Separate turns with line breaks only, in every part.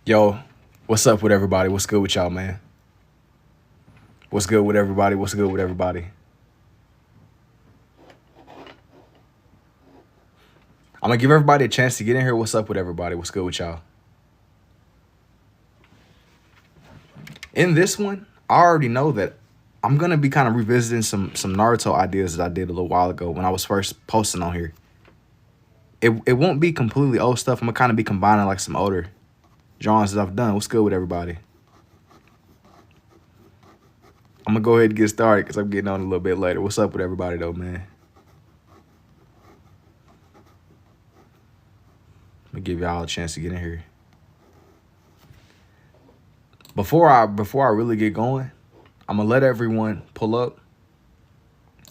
Yo, what's up with everybody? What's good with y'all, man? What's good with everybody? What's good with everybody? I'm gonna give everybody a chance to get in here. What's up with everybody? What's good with y'all? In this one, I already know that I'm gonna be kind of revisiting some Naruto ideas that I did a little while ago when I was first posting on here. It won't be completely old stuff. I'm gonna kind of be combining like some older drawings that I've done. What's good with everybody? I'm gonna go ahead and get started because I'm getting on a little bit later. What's up with everybody though, man? Let me give y'all a chance to get in here. Before I really get going, I'm gonna let everyone pull up.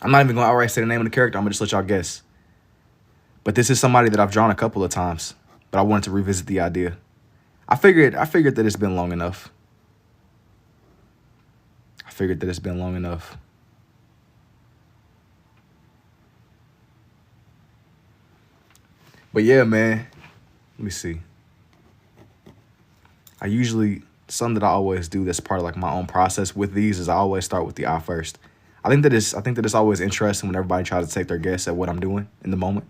I'm not even gonna outright say the name of the character. I'm gonna just let y'all guess. But this is somebody that I've drawn a couple of times, but I wanted to revisit the idea. I figured that it's been long enough. I figured that it's been long enough. But yeah, man. Let me see. Something that I always do that's part of like my own process with these is I always start with the eye first. I think that it's always interesting when everybody tries to take their guess at what I'm doing in the moment.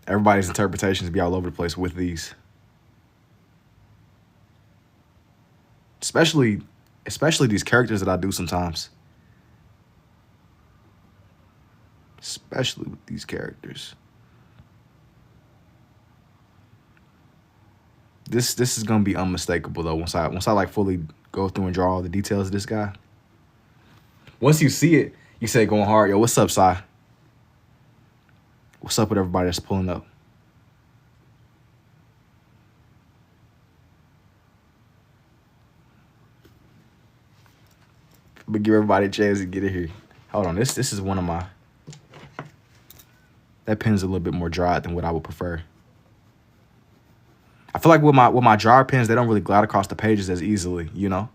Everybody's interpretations be all over the place with these. Especially especially these characters that I do sometimes. Especially with these characters. This is gonna be unmistakable though once I like fully go through and draw all the details of this guy. Once you see it, you say going hard, yo, what's up, Sai? What's up with everybody that's pulling up? But give everybody a chance to get in here. Hold on, this is one of my. That pen's a little bit more dried than what I would prefer. I feel like with my dryer pens, they don't really glide across the pages as easily, you know.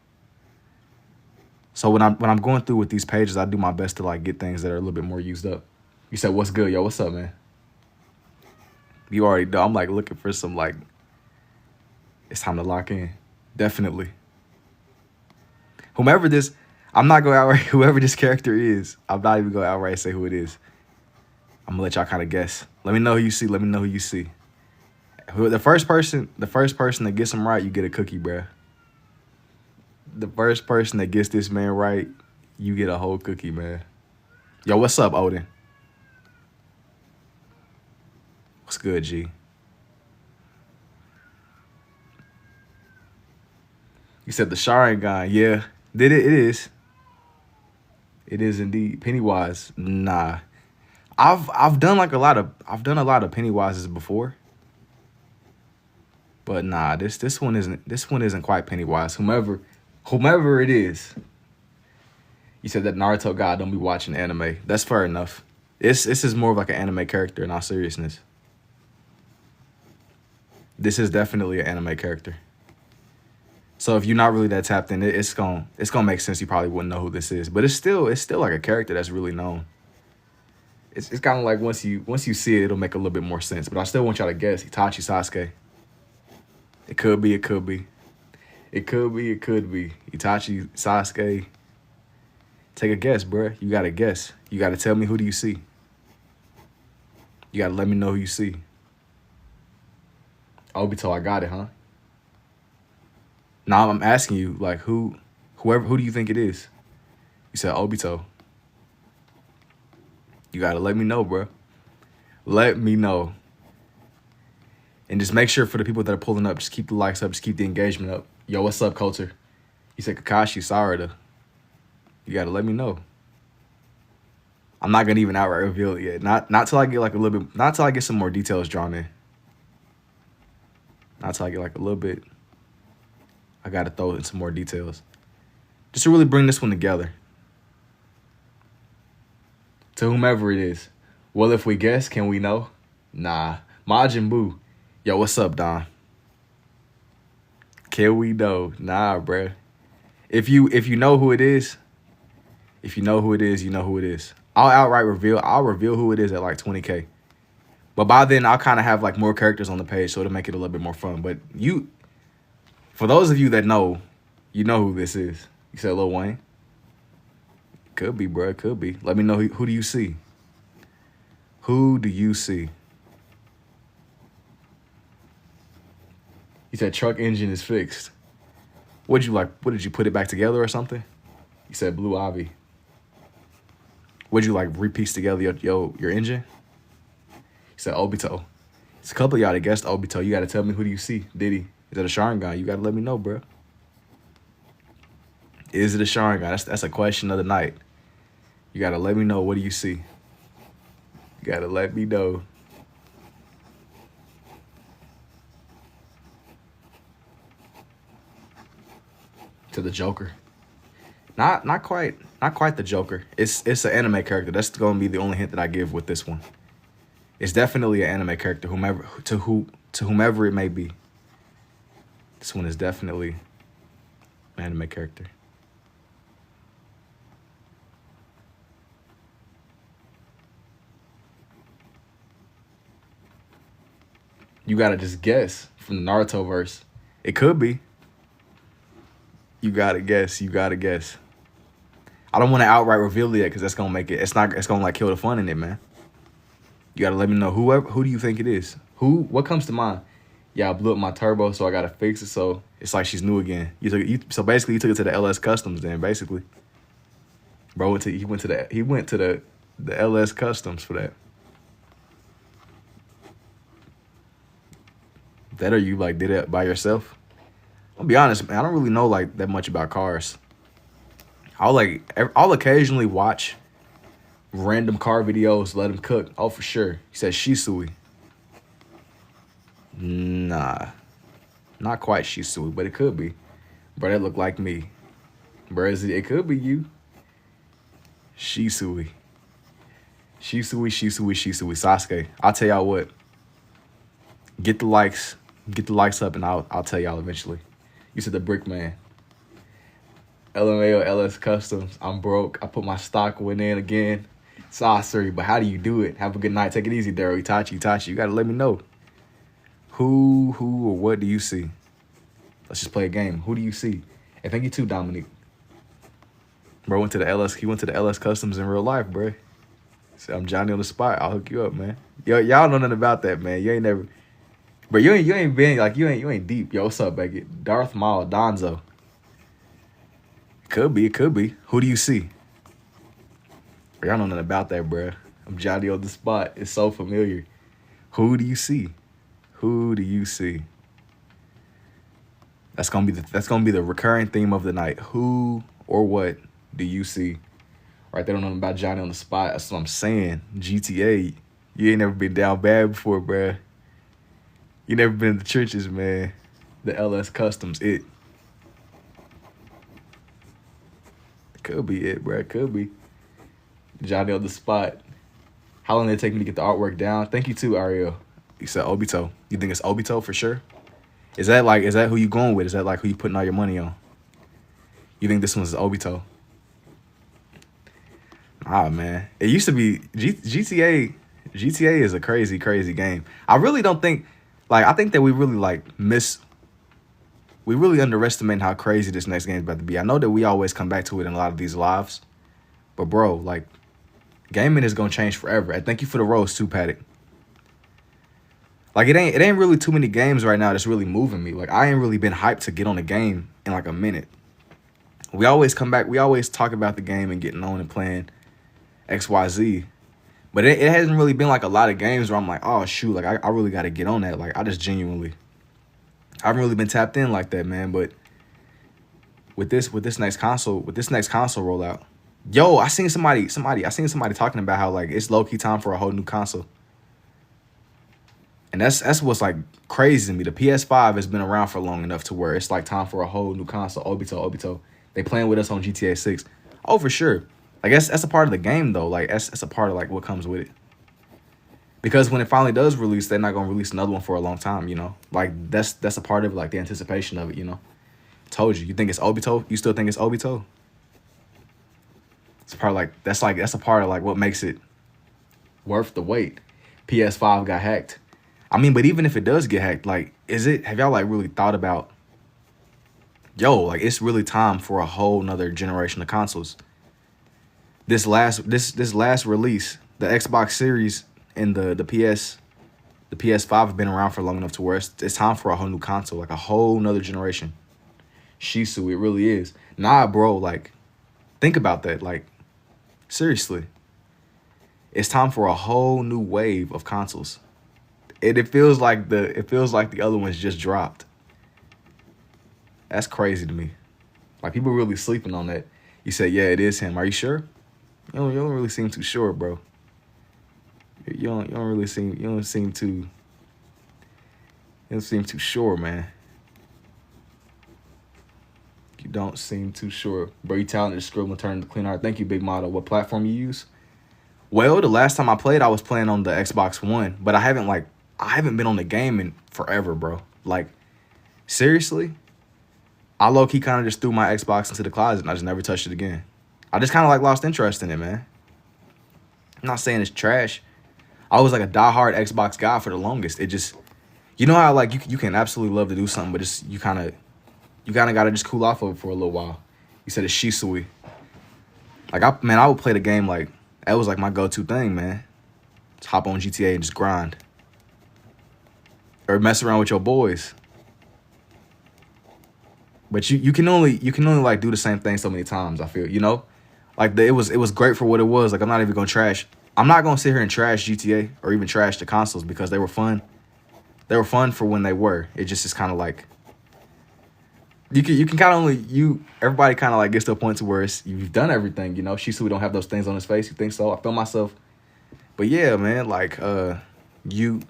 So when I'm going through with these pages, I do my best to like get things that are a little bit more used up. You said what's good, yo? What's up, man? You already know. I'm like looking for some like. It's time to lock in. Definitely. Whomever this, I'm not gonna outright whoever this character is. I'm not even gonna outright say who it is. I'm gonna let y'all kind of guess. Let me know who you see. Let me know who you see. The first person that gets him right, you get a cookie, bruh. The first person that gets this man right, you get a whole cookie, man. Yo, what's up, Odin? What's good, G? You said the Sharingan. Yeah, did it? It is. It is indeed. Pennywise. Nah. I've done like a lot of Pennywises before. But nah, this one isn't quite Pennywise. Whomever it is. You said that Naruto guy don't be watching anime. That's fair enough. This is more of like an anime character in all seriousness. This is definitely an anime character. So if you're not really that tapped in, it's gonna make sense. You probably wouldn't know who this is, but it's still like a character that's really known. It's kind of like once you see it, it'll make a little bit more sense. But I still want y'all to guess. Itachi Sasuke. It could be. It could be. It could be. It could be. Itachi Sasuke. Take a guess, bruh. You gotta guess. You gotta tell me who do you see. You gotta let me know who you see. Obito, I got it, huh? Now I'm asking you, like, who do you think it is? You said Obito. You gotta let me know, bro. Let me know. And just make sure for the people that are pulling up, just keep the likes up, just keep the engagement up. Yo, what's up, Culture? You said Kakashi, Sarada. You gotta let me know. I'm not gonna even outright reveal it yet. Not till I get like a little bit. Not till I get some more details drawn in. Not till I get like a little bit. I gotta throw in some more details, just to really bring this one together. To whomever it is. Well, if we guess, can we know? Nah. Majin Buu. Yo, what's up, Don? Can we know? Nah, bruh. If you know who it is, you know who it is. I'll reveal who it is at like 20K. But by then I'll kind of have like more characters on the page, so it'll make it a little bit more fun. But for those of you that know, you know who this is. You said Lil Wayne? Could be, bro. Could be. Let me know who do you see? Who do you see? You said truck engine is fixed. What did you put it back together or something? You said Blue Ivy. Would you like repiece together your engine? You said Obito. It's a couple of y'all that guessed Obito. You gotta tell me, who do you see? Diddy. Is it a Sharingan? You gotta let me know, bro. Is it a Sharingan? That's a question of the night. You gotta let me know, what do you see? You gotta let me know. To the Joker. Not quite the Joker. It's an anime character. That's gonna be the only hint that I give with this one. It's definitely an anime character, whomever it may be. This one is definitely an anime character. You gotta just guess from the Naruto verse. It could be. You gotta guess. You gotta guess. I don't want to outright reveal it yet, because that's gonna make it. It's gonna like kill the fun in it, man. You gotta let me know who do you think it is? What comes to mind? Yeah, I blew up my turbo, so I gotta fix it. So it's like she's new again. So basically, you took it to the LS Customs. Then basically, bro, he went to the LS Customs for that. That, or you like did it by yourself? I'll be honest, man. I don't really know like that much about cars. I'll occasionally watch random car videos, let them cook. Oh, for sure. He said Shisui. Nah. Not quite Shisui, but it could be. Bro, that look like me. Bro, it could be you. Shisui. Sasuke. I'll tell y'all what. Get the likes up, and I'll tell y'all eventually. You said the Brick Man. LMAO LS Customs. I'm broke. I put my stock win in again. Sorry, but how do you do it? Have a good night. Take it easy, Daryl. Itachi. You gotta let me know. Who, or what do you see? Let's just play a game. Who do you see? And thank you too, Dominique. Bro went to the LS. He went to the LS Customs in real life, bro. So I'm Johnny on the spot. I'll hook you up, man. Y'all know nothing about that, man. You ain't never. But you ain't been like you ain't deep. Yo, what's up, Beckett? Darth Maul, Donzo. It could be. Who do you see? Y'all know nothing about that, bruh. I'm Johnny on the spot. It's so familiar. Who do you see? Who do you see? That's gonna be the recurring theme of the night. Who or what do you see? Right, they don't know about Johnny on the spot. That's what I'm saying. GTA, you ain't never been down bad before, bruh. You never been in the trenches, man. The LS Customs, it. Could be it, bruh. Could be. Johnny on the spot. How long did it take me to get the artwork down? Thank you too, Ariel. You said Obito. You think it's Obito for sure? Is that who you going with? Is that like who you putting all your money on? You think this one's Obito? Ah, man. It used to be GTA. GTA is a crazy, crazy game. I really don't think, I think that we really underestimate how crazy this next game is about to be. I know that we always come back to it in a lot of these lives, but bro, gaming is gonna change forever. And thank you for the rose too, Paddock. It ain't really too many games right now that's really moving me. I ain't really been hyped to get on a game in a minute. We always come back. We always talk about the game and getting on and playing XYZ. But it hasn't really been a lot of games where I'm like, oh shoot, I really got to get on that. I just genuinely, I haven't really been tapped in like that, man. But with this next console rollout, yo, I seen somebody talking about how it's low key time for a whole new console. And that's what's crazy to me. The PS5 has been around for long enough to where it's time for a whole new console. Obito. They playing with us on GTA 6. Oh, for sure. That's a part of the game though. That's a part of what comes with it. Because when it finally does release, they're not gonna release another one for a long time, you know? That's a part of the anticipation of it, you know. Told you. You think it's Obito? You still think it's Obito? It's part of that's a part of like what makes it worth the wait. PS5 got hacked. I mean, but even if it does get hacked, like, have y'all like really thought about, yo, like it's really time for a whole nother generation of consoles. This last release, the Xbox Series and the PS5 have been around for long enough to where it's time for a whole new console, like a whole nother generation. Shisu, it really is. Nah, bro, like, think about that. Like, seriously. It's time for a whole new wave of consoles. It feels like the other ones just dropped. That's crazy to me. Like, people really sleeping on that. You say, yeah, it is him. Are you sure? You don't really seem too sure, bro. You don't seem too sure, man. You don't seem too sure. Bro, you talented, scribble and turn to clean art. Thank you, Big Model. What platform you use? Well, the last time I played, I was playing on the Xbox One, but I haven't been on the game in forever, bro. Like, seriously? I low-key kind of just threw my Xbox into the closet and I just never touched it again. I just kind of like lost interest in it, man. I'm not saying it's trash. I was like a diehard Xbox guy for the longest. It just, you know how like you can absolutely love to do something, but just you kind of gotta just cool off of it for a little while. You said it's Shisui. Like I would play the game like that was like my go-to thing, man. Just hop on GTA and just grind, or mess around with your boys. But you can only like do the same thing so many times. I feel, you know, like it was great for what it was. Like I'm not even gonna trash. I'm not gonna sit here and trash GTA or even trash the consoles because they were fun. They were fun for when they were. It just is kind of like you can kind of everybody kind of like gets to a point to where you've done everything. You know, Shisui don't have those things on his face. You think so? I feel myself. But yeah, man, like you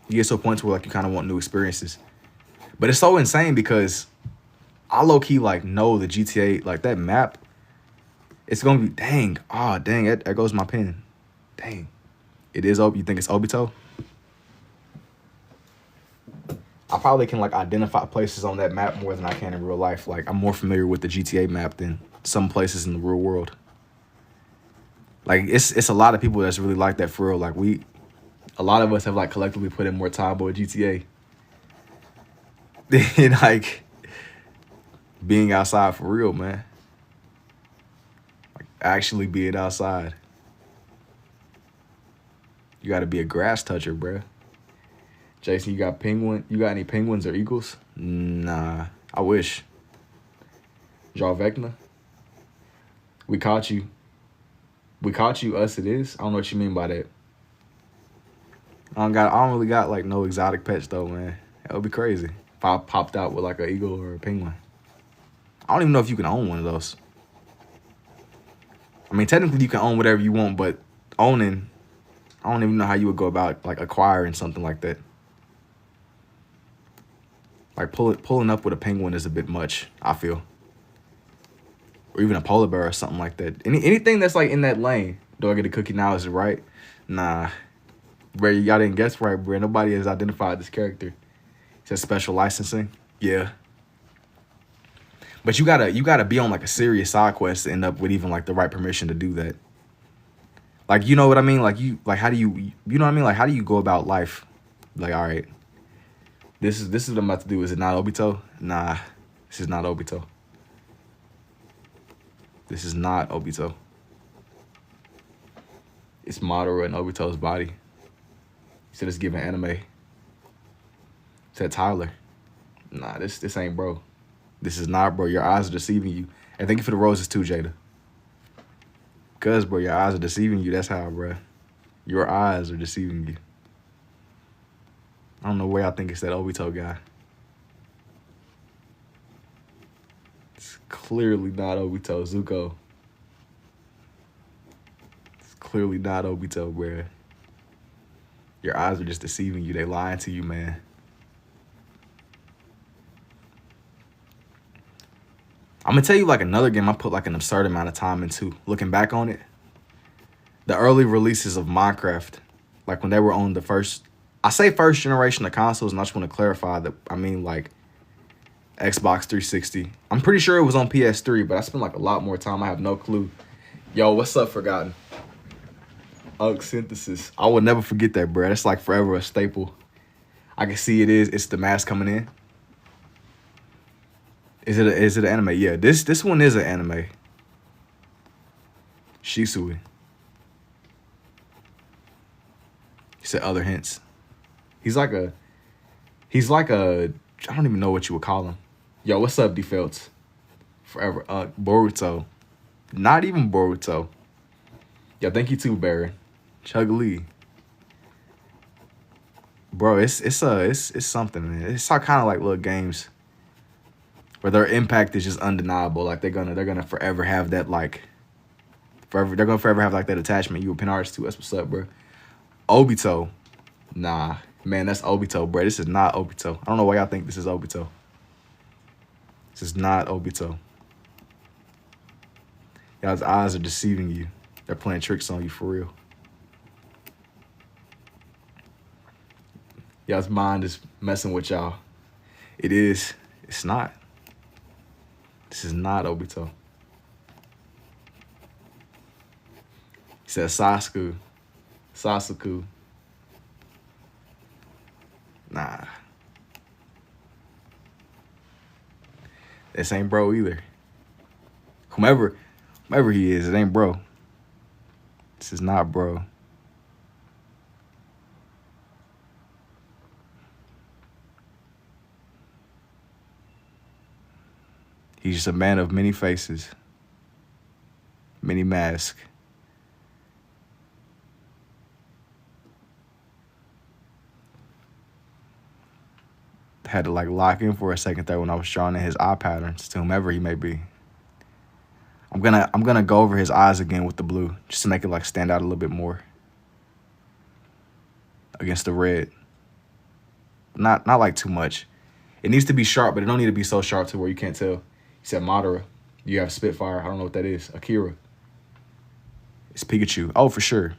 get to a point where like you kind of want new experiences. But it's so insane because I low-key like know the GTA, like that map, it's gonna be dang, there goes my pen. Dang. It is you think it's Obito? I probably can like identify places on that map more than I can in real life. Like I'm more familiar with the GTA map than some places in the real world. Like it's a lot of people that's really like that for real. Like a lot of us have like collectively put in more time with GTA. Than like being outside for real, man. Like actually being outside. You gotta be a grass toucher, bruh. Jason, you got any penguins or eagles? Nah, I wish. Draw Vecna. We caught you. Us it is. I don't know what you mean by that. I don't really got like no exotic pets though, man. That would be crazy if I popped out with like an eagle or a penguin. I don't even know if you can own one of those. I mean, technically you can own whatever you want, but owning, I don't even know how you would go about like acquiring something like that. Like pulling up with a penguin is a bit much, I feel. Or even a polar bear or something like that. Anything that's like in that lane. Do I get a cookie now? Is it right? Nah. Bro, y'all didn't guess right, bro. Nobody has identified this character. It says special licensing. Yeah. But you gotta be on like a serious side quest to end up with even like the right permission to do that. Like, you know what I mean? Like how do you know what I mean? Like how do you go about life? Like, all right, this is what I'm about to do. Is it not Obito? Nah, this is not Obito. This is not Obito. It's Madara and Obito's body. He said it's giving anime. Said Tyler. Nah, this ain't bro. This is not bro. Your eyes are deceiving you. And thank you for the roses too, Jada. Cause bro, your eyes are deceiving you. That's how, bro. Your eyes are deceiving you. I don't know where I think it's that Obito guy. It's clearly not Obito. Zuko. It's clearly not Obito, bro. Your eyes are just deceiving you. They lying to you, man. I'm gonna tell you like another game I put like an absurd amount of time into. Looking back on it, the early releases of Minecraft, like when they were on the first generation of consoles, and I just want to clarify that I mean like Xbox 360. I'm pretty sure it was on PS3, but I spent like a lot more time. I have no clue. Yo, what's up, Forgotten? Ugh, synthesis. I will never forget that, bro. That's like forever a staple. I can see it is. It's the mask coming in. Is it an anime? Yeah, this one is an anime. Shisui. He said other hints. He's like a I don't even know what you would call him. Yo, what's up, D Felts? Forever. Boruto. Not even Boruto. Yo, thank you too, Baron. Chug Lee. Bro, it's something, man. It's all kind of like little games where their impact is just undeniable. Like they're gonna forever have that like they're gonna forever have like that attachment. You a pin artist too. That's what's up, bro. Obito. Nah. Man, that's Obito, bro. This is not Obito. I don't know why y'all think this is Obito. This is not Obito. Y'all's eyes are deceiving you. They're playing tricks on you for real. Y'all's mind is messing with y'all. It is. It's not. This is not Obito. He said Sasuke. Sasuke. Nah. This ain't bro either. Whomever he is, it ain't bro. This is not bro. He's just a man of many faces, many masks. Had to like lock in for a second there when I was drawing in his eye patterns to whomever he may be. I'm gonna go over his eyes again with the blue just to make it like stand out a little bit more against the red. Not like too much. It needs to be sharp, but it don't need to be so sharp to where you can't tell. He said Madara. You have Spitfire. I don't know what that is. Akira. It's Pikachu. Oh, for sure.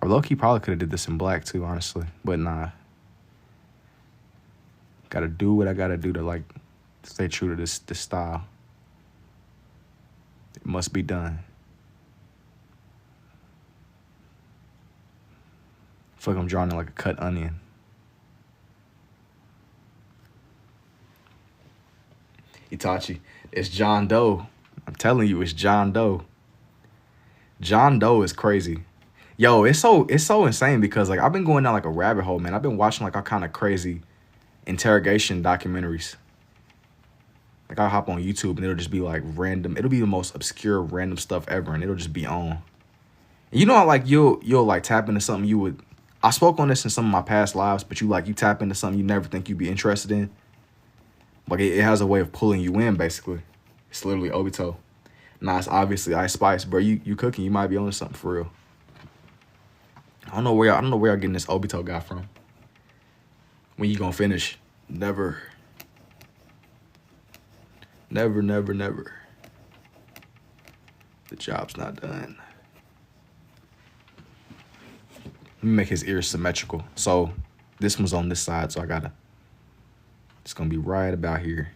Or low-key probably could have did this in black too, honestly. But nah. Gotta do what I gotta do to like stay true to this style. It must be done. I feel like I'm drawing it like a cut onion. Itachi. It's John Doe. I'm telling you, it's John Doe. John Doe is crazy. Yo, it's so insane because like I've been going down like a rabbit hole, man. I've been watching like all kind of crazy interrogation documentaries. Like I'll hop on YouTube and it'll just be like random. It'll be the most obscure random stuff ever, and it'll just be on. And you know how like you'll like tap into something you would. I spoke on this in some of my past lives, but you tap into something you never think you'd be interested in. Like it has a way of pulling you in, basically. It's literally Obito. Nah, it's obviously Ice Spice, bro. You cooking? You might be on something for real. I don't know where y'all getting this Obito guy from. When you gonna finish? Never. Never, never, never. The job's not done. Let me make his ears symmetrical. So this one's on this side, so it's gonna be right about here.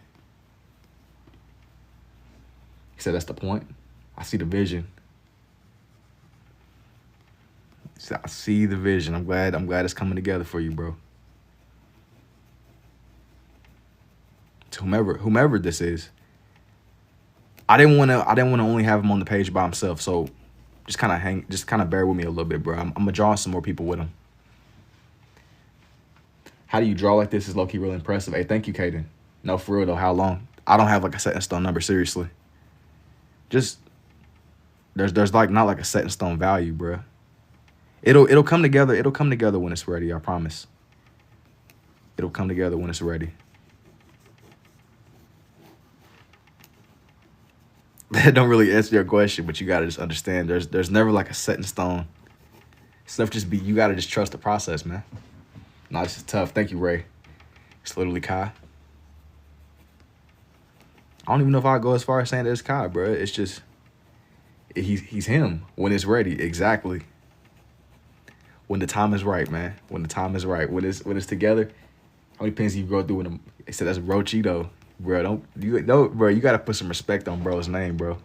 He said that's the point. I see the vision. He said, I see the vision. I'm glad it's coming together for you, bro. To whomever this is. I didn't wanna only have him on the page by himself, so just kind of bear with me a little bit, bro. I'm gonna draw some more people with him. How do you draw like this is low-key really impressive. Hey, thank you, Kaden. No, for real though, how long? I don't have like a set in stone number, seriously. Just there's like not like a set in stone value, bro. It'll come together. It'll come together when it's ready, I promise. It'll come together when it's ready. That don't really answer your question, but you gotta just understand there's never like a set in stone. Stuff just be, you gotta just trust the process, man. Nah, this is tough. Thank you, Ray. It's literally Kai. I don't even know if I'll go as far as saying that it's Kai, bro. It's just he's him when it's ready. Exactly. When the time is right, man. When the time is right. When it's together. How many pins you go through when them? They said that's Rochito, bro. Bro. You gotta put some respect on bro's name, bro.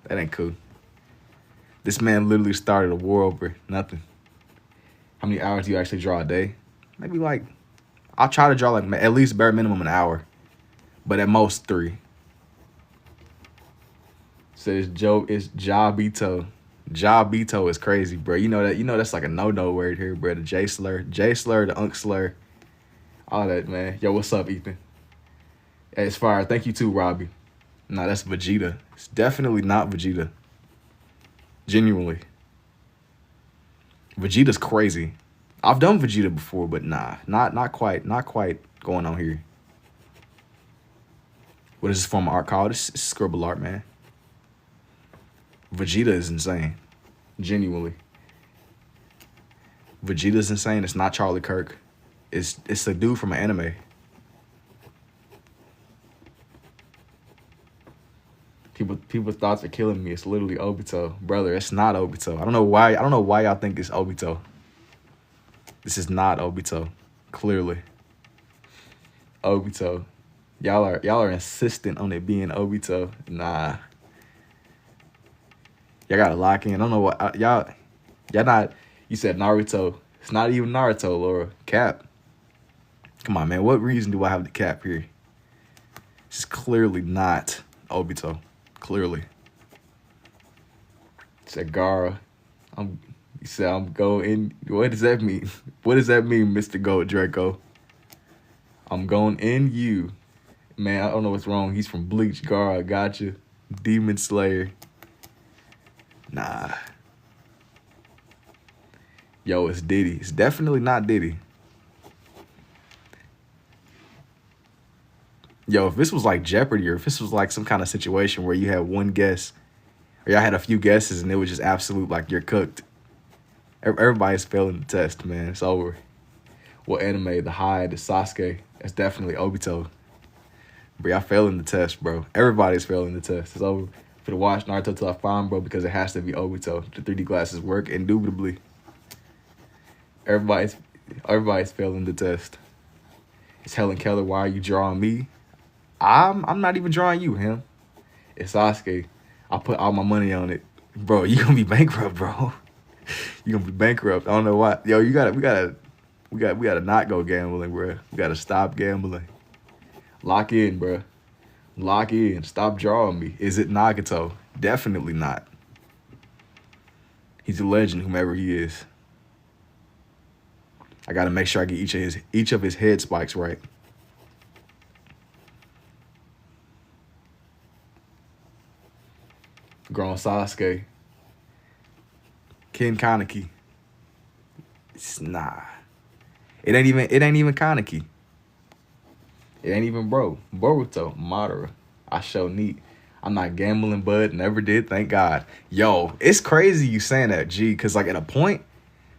That ain't cool. This man literally started a war over nothing. How many hours do you actually draw a day? Maybe like, I'll try to draw like at least bare minimum an hour, but at most 3. So it's Jabito. Jabito is crazy, bro. You know that's like a no word here, bro. The J slur, the Unk slur, all that, man. Yo, what's up, Ethan? Hey, it's fire. Thank you too, Robbie. Nah, that's Vegeta. It's definitely not Vegeta. Genuinely. Vegeta's crazy. I've done Vegeta before, but nah, not quite going on here. What is this form of art called? It's scribble art, man. Vegeta is insane. Genuinely. Vegeta's insane. It's not Charlie Kirk. It's a dude from an anime. People's thoughts are killing me. It's literally Obito. Brother, it's not Obito. I don't know why y'all think it's Obito. This is not Obito. Clearly. Obito. Y'all are insistent on it being Obito. Nah. Y'all gotta lock in. I don't know what y'all not. You said Naruto. It's not even Naruto, Laura. Cap. Come on, man. What reason do I have the cap here? This is clearly not Obito. Clearly. Said Gara. You said I'm going. What does that mean? What does that mean, Mr. Gold Draco? I'm going in you. Man, I don't know what's wrong. He's from Bleach. Gara, gotcha. Demon Slayer. Nah. Yo, it's Diddy. It's definitely not Diddy. Yo, if this was like Jeopardy, or if this was like some kind of situation where you had one guess, or y'all had a few guesses and it was just absolute, like, you're cooked. Everybody's failing the test, man. It's over. What anime? The High, the Sasuke. That's definitely Obito. Bro, y'all failing the test, bro. Everybody's failing the test. It's over. For the watch Naruto till I find, bro, because it has to be Obito. The 3D glasses work indubitably. Everybody's failing the test. It's Helen Keller. Why are you drawing me? I'm not even drawing you, him. It's Sasuke. I put all my money on it, bro. You gonna be bankrupt, bro. You gonna be bankrupt. I don't know why. Yo, we gotta not go gambling, bro. We gotta stop gambling. Lock in, bro. Lock in. Stop drawing me. Is it Nagato? Definitely not. He's a legend, whomever he is. I gotta make sure I get each of his head spikes right. Grown Sasuke. Ken Kaneki. Nah. It ain't even Kaneki. It ain't even Boruto. Madara. I show neat. I'm not gambling, bud. Never did, thank God. Yo, it's crazy you saying that, G, because like at a point,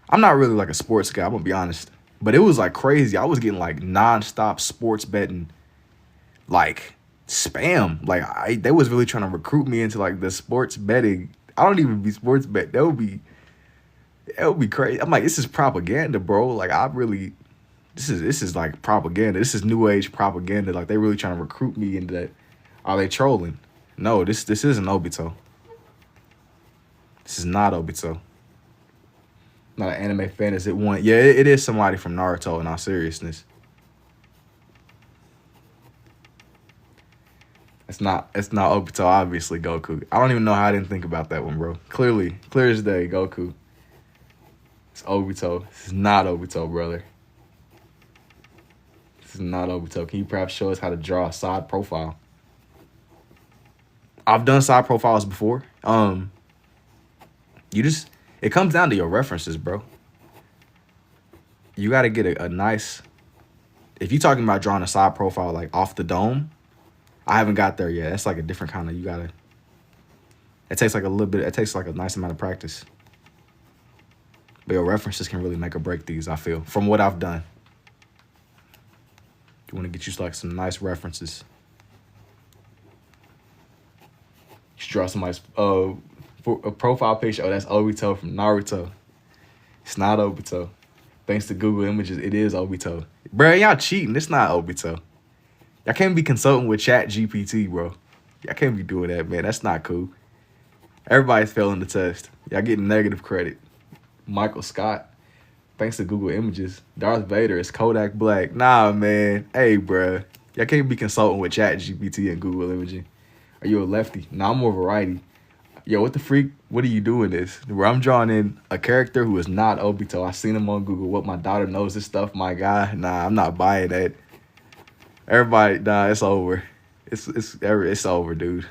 I'm not really like a sports guy, I'm gonna be honest. But it was like crazy. I was getting like nonstop sports betting, like spam. Like they was really trying to recruit me into like the sports betting. I don't even be sports bet. That would be crazy. I'm like, this is propaganda, bro. Like this is like propaganda. This is new age propaganda. Like they really trying to recruit me into that. Are they trolling? No, this isn't Obito. This is not Obito. Not an anime fan. Is it one? Yeah, it is somebody from Naruto, in all seriousness. It's not Obito, obviously, Goku. I don't even know how I didn't think about that one, bro. Clear as day, Goku. It's Obito. This is not Obito, brother. This is not Obito. Can you perhaps show us how to draw a side profile? I've done side profiles before. It comes down to your references, bro. You got to get a nice, if you're talking about drawing a side profile like off the dome, I haven't got there yet. That's like a different kind of, it takes like a nice amount of practice. But your references can really make or break these, I feel, from what I've done. You want to get you like some nice references. You should draw somebody's for a profile picture. Oh, that's Obito from Naruto. It's not Obito. Thanks to Google Images, it is Obito. Bro, y'all cheating. It's not Obito. Y'all can't be consulting with Chat GPT, bro. Y'all can't be doing that, man. That's not cool. Everybody's failing the test. Y'all getting negative credit. Michael Scott. Thanks to Google Images. Darth Vader is Kodak Black. Nah, man. Hey, bruh. Y'all can't be consulting with Chat GPT and Google Imaging. Are you a lefty? Nah, I'm more of a righty. Yo, what the freak? What are you doing this? Where I'm drawing in a character who is not Obito. I seen him on Google. What, my daughter knows this stuff, my guy? Nah, I'm not buying that. Everybody, nah, it's over. It's over, dude.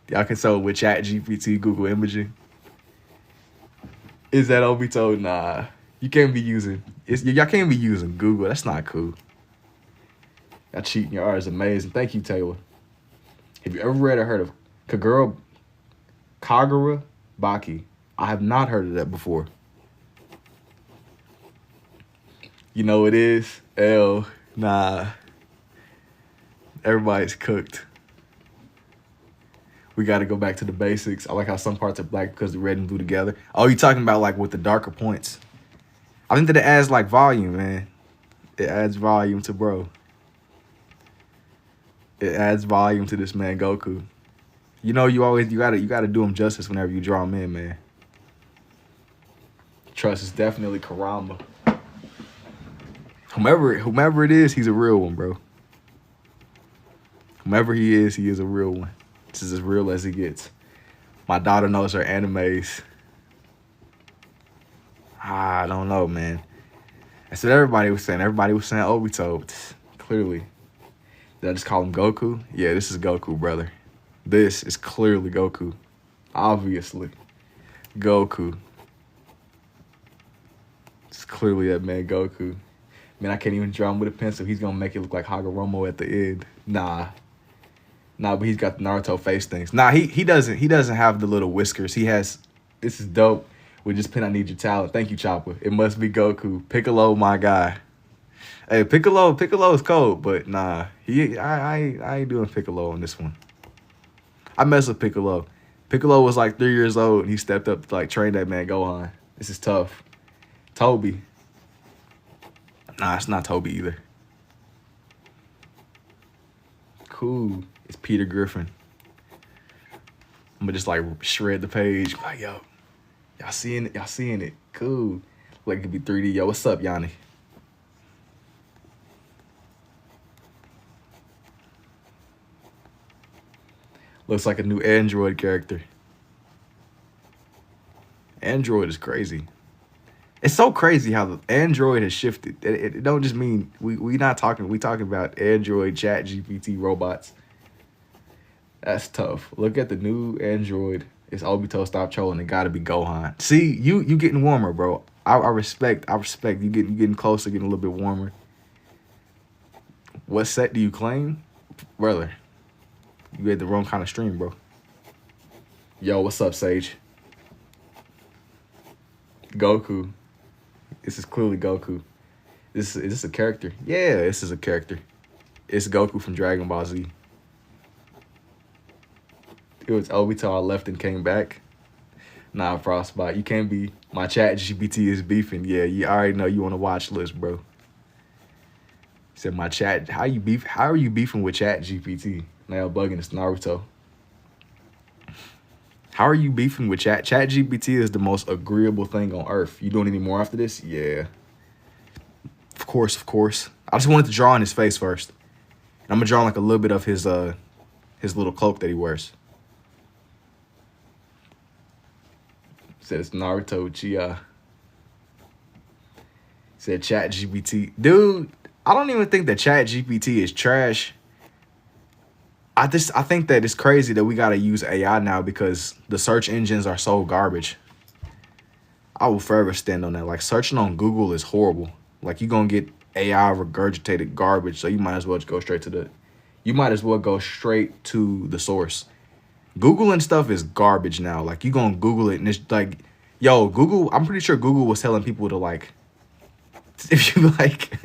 Y'all consult with Chat GPT, Google Imaging. Is that Obito? Nah. You can't be using y'all can't be using Google. That's not cool. Y'all cheating. Your art is amazing. Thank you, Taylor. Have you ever read or heard of Kagura Baki? I have not heard of that before. You know it is? L. Nah. Everybody's cooked. We got to go back to the basics. I like how some parts are black because the red and blue together. Oh, you talking about like with the darker points? I think that it adds like volume, man. It adds volume to bro. It adds volume to this man Goku. You know, you gotta do him justice whenever you draw him in, man. Trust is definitely Karama. Whomever it is, he's a real one, bro. Whomever he is a real one. This is as real as he gets. My daughter knows her animes. I don't know, man. That's what everybody was saying. Everybody was saying Obito. Clearly. Did I just call him Goku? Yeah, this is Goku, brother. This is clearly Goku. Obviously. Goku. It's clearly that man Goku. Man, I can't even draw him with a pencil. He's going to make it look like Hagoromo at the end. Nah, but he's got the Naruto face things. Nah, he doesn't have the little whiskers. He has, this is dope. With just Pen, I Need Your Talent. Thank you, Chopper. It must be Goku. Piccolo, my guy. Hey, Piccolo is cold, but nah, I ain't doing Piccolo on this one. I mess with Piccolo. Piccolo was like 3 years old, and he stepped up to like train that man Gohan. This is tough. Toby. Nah, it's not Toby either. Cool. It's Peter Griffin. I'm gonna just like shred the page. Like, yo. Y'all seeing it? Y'all seeing it? Cool. Like it could be 3D. Yo, what's up, Yanni? Looks like a new Android character. Android is crazy. It's so crazy how the Android has shifted. It don't just mean we talking about Android Chat GPT robots. That's tough. Look at the new Android. It's Obito, stop trolling. It gotta be Gohan. See, you getting warmer, bro. I respect you getting closer, getting a little bit warmer. What set do you claim? Brother, you had the wrong kind of stream, bro. Yo, what's up, Sage? Goku. This is clearly Goku. Is this a character? Yeah, this is a character. It's Goku from Dragon Ball Z. It was Obito I left and came back. Nah, Frostbite. You can't be. My Chat GPT is beefing. Yeah, you already know you on the watch list, bro. Said my chat. How are you beefing with Chat GPT? Now bugging. It's Naruto. How are you beefing with Chat? Chat GPT is the most agreeable thing on earth. You doing any more after this? Yeah. Of course. I just wanted to draw on his face first. And I'm gonna draw like a little bit of his little cloak that he wears. Said it's Naruto Uchiha. Said Chat GPT. Dude, I don't even think that Chat GPT is trash. I think that it's crazy that we gotta use AI now because the search engines are so garbage. I will forever stand on that. Like searching on Google is horrible. Like you're gonna get AI regurgitated garbage, so you might as well just go straight to the source. Google and stuff is garbage now. Like you gonna Google it and it's like, yo, Google, I'm pretty sure Google was telling people to like, if you like,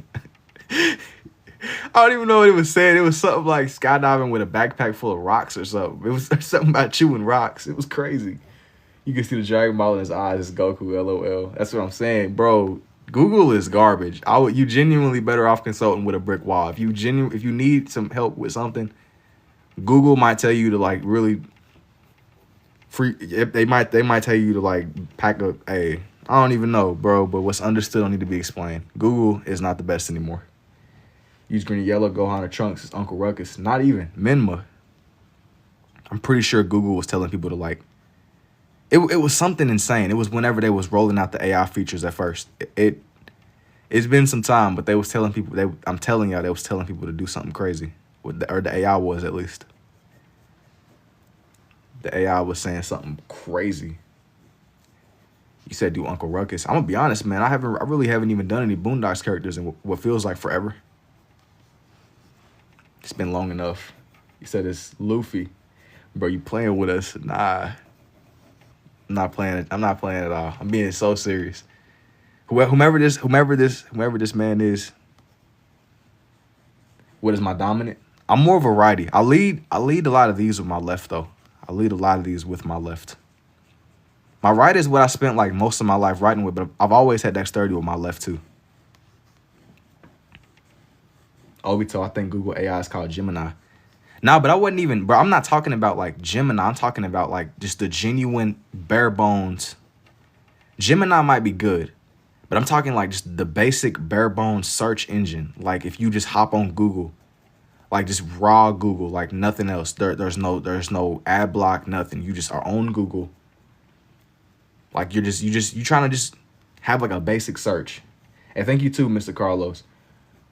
I don't even know what it was saying. It was something like skydiving with a backpack full of rocks or something. It was something about chewing rocks. It was crazy. You can see the Dragon Ball in his eyes. It's Goku, LOL. That's what I'm saying, bro. Google is garbage. You genuinely better off consulting with a brick wall. If you need some help with something, Google might tell you to like really free. They might tell you to like pack up. Hey, I don't even know, bro. But what's understood don't need to be explained. Google is not the best anymore. Use green and yellow. Gohan or Trunks is Uncle Ruckus. Not even Minma. I'm pretty sure Google was telling people to like. It was something insane. It was whenever they was rolling out the AI features at first. It's been some time, but they was telling people. I'm telling y'all, they was telling people to do something crazy. Or the AI was at least. The AI was saying something crazy. You said do Uncle Ruckus. I'm gonna be honest, man. I really haven't even done any Boondocks characters in what feels like forever. It's been long enough. You said it's Luffy, bro. You playing with us? Nah. I'm not playing it. I'm not playing at all. I'm being so serious. Whomever this man is, what is my dominant? I'm more of a righty. I lead a lot of these with my left though. I lead a lot of these with my left. My right is what I spent like most of my life writing with, but I've always had dexterity with my left too. Obito, I think Google AI is called Gemini. Nah, but I wasn't even, bro. I'm not talking about like Gemini. I'm talking about like just the genuine bare bones. Gemini might be good, but I'm talking like just the basic bare bones search engine. Like if you just hop on Google, like just raw Google, like nothing else. There's no ad block, nothing. You just are on Google. Like you trying to just have like a basic search. And thank you too, Mr. Carlos.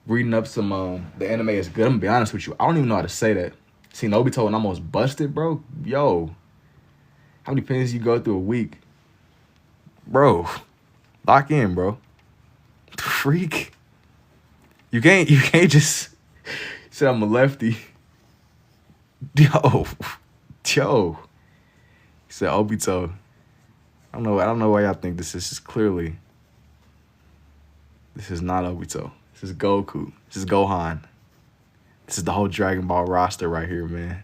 Reading up some the anime is good. I'm gonna be honest with you. I don't even know how to say that. Seen Obito and almost busted, bro. Yo. How many pages you go through a week? Bro. Lock in, bro. Freak. You can't just say I'm a lefty. Yo. He said Obito. I don't know why y'all think this is clearly. This is not Obito. This is Goku. This is Gohan. This is the whole Dragon Ball roster right here, man.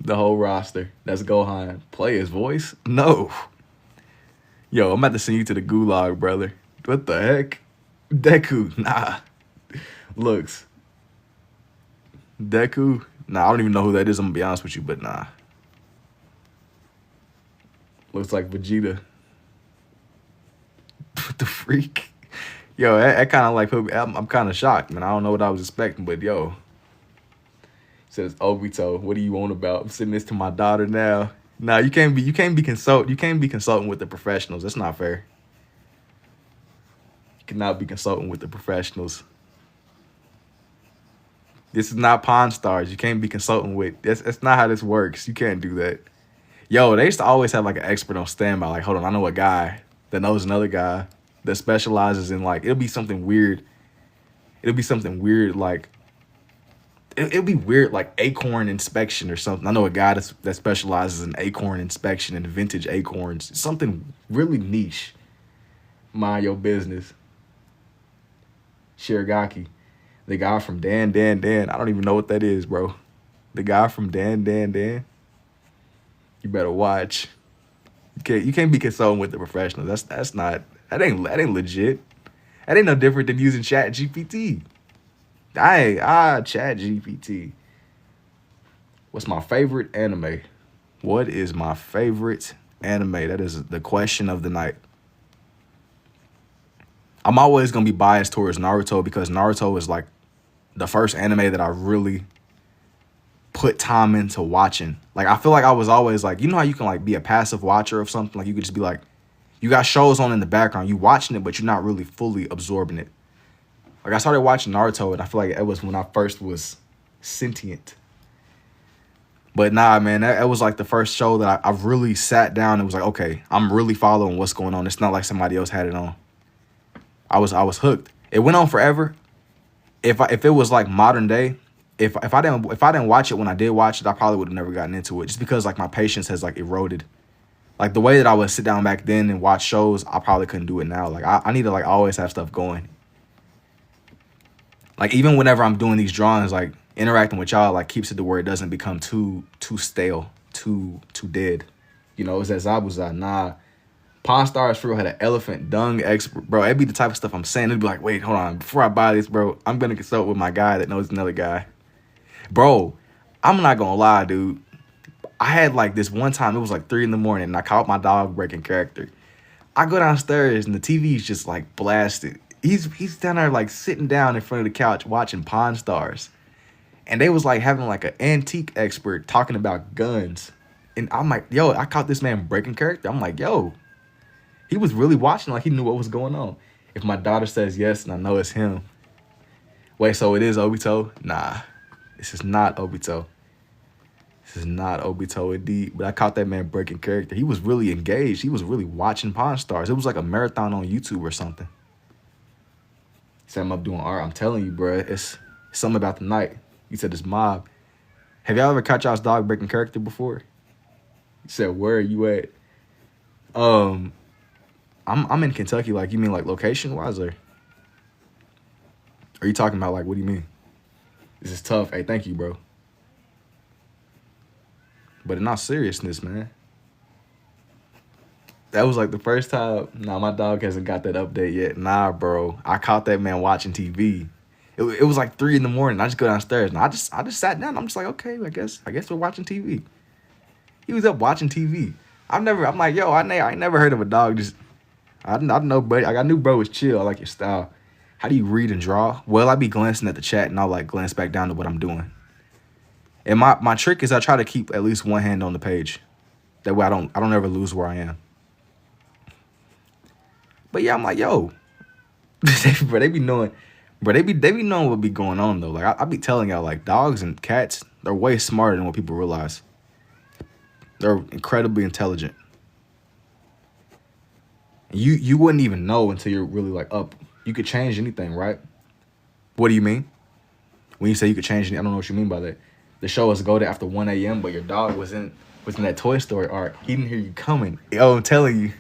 The whole roster. That's Gohan. Play his voice? No. Yo, I'm about to send you to the gulag, brother. What the heck? Deku. Nah. Looks. Deku. Nah, I don't even know who that is. I'm gonna be honest with you, but nah. Looks like Vegeta. What the freak? Yo, that kind of like put me, I'm kind of shocked, man. I don't know what I was expecting, but yo. Says Obito, what do you want about? I'm sending this to my daughter now. Nah, you can't be consulting with the professionals. That's not fair. You cannot be consulting with the professionals. This is not Pawn Stars. You can't be consulting with. That's not how this works. You can't do that. Yo, they used to always have like an expert on standby. Like, hold on, I know a guy that knows another guy that specializes in like, it'll be something weird. It'll be something weird like, it'll be weird like acorn inspection or something. I know a guy that specializes in acorn inspection and vintage acorns. It's something really niche. Mind your business. Shiragaki. The guy from Dan. I don't even know what that is, bro. The guy from Dan. You better watch. You can't be consulting with the professionals. That ain't legit. That ain't no different than using Chat GPT. Chat GPT. What's my favorite anime? What is my favorite anime? That is the question of the night. I'm always gonna be biased towards Naruto because Naruto is like the first anime that I really put time into watching. Like I feel like I was always like, you know how you can like be a passive watcher of something? Like you could just be like, you got shows on in the background, you watching it, but you're not really fully absorbing it. Like I started watching Naruto and I feel like it was when I first was sentient. But nah, man, that was like the first show that I really sat down and was like, okay, I'm really following what's going on. It's not like somebody else had it on. I was hooked. It went on forever. If it was like modern day, if I didn't watch it when I did watch it, I probably would have never gotten into it just because like my patience has like eroded. Like the way that I would sit down back then and watch shows, I probably couldn't do it now. Like I need to like always have stuff going. Like even whenever I'm doing these drawings, like interacting with y'all like keeps it to where it doesn't become too stale. too dead. You know, it's that Zabuza. Nah, Pawn Stars for real had an elephant dung expert, bro. It'd be the type of stuff I'm saying. It'd be like, wait, hold on, before I buy this, bro, I'm gonna consult with my guy that knows another guy, bro. I'm not gonna lie, dude. I had like this one time. It was like 3 in the morning, and I caught my dog breaking character. I go downstairs, and the TV's just like blasted. He's down there like sitting down in front of the couch watching Pawn Stars. And they was like having like an antique expert talking about guns. And I'm like, yo, I caught this man breaking character. I'm like, yo, he was really watching like he knew what was going on. If my daughter says yes and I know it's him. Wait, so it is Obito? Nah, this is not Obito. This is not Obito indeed. But I caught that man breaking character. He was really engaged. He was really watching Pawn Stars. It was like a marathon on YouTube or something. Said I'm up doing art. I'm telling you, bro, it's something about the night. You said this mob. Have y'all ever caught y'all's dog breaking character before? You said, where are you at? I'm in Kentucky. Like, you mean like location wise, or are you talking about like, what do you mean? This is tough. Hey, thank you, bro. But in all seriousness, man, that was like the first time. Nah, my dog hasn't got that update yet. Nah, bro, I caught that man watching TV. It was like 3 in the morning. I just go downstairs and I just sat down. I'm just like, okay, I guess we're watching TV. He was up watching TV. I'm like, yo, I ain't never heard of a dog just. I know, buddy. I knew bro was chill. I like your style. How do you read and draw? Well, I be glancing at the chat and I'll like glance back down to what I'm doing. And my trick is I try to keep at least one hand on the page. That way I don't ever lose where I am. But yeah, I'm like, yo, bro, they be knowing. Bro, they be knowing what be going on though. Like I be telling y'all, like dogs and cats, they're way smarter than what people realize. They're incredibly intelligent. You wouldn't even know until you're really like up. You could change anything, right? What do you mean? When you say you could change anything, I don't know what you mean by that. The show was go to after 1 a.m., but your dog was in that Toy Story arc. He didn't hear you coming. Yo, I'm telling you.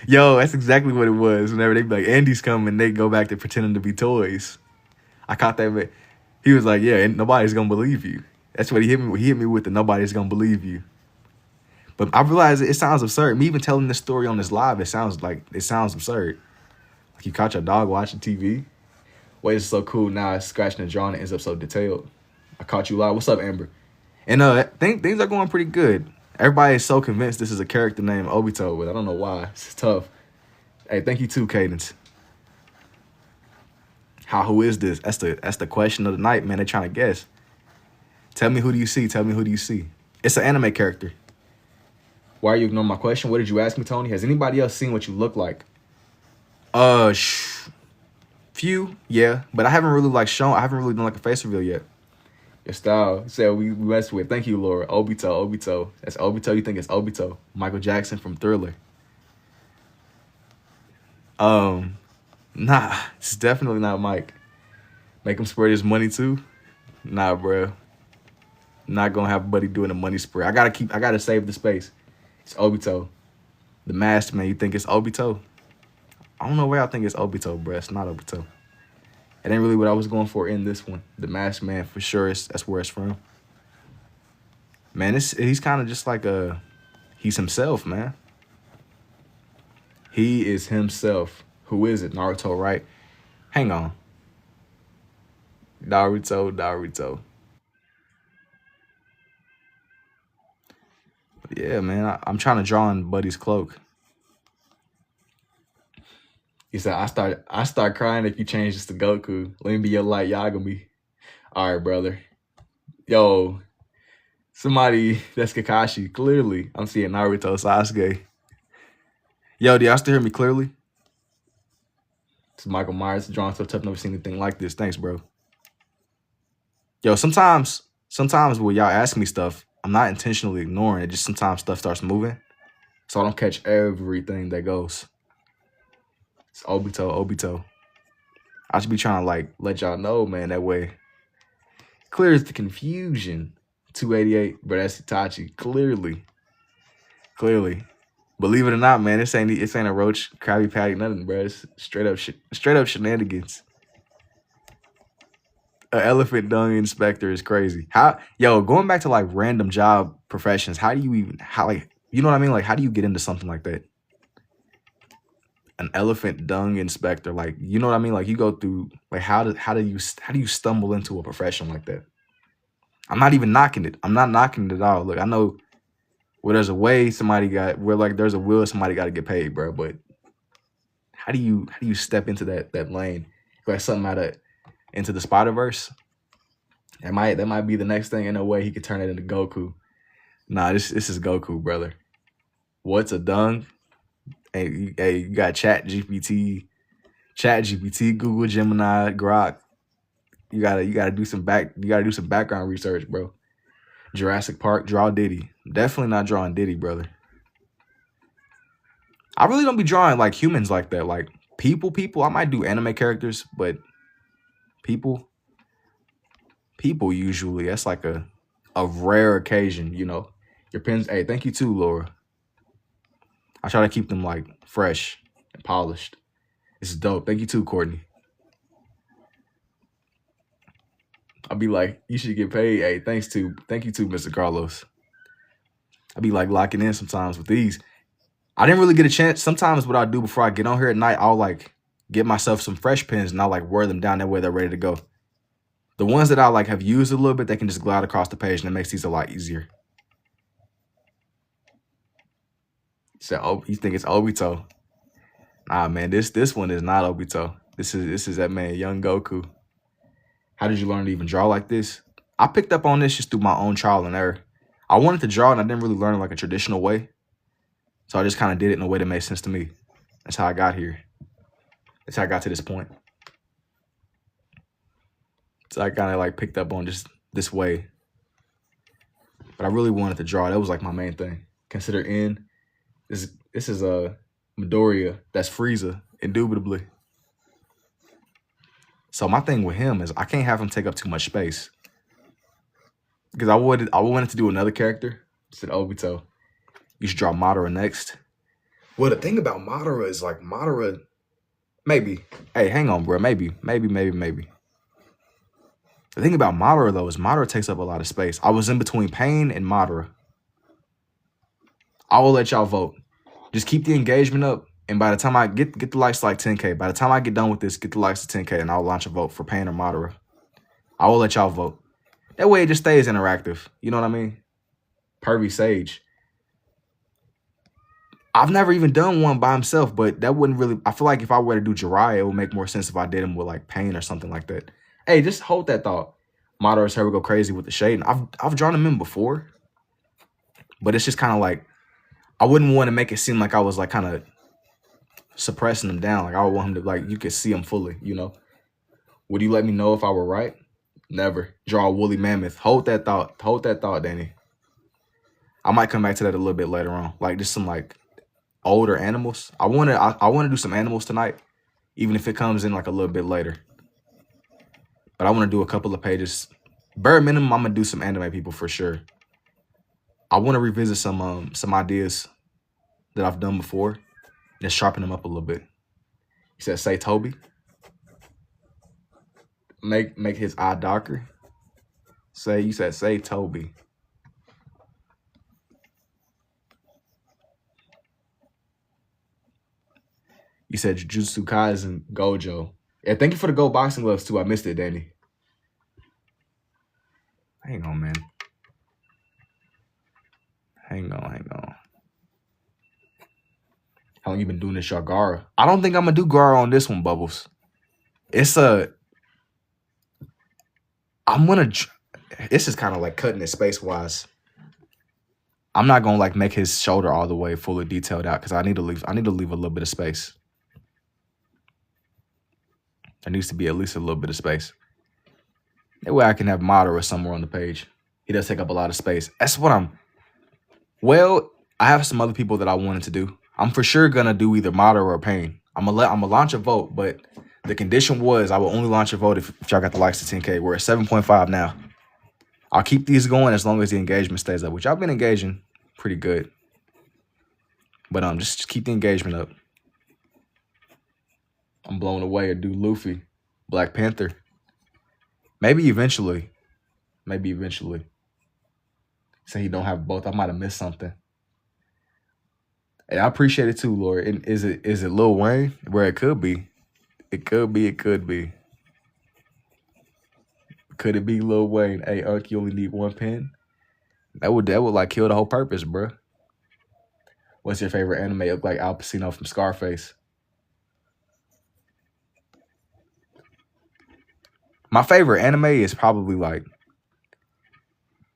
Yo, that's exactly what it was. Whenever they be like, Andy's coming, they go back to pretending to be toys. I caught that, but he was like, yeah, and nobody's gonna believe you. That's what he hit me with. He hit me with the nobody's gonna believe you. But I realized it sounds absurd. Me even telling this story on this live, it sounds absurd. Like you caught your dog watching TV. Wait, it's so cool. Now it's scratching and drawing. It ends up so detailed. I caught you live. What's up, Amber? And things are going pretty good. Everybody is so convinced this is a character named Obito, but I don't know why. It's tough. Hey, thank you too, Cadence. Who is this? That's the question of the night, man. They're trying to guess. Tell me, who do you see? Tell me, who do you see? It's an anime character. Why are you ignoring my question? What did you ask me, Tony? Has anybody else seen what you look like? Few, yeah. But I haven't really I haven't really done like a face reveal yet. Your style. You said we messed with. Thank you, Laura. Obito. That's Obito. You think it's Obito. Michael Jackson from Thriller. Nah, it's definitely not Mike. Make him spread his money too? Nah, bro. Not gonna have Buddy doing a money spray. I gotta save the space. It's Obito. The masked man, you think it's Obito? I don't know where I think it's Obito, bro. It's not Obito. It ain't really what I was going for in this one. The masked man, for sure, that's where it's from. Man, he's kind of just like he's himself, man. He is himself. Who is it? Naruto, right? Hang on. Naruto. Yeah, man, I'm trying to draw on Buddy's cloak. He said, I start crying if you change this to Goku. Let me be your light Yagami. All right, brother. Yo, somebody, that's Kakashi. Clearly, I'm seeing Naruto, Sasuke. Yo, do y'all still hear me clearly? It's Michael Myers drawing so tough, never seen anything like this. Thanks, bro. Yo, sometimes when y'all ask me stuff, I'm not intentionally ignoring it. Just sometimes stuff starts moving. So I don't catch everything that goes. It's Obito. I should be trying to like let y'all know, man, that way. Clears the confusion. 288, but that's Itachi. Clearly. Believe it or not, man, this ain't a Roach, Krabby Patty, nothing, bro. It's straight up shenanigans. An elephant dung inspector is crazy. How, yo, going back to like random job professions, how do you even, how, like, you know what I mean? Like, how do you get into something like that? An elephant dung inspector, like, you know what I mean? Like, you go through, like, how do you stumble into a profession like that? I'm not even knocking it. I'm not knocking it at all. Look, I know where there's a way somebody got, where like there's a will somebody got to get paid, bro. But how do you step into that lane? Like something out of Into the Spider-Verse. That might be the next thing. In a way, he could turn it into Goku. Nah, this is Goku, brother. What's a dung? Hey, you got Chat GPT, Google Gemini, Grok. You gotta do some background research, bro. Jurassic Park, draw Diddy. Definitely not drawing Diddy, brother. I really don't be drawing like humans like that. Like people. I might do anime characters, but people usually, that's like a rare occasion, you know. Your pens, hey, thank you too, Laura. I try to keep them like fresh and polished. This is dope. Thank you too, Courtney. I'll be like, you should get paid. Hey, thank you too, Mr. Carlos. I'll be like locking in sometimes with these. I didn't really get a chance. Sometimes what I'll do before I get on here at night, I'll like get myself some fresh pens and I'll like wear them down that way they're ready to go. The ones that I like have used a little bit, they can just glide across the page and it makes these a lot easier. So, oh, you think it's Obito? Nah, man, this one is not Obito. This is that man, young Goku. How did you learn to even draw like this? I picked up on this just through my own trial and error. I wanted to draw and I didn't really learn it like a traditional way. So I just kind of did it in a way that made sense to me. That's how I got here. That's how I got to this point. So I kind of like picked up on just this way. But I really wanted to draw. That was like my main thing. Consider N. This is a Midoriya. That's Frieza, indubitably. So my thing with him is I can't have him take up too much space. Because I wanted to do another character. I said Obito. You should draw Madara next. Well, the thing about Madara is like Madara, maybe. Hey, hang on, bro. Maybe. The thing about Madara though is Madara takes up a lot of space. I was in between Pain and Madara. I will let y'all vote. Just keep the engagement up. And by the time I get the likes to like 10K, by the time I get done with this, get the likes to 10K and I'll launch a vote for Pain or Madara. I will let y'all vote. That way it just stays interactive. You know what I mean? Pervy Sage. I've never even done one by himself, but that wouldn't really, I feel like if I were to do Jiraiya, it would make more sense if I did him with like Pain or something like that. Hey, just hold that thought. Madara's hair would go crazy with the shade. I've drawn him in before, but it's just kind of like, I wouldn't want to make it seem like I was like kind of suppressing him down. Like I would want him to like, you could see him fully, you know? Would you let me know if I were right? Never. Draw a woolly mammoth. Hold that thought. Hold that thought, Danny. I might come back to that a little bit later on. Like just some like older animals. I want to do some animals tonight, even if it comes in like a little bit later. But I want to do a couple of pages. Bare minimum, I'm gonna do some anime people for sure. I want to revisit some ideas that I've done before and just sharpen them up a little bit. He said, "Say Toby." Make his eye darker. You said say Toby. You said Jujutsu Kaisen Gojo. Yeah, thank you for the gold boxing gloves too. I missed it, Danny. Hang on, man. Hang on. How long you been doing this, y'all? Gara? I don't think I'm gonna do Gara on this one, Bubbles. This is kind of like cutting it space wise. I'm not gonna like make his shoulder all the way fully detailed out because I need to leave a little bit of space. There needs to be at least a little bit of space. That way I can have Madara somewhere on the page. He does take up a lot of space. That's what well, I have some other people that I wanted to do. I'm for sure gonna do either Madara or Pain. I'm gonna launch a vote, but the condition was I will only launch a vote if y'all got the likes to 10K. We're at 7.5 now. I'll keep these going as long as the engagement stays up, which I've been engaging pretty good. But just keep the engagement up. I'm blown away. Or do Luffy, Black Panther. Maybe eventually. Maybe eventually. Say he don't have both. I might have missed something. Hey, I appreciate it too, Lord. And is it Lil Wayne? Where it could be. It could be. It could be. Could it be Lil Wayne? Hey, Unc, you only need one pen. That would like kill the whole purpose, bro. What's your favorite anime? Look like Al Pacino from Scarface. My favorite anime is probably like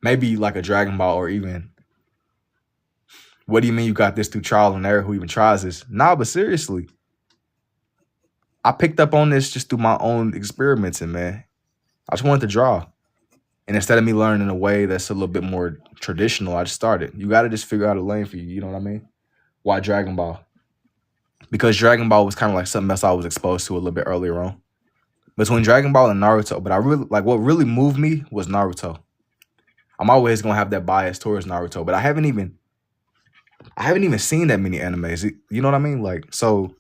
maybe like a Dragon Ball or even. What do you mean you got this through trial and error? Who even tries this? Nah, but seriously, I picked up on this just through my own experimenting, man. I just wanted to draw. And instead of me learning in a way that's a little bit more traditional, I just started. You got to just figure out a lane for you. You know what I mean? Why Dragon Ball? Because Dragon Ball was kind of like something else I was exposed to a little bit earlier on. Between Dragon Ball and Naruto. But I really, like, what really moved me was Naruto. I'm always going to have that bias towards Naruto. But I haven't even seen that many animes. You know what I mean? Like, so.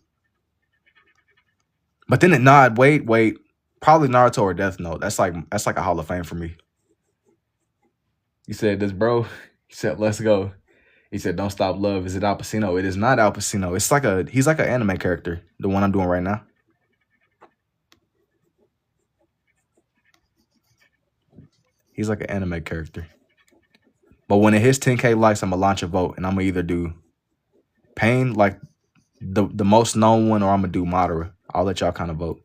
But then, wait. Probably Naruto or Death Note. That's like a Hall of Fame for me. He said, this bro, he said, let's go. He said, don't stop love. Is it Al Pacino? It is not Al Pacino. He's like an anime character, the one I'm doing right now. He's like an anime character. But when it hits 10K likes, I'm going to launch a vote. And I'm going to either do Pain, like the most known one, or I'm going to do Madara. I'll let y'all kind of vote.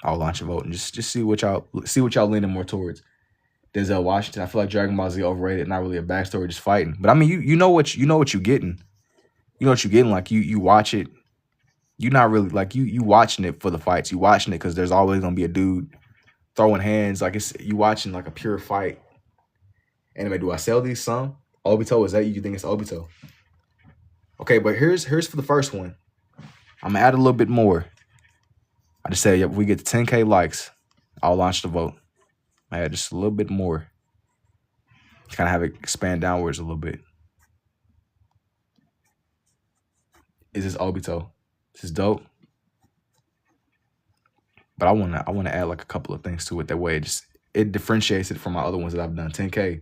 I'll launch a vote and just see what y'all leaning more towards. Denzel Washington. I feel like Dragon Ball Z overrated, not really a backstory, just fighting. But I mean, you know what you're getting. You know what you're getting. Like you watch it. You're not really like you watching it for the fights. You watching it because there's always gonna be a dude throwing hands. Like you watching like a pure fight. Anyway, do I sell these some? Obito, is that you think it's Obito? Okay, but here's for the first one. I'm gonna add a little bit more. I just said if we get to 10K likes, I'll launch the vote. I add just a little bit more. Kind of have it expand downwards a little bit. Is this Obito? This is dope. But I wanna add like a couple of things to it. That way it differentiates it from my other ones that I've done. 10K.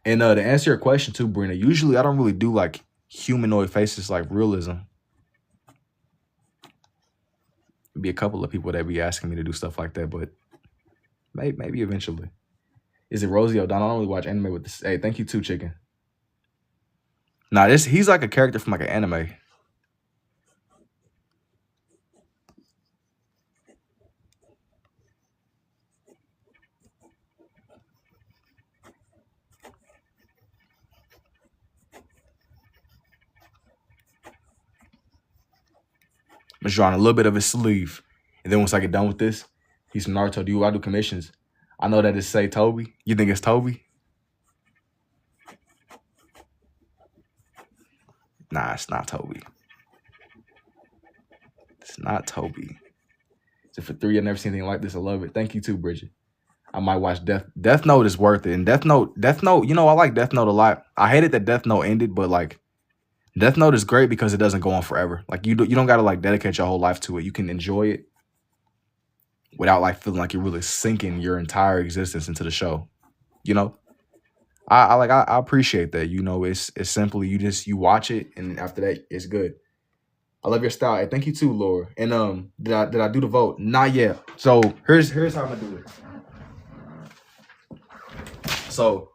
And to answer your question too, Brina, usually I don't really do like humanoid faces like realism. Be a couple of people that be asking me to do stuff like that, but maybe eventually. Is it Rosie O'Donnell? I don't really watch anime with this. Hey, thank you too, Chicken. Nah, he's like a character from like an anime. I'm just drawing a little bit of his sleeve. And then once I get done with this, he's from Naruto. I do commissions. I know that it say Toby. You think it's Toby? Nah, it's not Toby. It's not Toby. So for 3, I've never seen anything like this. I love it. Thank you too, Bridget. I might watch Death Note is worth it. And Death Note, you know, I like Death Note a lot. I hated that Death Note ended, but like Death Note is great because it doesn't go on forever. Like you don't gotta like dedicate your whole life to it. You can enjoy it without like feeling like you're really sinking your entire existence into the show. You know? I appreciate that. You know, it's simply you watch it and after that it's good. I love your style. Hey, thank you too, Laura. And did I do the vote? Not yet. So here's how I'm gonna do it. So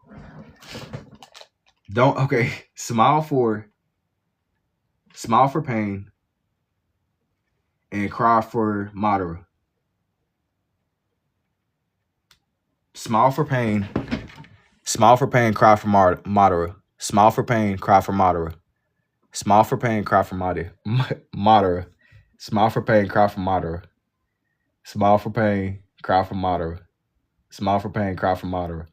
smile for pain and cry for Madara. Smile for pain, cry for Madara. Smile for pain, cry for Madara. Smile for pain, cry for Madara. Smile for pain, cry for Madara. Smile for pain, cry for Madara. Smile for pain, cry for Madara.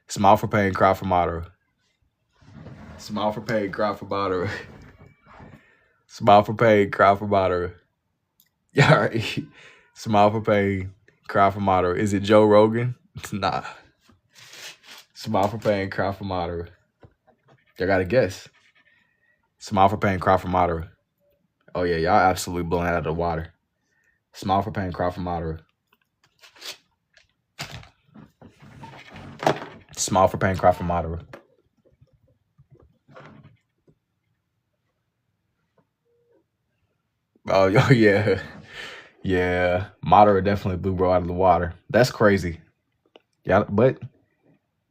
Smile for pain, cry for Madara. Smile for pain, cry for Madara. Smile for pain, cry for Madara. Yeah, right. Smile for pain, cry for Madara. Is it Joe Rogan? Nah. Smile for pain, cry for Madara. I gotta guess. Smile for pain, cry for Madara. Oh yeah, y'all absolutely blowing it out of the water. Smile for pain, cry for Madara. Smile for pain, cry for Madara. Oh, yeah. Yeah. Madara definitely blew bro out of the water. That's crazy. Yeah, but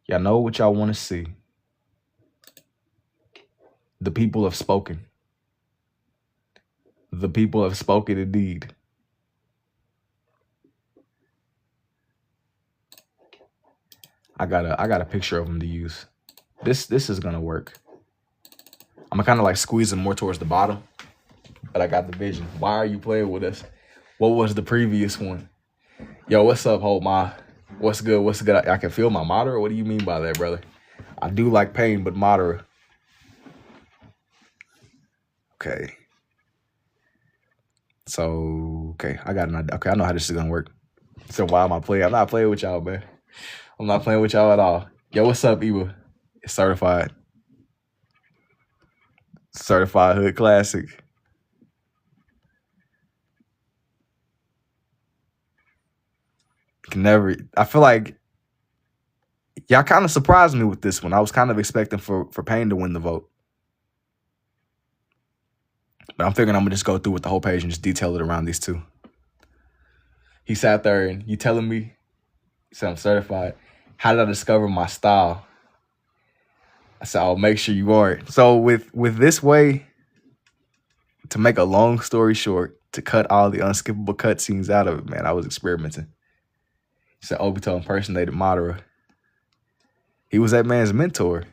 y'all know what y'all want to see. The people have spoken. The people have spoken indeed. I got a picture of him to use. This is gonna work. I'm gonna kind of like squeeze him more towards the bottom, but I got the vision. Why are you playing with us? What was the previous one? Yo, what's up, Hold My? What's good? What's good? I can feel my Madara. What do you mean by that, brother? I do like pain, but Madara. Okay. So, okay, I got an idea. Okay, I know how this is gonna work. So why am I playing? I'm not playing with y'all, man. I'm not playing with y'all at all. Yo, what's up, Eva? It's certified. Certified Hood Classic. Can never. I feel like y'all kind of surprised me with this one. I was kind of expecting for Pain to win the vote. But I'm figuring I'm gonna just go through with the whole page and just detail it around these two. He sat there and you telling me, he said I'm certified. How did I discover my style? I said, I'll make sure you are. So with this way, to make a long story short, to cut all the unskippable cutscenes out of it, man, I was experimenting. He said Obito impersonated Madara. He was that man's mentor.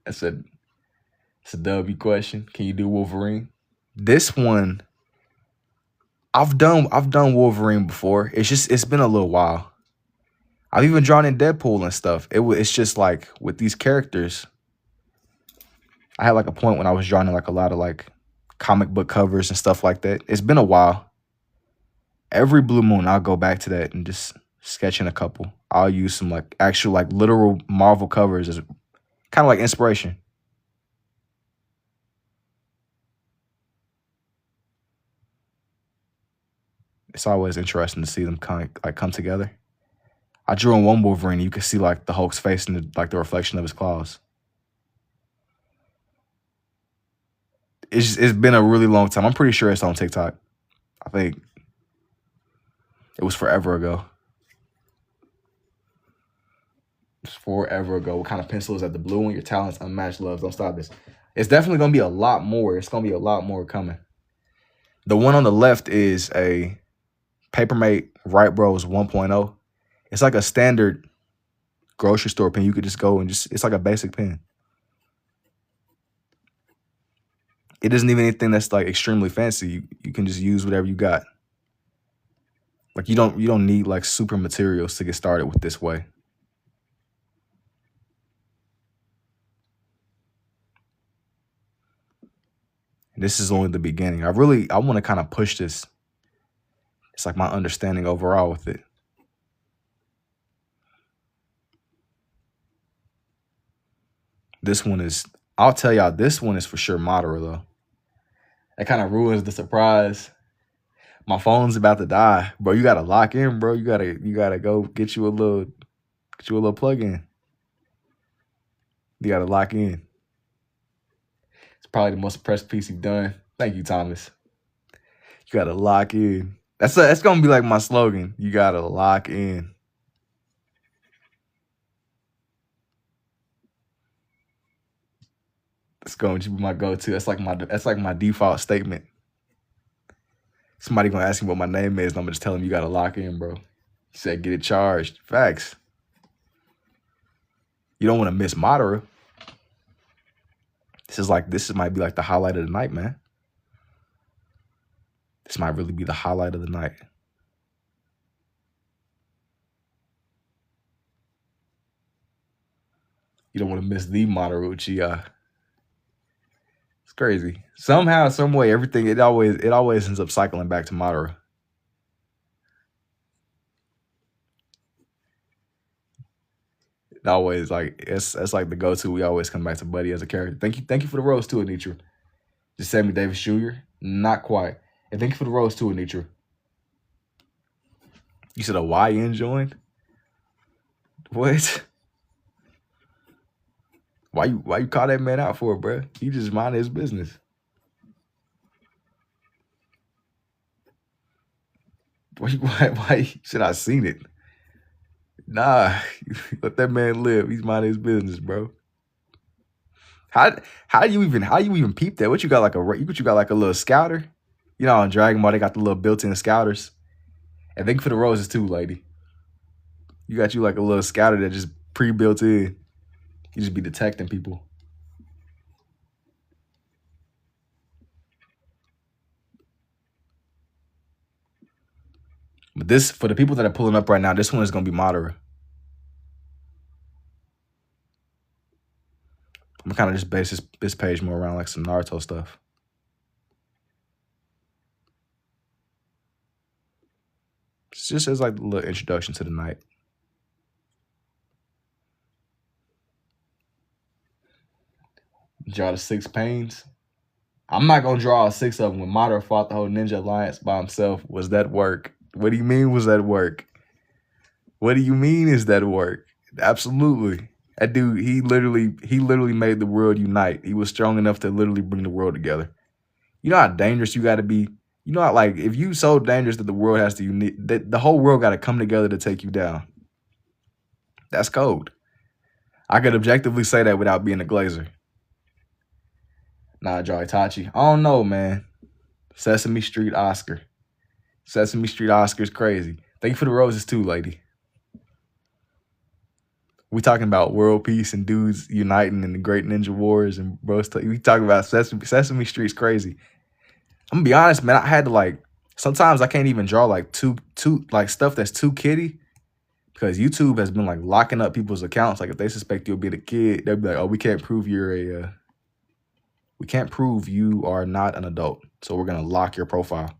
It's a W question. Can you do Wolverine? This one, I've done Wolverine before. It's been a little while. I've even drawn in Deadpool and stuff. It's just like with these characters, I had like a point when I was drawing like a lot of like comic book covers and stuff like that. It's been a while. Every blue moon, I'll go back to that and just sketch in a couple. I'll use some like actual like literal Marvel covers as kind of like inspiration. It's always interesting to see them come together. I drew on one Wolverine. You can see like the Hulk's face and the reflection of his claws. It's been a really long time. I'm pretty sure it's on TikTok. I think it was forever ago. It's forever ago. What kind of pencil is that? The blue one? Your talents, unmatched love. Don't stop this. It's definitely gonna be a lot more. It's gonna be a lot more coming. The one on the left is a Papermate Right Bros 1.0. It's like a standard grocery store pen. You could just go and it's like a basic pen. It isn't even anything that's like extremely fancy. You can just use whatever you got. Like you don't need like super materials to get started with this way. This is only the beginning. I want to kind of push this. It's like my understanding overall with it. This one is, I'll tell y'all, this one is for sure Madara though. That kind of ruins the surprise. My phone's about to die, bro. You gotta lock in, bro. You gotta go get you a little plug-in. You gotta lock in. It's probably the most impressive piece you've done. Thank you, Thomas. You gotta lock in. That's gonna be like my slogan. You gotta lock in. It's going to be my go-to. That's like my default statement. Somebody gonna ask me what my name is, and I'm gonna just tell them you gotta lock in, bro. He said get it charged. Facts. You don't want to miss Madara. This might be like the highlight of the night, man. This might really be the highlight of the night. You don't want to miss the Madara Uchiha. It's crazy. Somehow, some way, everything it always ends up cycling back to Madara. It always like that's like the go-to. We always come back to Buddy as a character. Thank you for the rose too, Anitra. Just send me David Shuyer. Not quite. And thank you for the rose too, Anitra. You said a YN joined? What? Why you call that man out for it, bro? He just minding his business. Why should I seen it? Nah, let that man live. He's minding his business, bro. How you even peep that? What you got like a little scouter? You know, on Dragon Ball they got the little built-in scouters. And thank you for the roses too, lady. You got you like a little scouter that just pre-built in. You just be detecting people. But this, for the people that are pulling up right now, this one is gonna be Madara. I'm gonna kind of just base this page more around like some Naruto stuff. It's just as like a little introduction to the night. Draw the 6 pains. I'm not gonna draw all 6 of them. When Madara fought the whole Ninja Alliance by himself, was that work? What do you mean was that work? What do you mean is that work? Absolutely. That dude, he literally made the world unite. He was strong enough to literally bring the world together. You know how dangerous you gotta be? You know how, like, if you so dangerous that the world has to unite, that the whole world gotta come together to take you down. That's cold. I could objectively say that without being a glazer. Nah, draw Itachi. I don't know, man. Sesame Street Oscar. Sesame Street Oscar's crazy. Thank you for the roses too, lady. We talking about world peace and dudes uniting in the great ninja wars and bro stuff. We talking about Sesame Street's crazy. I'm gonna be honest, man. I had to like, sometimes I can't even draw like too like stuff that's too kiddie because YouTube has been like locking up people's accounts. Like if they suspect you'll be the kid, they'll be like, oh, we can't prove we can't prove you are not an adult, so we're gonna lock your profile.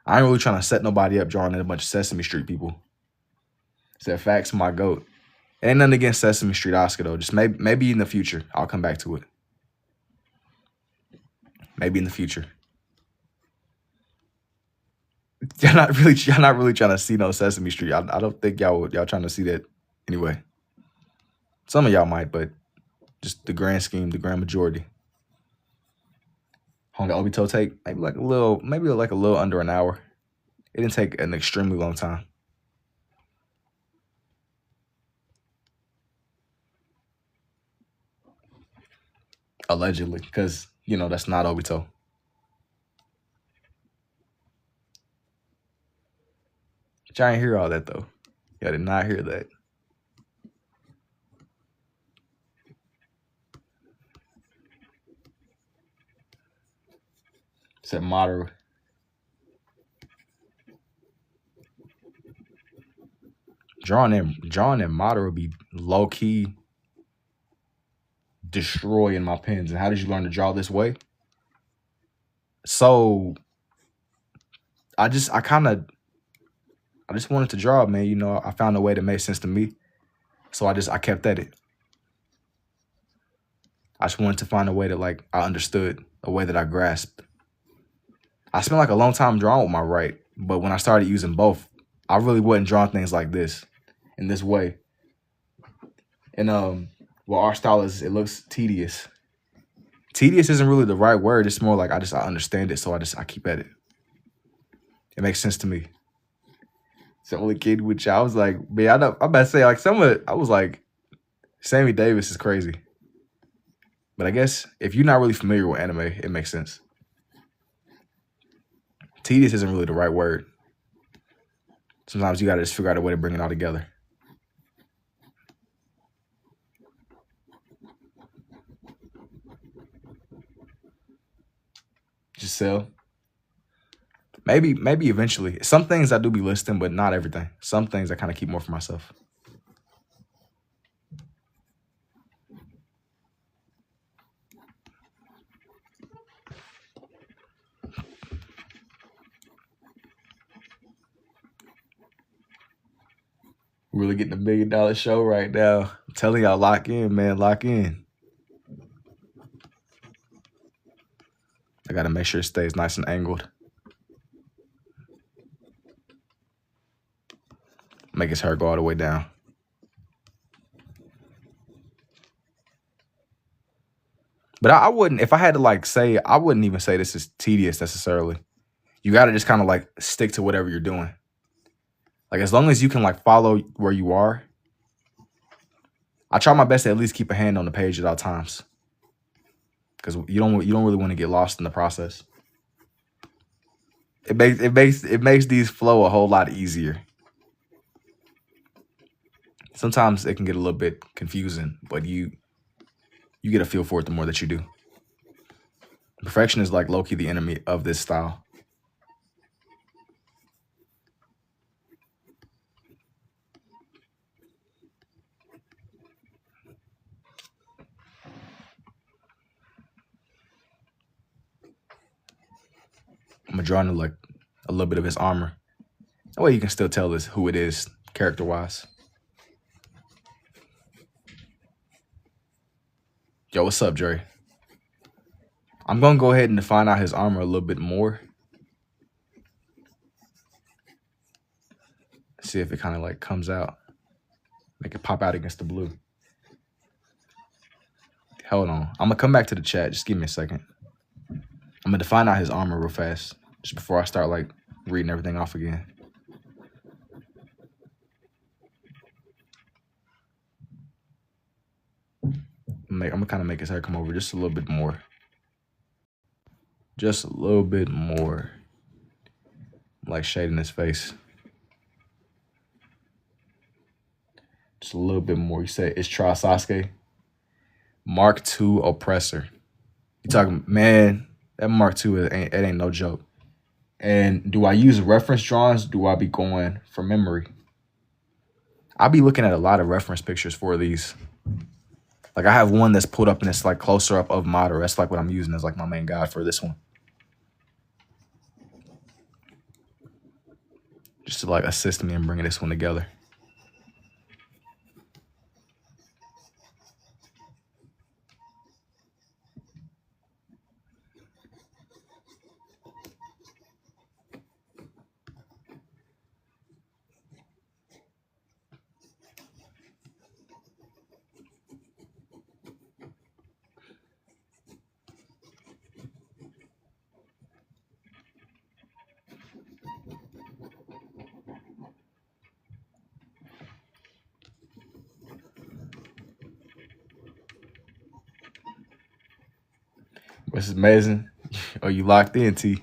I ain't really trying to set nobody up drawing a bunch of Sesame Street people. Said facts, my goat. Ain't nothing against Sesame Street Oscar though. Just maybe in the future I'll come back to it. Maybe in the future. Y'all not really trying to see no Sesame Street. I don't think y'all trying to see that anyway. Some of y'all might, but just the grand scheme, the grand majority. How long did Obito take? Maybe like a little under an hour. It didn't take an extremely long time. Allegedly, because you know that's not Obito. But y'all ain't hear all that though. Y'all did not hear that. Said Madara. Drawing in Madara would be low key destroying my pens. And how did you learn to draw this way? So I just wanted to draw, man. You know, I found a way that made sense to me. So I kept at it. I just wanted to find a way that like I understood, a way that I grasped. I spent like a long time drawing with my right, but when I started using both, I really wasn't drawing things like this, in this way. And well, our style is, it looks tedious. Tedious isn't really the right word. It's more like I understand it, so I keep at it. It makes sense to me. It's the only kid which I was like, man, I'm about to say like I was like, Sammy Davis is crazy. But I guess if you're not really familiar with anime, it makes sense. Tedious isn't really the right word. Sometimes you gotta just figure out a way to bring it all together. Just sell. Maybe eventually. Some things I do be listing, but not everything. Some things I kind of keep more for myself. We're really getting $1 million show right now. I'm telling y'all, lock in, man. Lock in. I gotta make sure it stays nice and angled. make his hair go all the way down. But I wouldn't, if I had to like say, I wouldn't even say this is tedious necessarily. You got to just kind of like stick to whatever you're doing. Like as long as you can like follow where you are. I try my best to at least keep a hand on the page at all times. Because you don't really want to get lost in the process. It makes these flow a whole lot easier. Sometimes it can get a little bit confusing, but you get a feel for it the more that you do. Perfection is like low-key the enemy of this style. I'm gonna draw into like a little bit of his armor. That way you can still tell this who it is character-wise. Yo, what's up, Dre? I'm gonna go ahead and define out his armor a little bit more. See if it kind of like comes out. Make it pop out against the blue. Hold on. I'm gonna come back to the chat. Just give me a second. I'm gonna define out his armor real fast. Just before I start like reading everything off again. I'm gonna kind of make his hair come over just a little bit more. Just a little bit more. Like shading his face. Just a little bit more. You say it's Try Sasuke. Mark II Oppressor. You talking, man, that Mark II, it ain't no joke. And do I use reference drawings? Do I be going from memory? I'll be looking at a lot of reference pictures for these. Like I have one that's pulled up and it's like closer up of Madara. That's like what I'm using as like my main guide for this one. Just to like assist me in bringing this one together. This is amazing. Oh, you locked in, T. You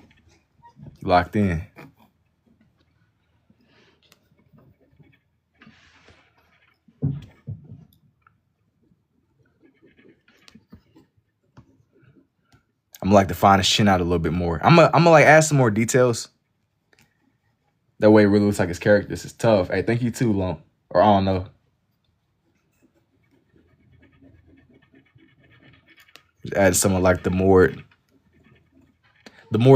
locked in. I'm gonna like define his chin out a little bit more. I'm gonna like add some more details. That way it really looks like his character. This is tough. Hey, thank you too, Lump. Or I don't know. Just add some of like the more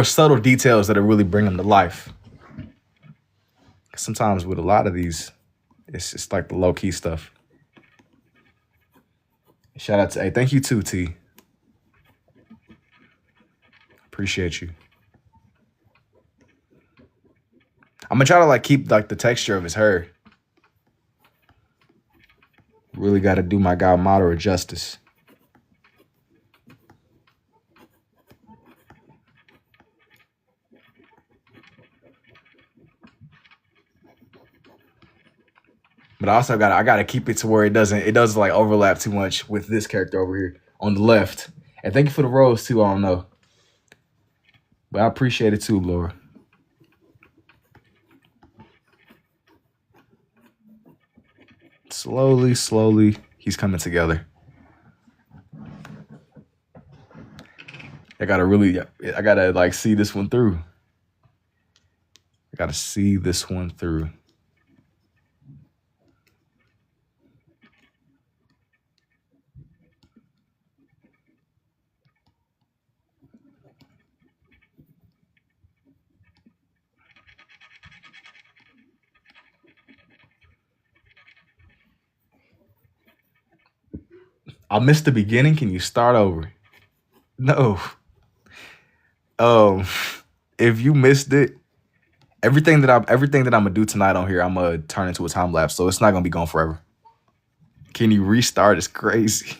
subtle details that really bring him to life. Sometimes with a lot of these, it's just like the low-key stuff. Shout out to, hey, thank you too, T. Appreciate you. I'm gonna try to like keep like the texture of his hair. Really gotta do my guy Madara justice. But I also gotta keep it to where it doesn't like overlap too much with this character over here on the left. And thank you for the rose too, I don't know. But I appreciate it too, Laura. Slowly, he's coming together. I gotta like see this one through. I gotta see this one through. I missed the beginning. Can you start over? No. If you missed it, everything that I'm gonna do tonight on here, I'm gonna turn into a time lapse, so it's not gonna be gone forever. Can you restart? It's crazy.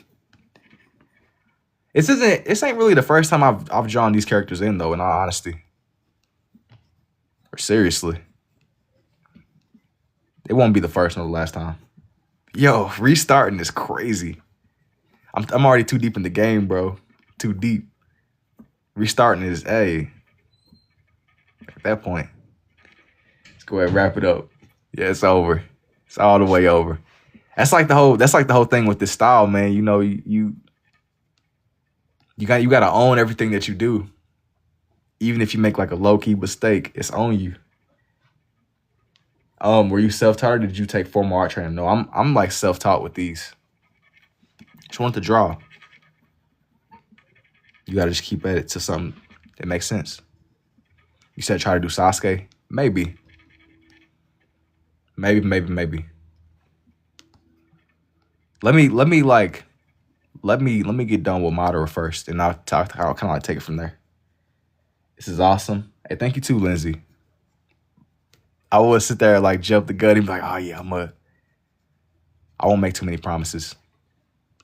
This ain't really the first time I've drawn these characters in though, in all honesty. Or seriously. It won't be the first nor the last time. Yo, restarting is crazy. I'm already too deep in the game, bro. Too deep. Restarting is at that point. Let's go ahead and wrap it up. Yeah, it's over. It's all the way over. That's like the whole thing with this style, man. You know, you gotta own everything that you do. Even if you make like a low-key mistake, it's on you. Were you self-taught or did you take formal art training? No, I'm like self-taught with these. Just want to draw. You gotta just keep at it to something that makes sense. You said try to do Sasuke? Maybe. Maybe. Let me get done with Madara first, and I'll kind of like take it from there. This is awesome. Hey, thank you too, Lindsay. I would sit there and like jump the gun and be like, oh yeah, I won't make too many promises.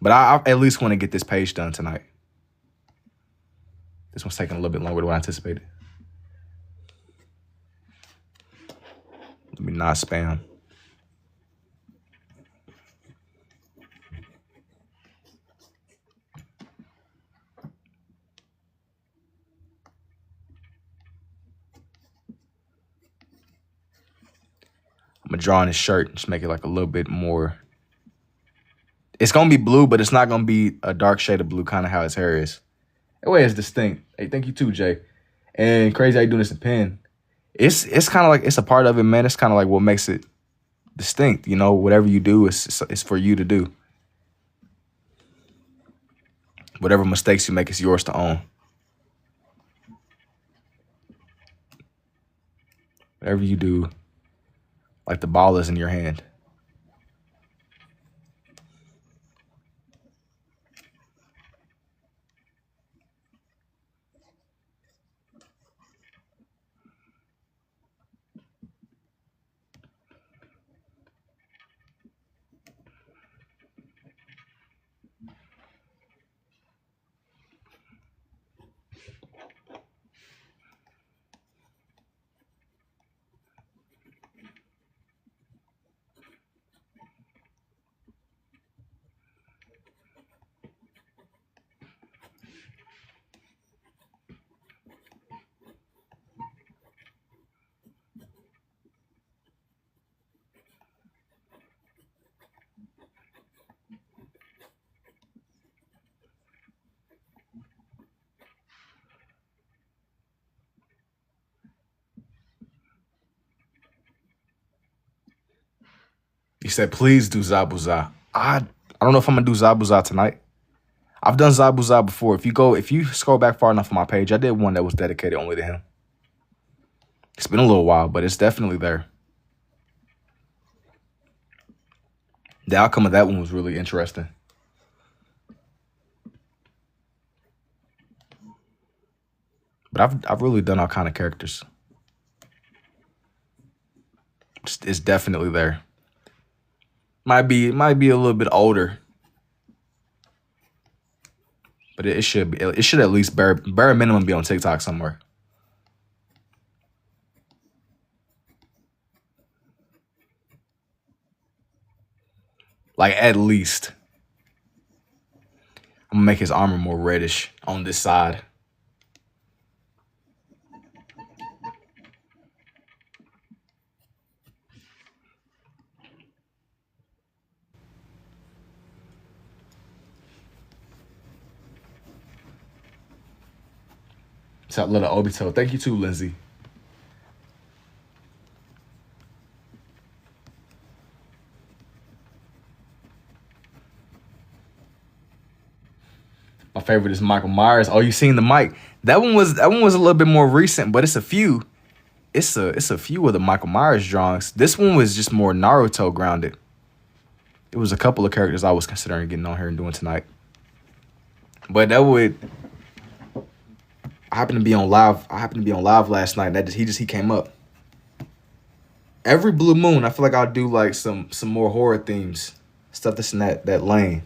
But I at least want to get this page done tonight. This one's taking a little bit longer than what I anticipated. Let me not spam. I'm gonna draw on his shirt, just make it like a little bit more. It's gonna be blue, but it's not gonna be a dark shade of blue, kind of how his hair is. That way it's distinct. Hey, thank you too, Jay. And crazy how you doing this in pen. It's kind of like, it's a part of it, man. It's kind of like what makes it distinct. You know, whatever you do, it's for you to do. Whatever mistakes you make, it's yours to own. Whatever you do, like the ball is in your hand. You said, please do Zabuza. I don't know if I'm gonna do Zabuza tonight. I've done Zabuza before. If you scroll back far enough on my page, I did one that was dedicated only to him. It's been a little while, but it's definitely there. The outcome of that one was really interesting. But I've really done all kind of characters. It's definitely there. Might be a little bit older, but it should be. It should at least bare minimum be on TikTok somewhere. Like at least. I'm gonna make his armor more reddish on this side. It's that little Obito. Thank you too, Lindsay. My favorite is Michael Myers. Oh, you seen the mic? That one was a little bit more recent, but it's a few. It's a few of the Michael Myers drawings. This one was just more Naruto grounded. It was a couple of characters I was considering getting on here and doing tonight. But I happened to be on live last night. He came up. Every blue moon, I feel like I'll do like some more horror themes, stuff that's in that lane,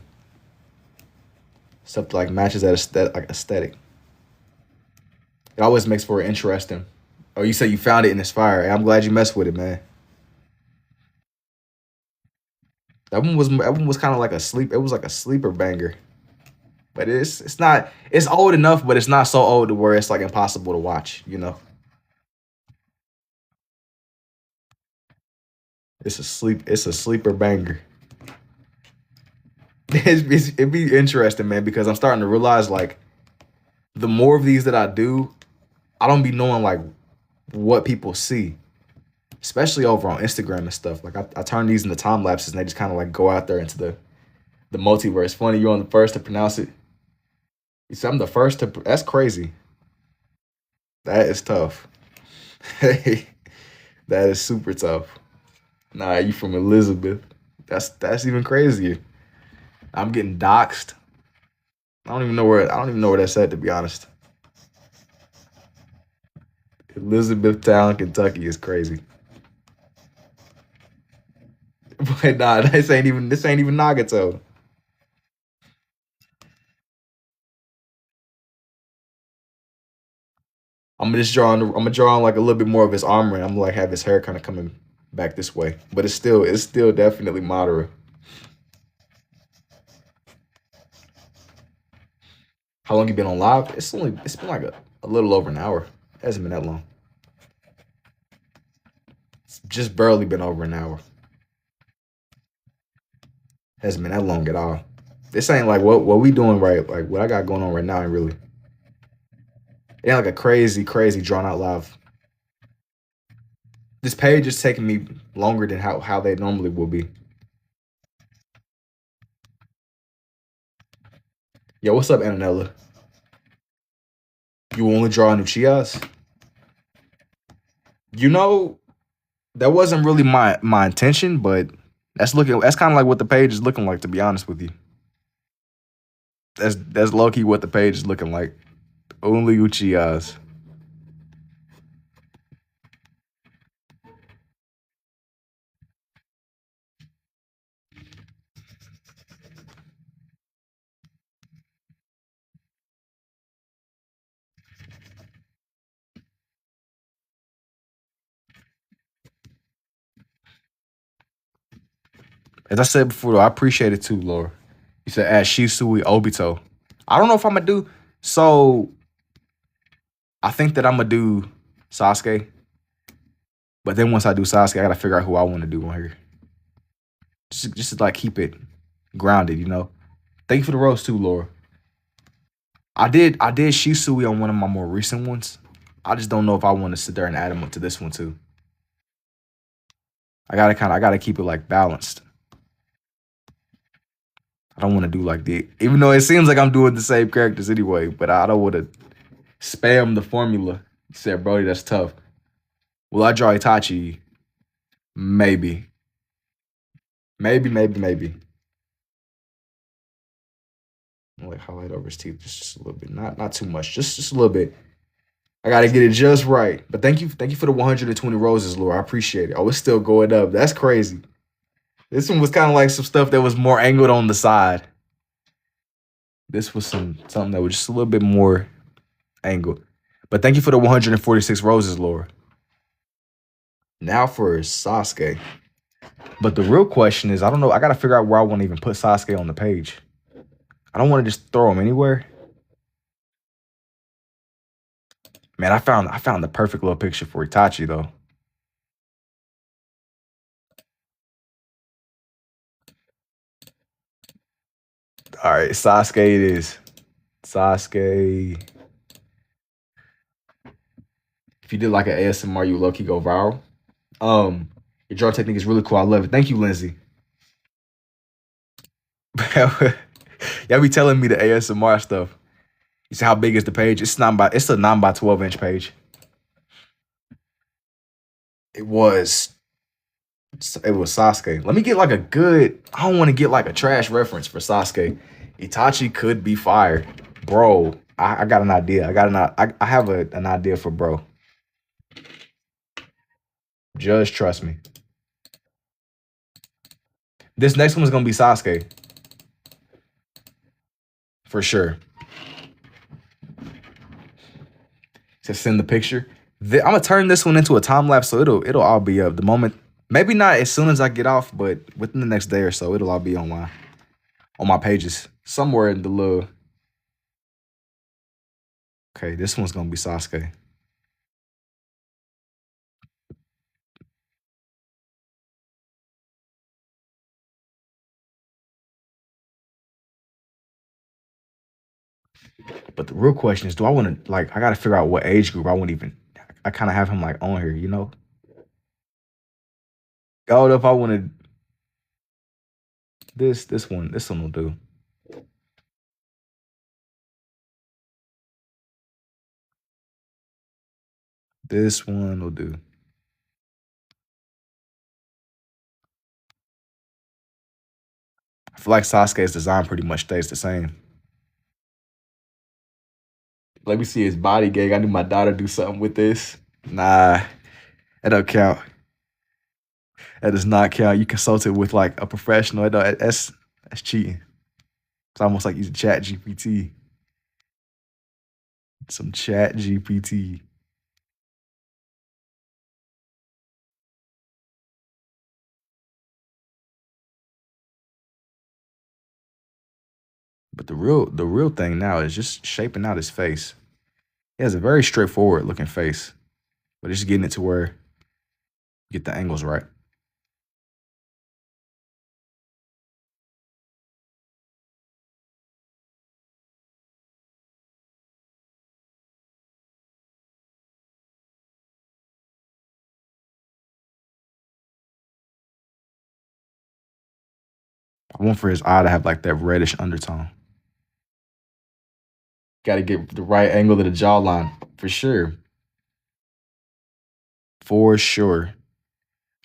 stuff that, like matches that aesthetic. It always makes for interesting. Oh, you say you found it and it's fire. Hey, I'm glad you messed with it, man. That one was kind of like a sleep. It was like a sleeper banger, but it's not. It's old enough, but it's not so old to where it's like impossible to watch. It's a sleeper banger. It'd be interesting, man, because I'm starting to realize like the more of these that I do, I don't be knowing like what people see, especially over on Instagram and stuff. Like I turn these into time lapses and they just kind of like go out there into the multiverse. Funny, you're on the first to pronounce it. You said I'm the first to. That's crazy. That is tough. Hey, that is super tough. Nah, you from Elizabeth. That's even crazier. I'm getting doxxed. I don't even know where that's at, to be honest. Elizabethtown, Kentucky is crazy. But nah, this ain't even Nagato. I'm gonna draw on like a little bit more of his armor and I'm gonna like have his hair kind of coming back this way. But it's still definitely Madara. How long you been on live? It's been like a little over an hour. It hasn't been that long. It's just barely been over an hour. Hasn't been that long at all. This ain't like what we doing right. Like what I got going on right now ain't really. It ain't like a crazy, crazy drawn out live. This page is taking me longer than how they normally will be. Yo, what's up, Antonella? You only draw new Chias? You know, that wasn't really my intention, but that's kind of like what the page is looking like, to be honest with you. That's low key what the page is looking like. Only Uchiyas. As I said before, though, I appreciate it too, Laura. You said add Shisui Obito. I don't know if I'm gonna do so. I think that I'm gonna do Sasuke, but then once I do Sasuke, I gotta figure out who I want to do on here. Just to like keep it grounded. Thank you for the rose too, Laura. I did Shisui on one of my more recent ones. I just don't know if I want to sit there and add him to this one too. I gotta keep it like balanced. I don't want to do like even though it seems like I'm doing the same characters anyway, but I don't want to spam the formula. You said, Brody, that's tough. Will I draw Itachi? Maybe. Maybe, maybe, maybe. I'll like highlight over his teeth just a little bit. Not too much. Just a little bit. I gotta get it just right. But thank you for the 120 roses, Laura. I appreciate it. Oh, it's still going up. That's crazy. This one was kind of like some stuff that was more angled on the side. This was something that was just a little bit more angled. But thank you for the 146 roses, Laura. Now for Sasuke. But the real question is, I don't know. I gotta figure out where I want to even put Sasuke on the page. I don't want to just throw him anywhere. Man, I found the perfect little picture for Itachi though. All right, Sasuke it is. Sasuke. If you did like an ASMR, you low key go viral. Um, your draw technique is really cool. I love it. Thank you, Lindsay. Y'all be telling me the ASMR stuff. You see how big is the page? It's a 9 by 12 inch page. It was it was Sasuke. Let me get like a good. I don't want to get like a trash reference for Sasuke. Itachi could be fired, bro. I got an idea. I have an idea for bro. Just trust me. This next one is gonna be Sasuke for sure. Just send the picture. I'm gonna turn this one into a time lapse, so it'll all be up the moment. Maybe not as soon as I get off, but within the next day or so, it'll all be on my pages somewhere in the little. Okay, this one's gonna be Sasuke. But the real question is, do I want to like? I gotta figure out what age group I want even. I kind of have him like on here, you know. Oh, if I wanted this one will do. This one will do. I feel like Sasuke's design pretty much stays the same. Let me see his body gang. I knew my daughter do something with this. Nah, that don't count. That does not count. You consulted with like a professional. That's cheating. It's almost like using Chat GPT. Some Chat GPT. But the real thing now is just shaping out his face. He has a very straightforward looking face, but it's just getting it to where you get the angles right. I want for his eye to have like that reddish undertone. Got to get the right angle of the jawline for sure. For sure.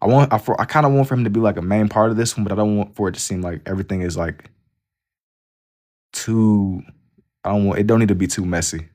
I kind of want for him to be like a main part of this one, but I don't want for it to seem like everything is like too. I don't want it. Don't need to be too messy.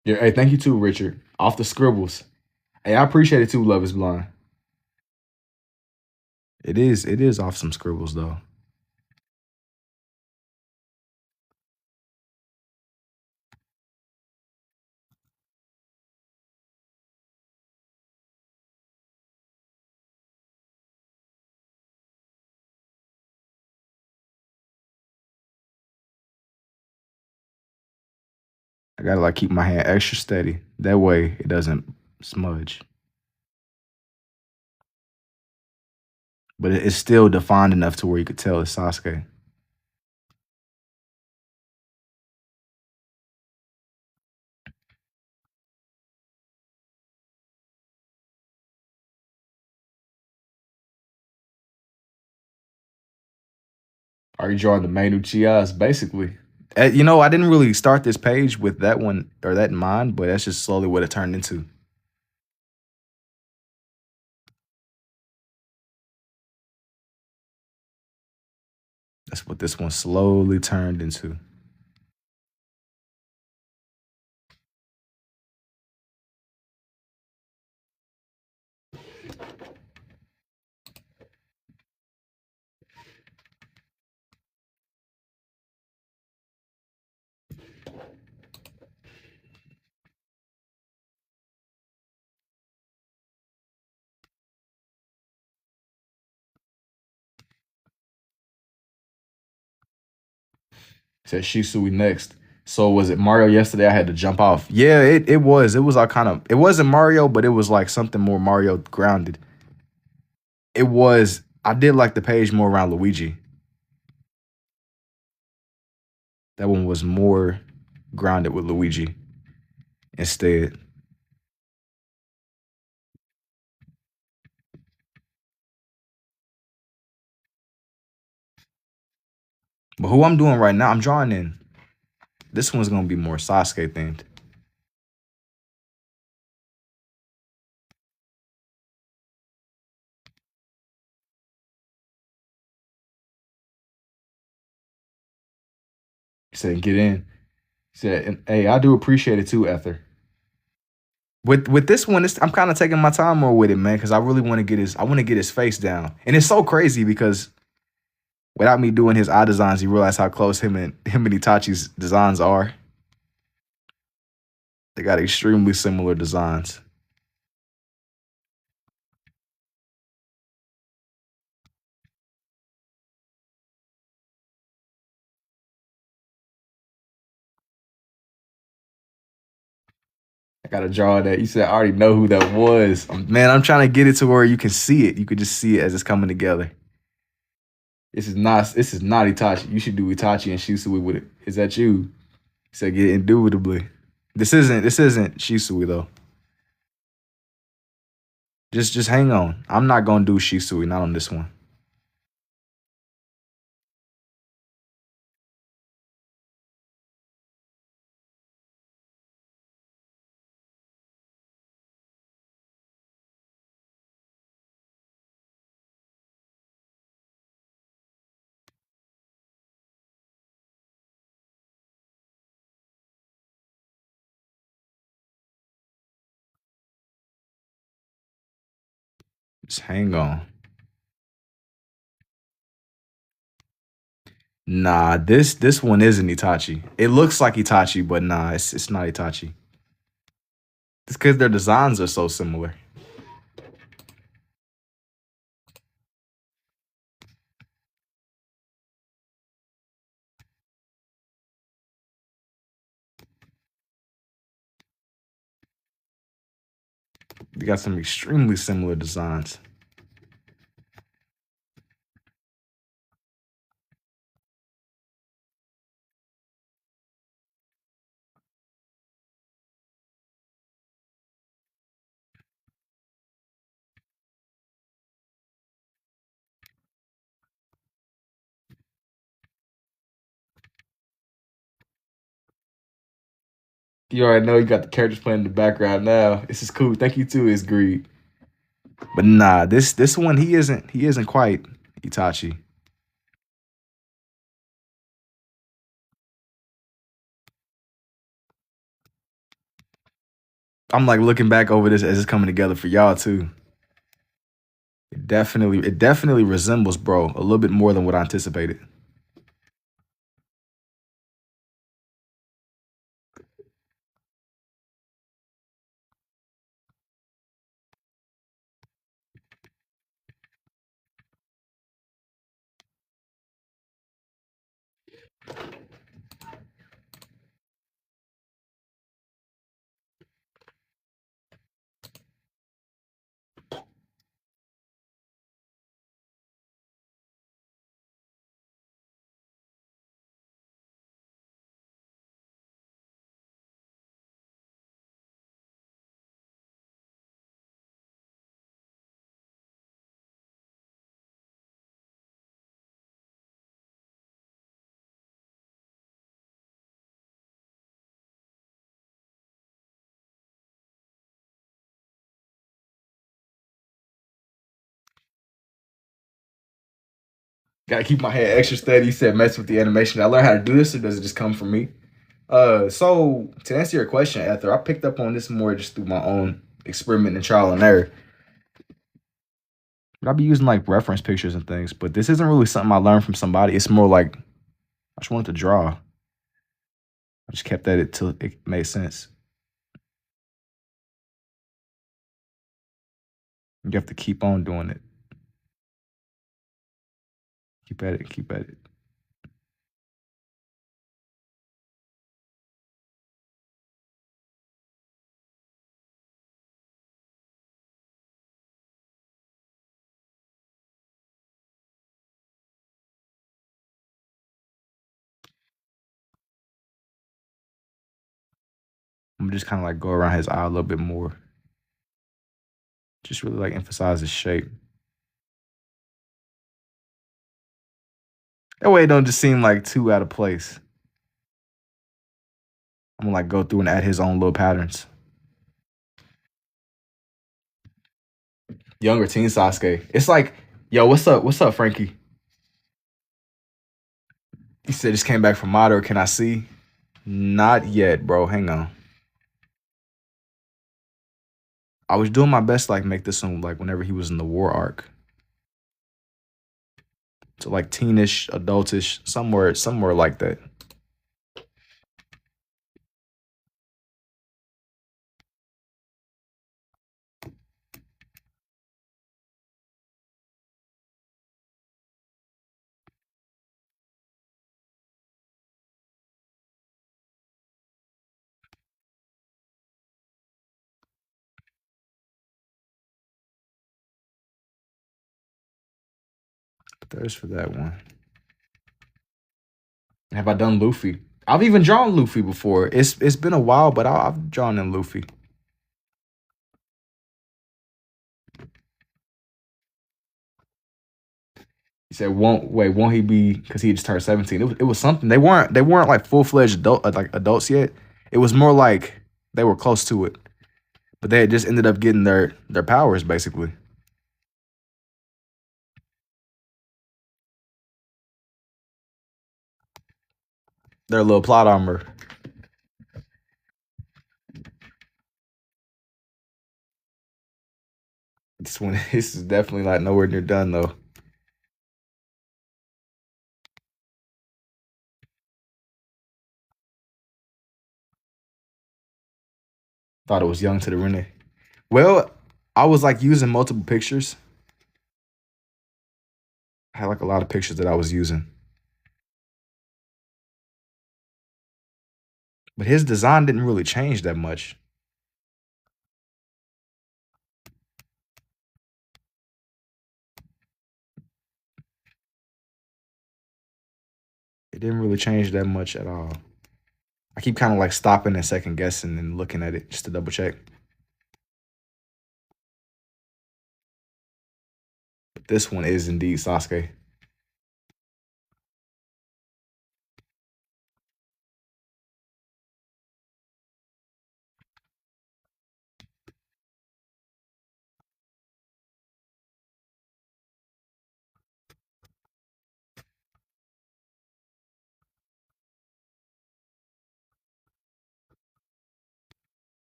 Yeah. Hey, thank you too, Richard. Off the scribbles. Hey, I appreciate it too. Love is blind. It is. It is off some scribbles though. I gotta like keep my hand extra steady. That way it doesn't smudge. But it's still defined enough to where you could tell it's Sasuke. Are you drawing the main Uchihas, basically? I didn't really start this page with that one or that in mind, but that's just slowly what it turned into. That's what this one slowly turned into. Said Shisui next. So was it Mario yesterday? I had to jump off. Yeah, it was. It was all kind of. It wasn't Mario, but it was like something more Mario grounded. It was. I did like the page more around Luigi. That one was more grounded with Luigi instead. But who I'm doing right now, I'm drawing in. This one's gonna be more Sasuke themed. He said, "Get in." He said, "Hey, I do appreciate it too, Ether." With this one, I'm kind of taking my time more with it, man, because I really want to get his. I want to get his face down, and it's so crazy because without me doing his eye designs, you realize how close him and Itachi's designs are. They got extremely similar designs. I gotta draw that. You said I already know who that was. Man, I'm trying to get it to where you can see it. You could just see it as it's coming together. This is not Itachi. You should do Itachi and Shisui with it. Is that you? He said get it indubitably. This isn't Shisui though. Just hang on. I'm not gonna do Shisui, not on this one. Just hang on. Nah, this one isn't Itachi. It looks like Itachi, but nah, it's not Itachi. It's because their designs are so similar. They got some extremely similar designs. You already know you got the characters playing in the background now. This is cool. Thank you too, is Greed. But nah, this one he isn't quite Itachi. I'm like looking back over this as it's coming together for y'all too. It definitely resembles bro a little bit more than what I anticipated. Gotta keep my head extra steady. You said mess with the animation. Did I learn how to do this, or does it just come from me? So to answer your question, Ether, I picked up on this more just through my own experiment and trial and error. But I'll be using like reference pictures and things. But this isn't really something I learned from somebody. It's more like I just wanted to draw. I just kept at it till it made sense. You have to keep on doing it. Keep at it. Keep at it. I'm just kind of like go around his eye a little bit more. Just really like emphasize his shape. That way it don't just seem like too out of place. I'm gonna like go through and add his own little patterns. Younger teen Sasuke. It's like, yo, what's up? What's up, Frankie? He said just came back from Mater. Can I see? Not yet, bro. Hang on. I was doing my best to like make this one like whenever he was in the war arc. So like teenish, adultish, somewhere like that. There's for that one. Have I done Luffy? I've even drawn Luffy before. It's been a while, but I've drawn in Luffy. He said, "Won't he be?" Because he just turned 17. It was something. They weren't like full-fledged adults yet. It was more like they were close to it, but they had just ended up getting their powers basically. Their little plot armor. This is definitely like nowhere near done though. Thought it was young to the Rene. Well, I was like using multiple pictures. I had like a lot of pictures that I was using. But his design didn't really change that much. It didn't really change that much at all. I keep kind of like stopping and second guessing and looking at it just to double check. But this one is indeed Sasuke.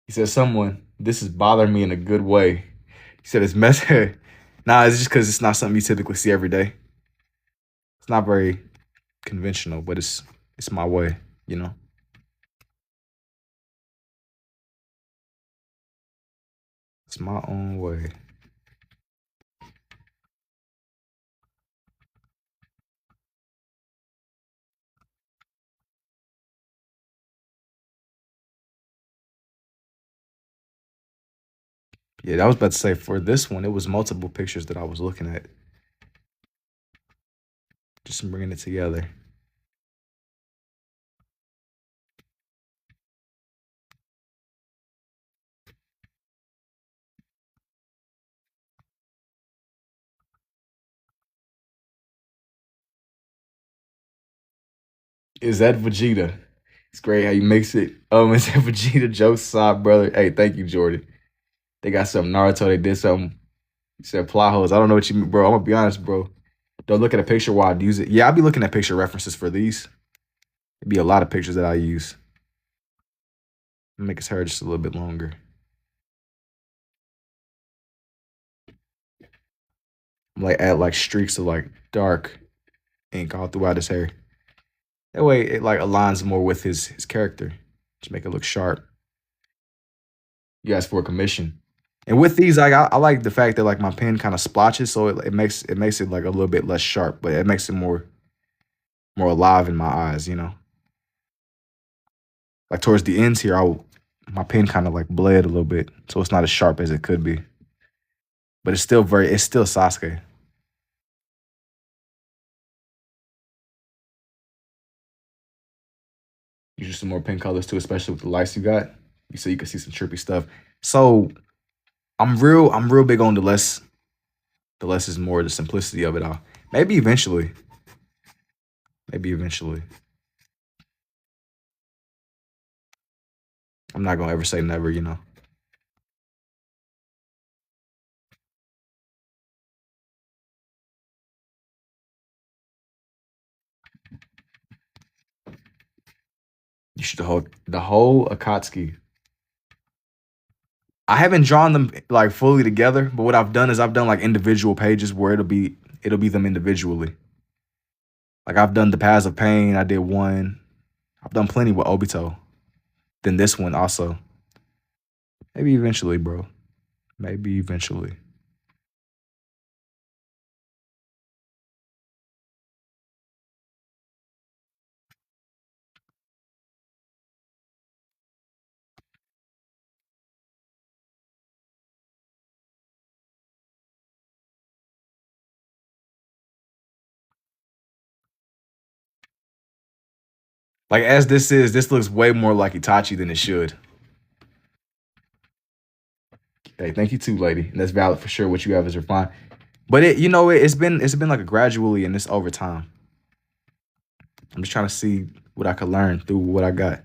He said, "Someone, this is bothering me in a good way." He said, "It's messy." Nah, it's just because it's not something you typically see every day. It's not very conventional, but it's my way, you know. It's my own way. Yeah, I was about to say for this one, it was multiple pictures that I was looking at, just bringing it together. Is that Vegeta? It's great how you mix it. Is that Vegeta Joe's side brother? Hey, thank you, Jordan. They got some Naruto. They did something. You said plot holes. I don't know what you mean, bro. I'm gonna be honest, bro. Don't look at a picture while I use it. Yeah, I'll be looking at picture references for these. It'd be a lot of pictures that I use. Make his hair just a little bit longer. I'm like add like streaks of like dark ink all throughout his hair. That way it like aligns more with his character. Just make it look sharp. You asked for a commission. And with these, I like the fact that like my pen kind of splotches, so it makes it like a little bit less sharp, but it makes it more alive in my eyes, you know. Like towards the ends here, my pen kind of like bled a little bit, so it's not as sharp as it could be. But it's still Sasuke. Use some more pen colors too, especially with the lights you got. So you can see some trippy stuff. So I'm real big on the less is more, the simplicity of it all. Maybe eventually. Maybe eventually. I'm not gonna ever say never, you know. You should hold the whole Akatsuki. I haven't drawn them like fully together, but what I've done is I've done like individual pages where it'll be them individually. Like I've done the Paths of Pain. I did one. I've done plenty with Obito. Then this one also. Maybe eventually, bro. Maybe eventually. Like as this looks way more like Itachi than it should. Hey, thank you too, lady. And that's valid for sure. What you have is refined. But it's been like a gradually and this over time. I'm just trying to see what I could learn through what I got.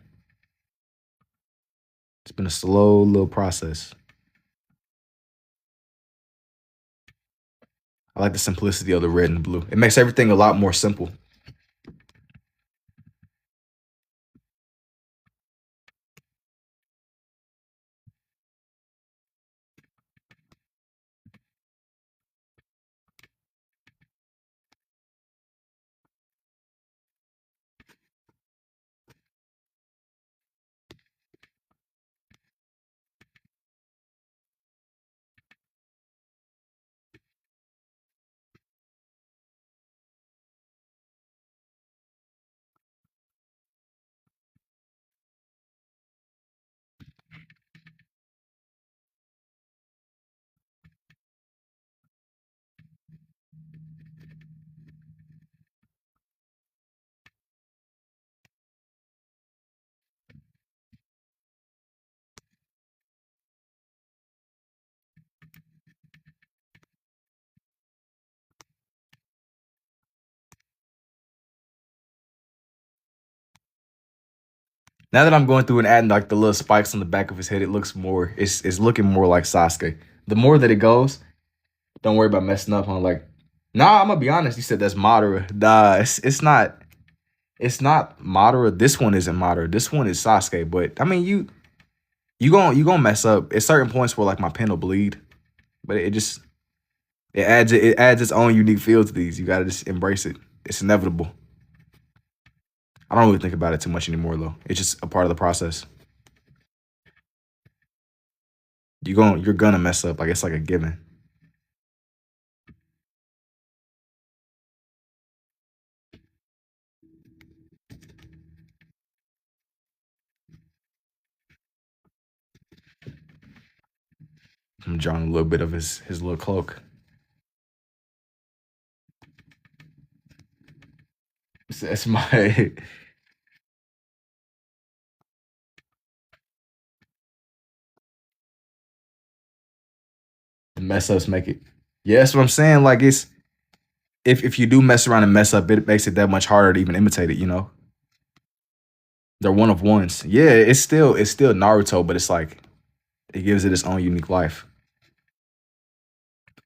It's been a slow little process. I like the simplicity of the red and blue. It makes everything a lot more simple. Now that I'm going through and adding like the little spikes on the back of his head, it's looking more like Sasuke. The more that it goes, don't worry about messing up, huh? Like, nah, I'm gonna be honest. You said that's Madara. Nah, it's not Madara. This one isn't Madara. This one is Sasuke. But I mean, you gonna mess up at certain points where like my pen will bleed, but it adds its own unique feel to these. You gotta just embrace it. It's inevitable. I don't really think about it too much anymore though. It's just a part of the process. You're gonna mess up. Like it's like a given. I'm drawing a little bit of his little cloak. It's my the mess ups make it. Yeah, that's what I'm saying. Like it's if you do mess around and mess up, it makes it that much harder to even imitate it. You know, they're one of ones. Yeah, it's still Naruto, but it's like it gives it its own unique life.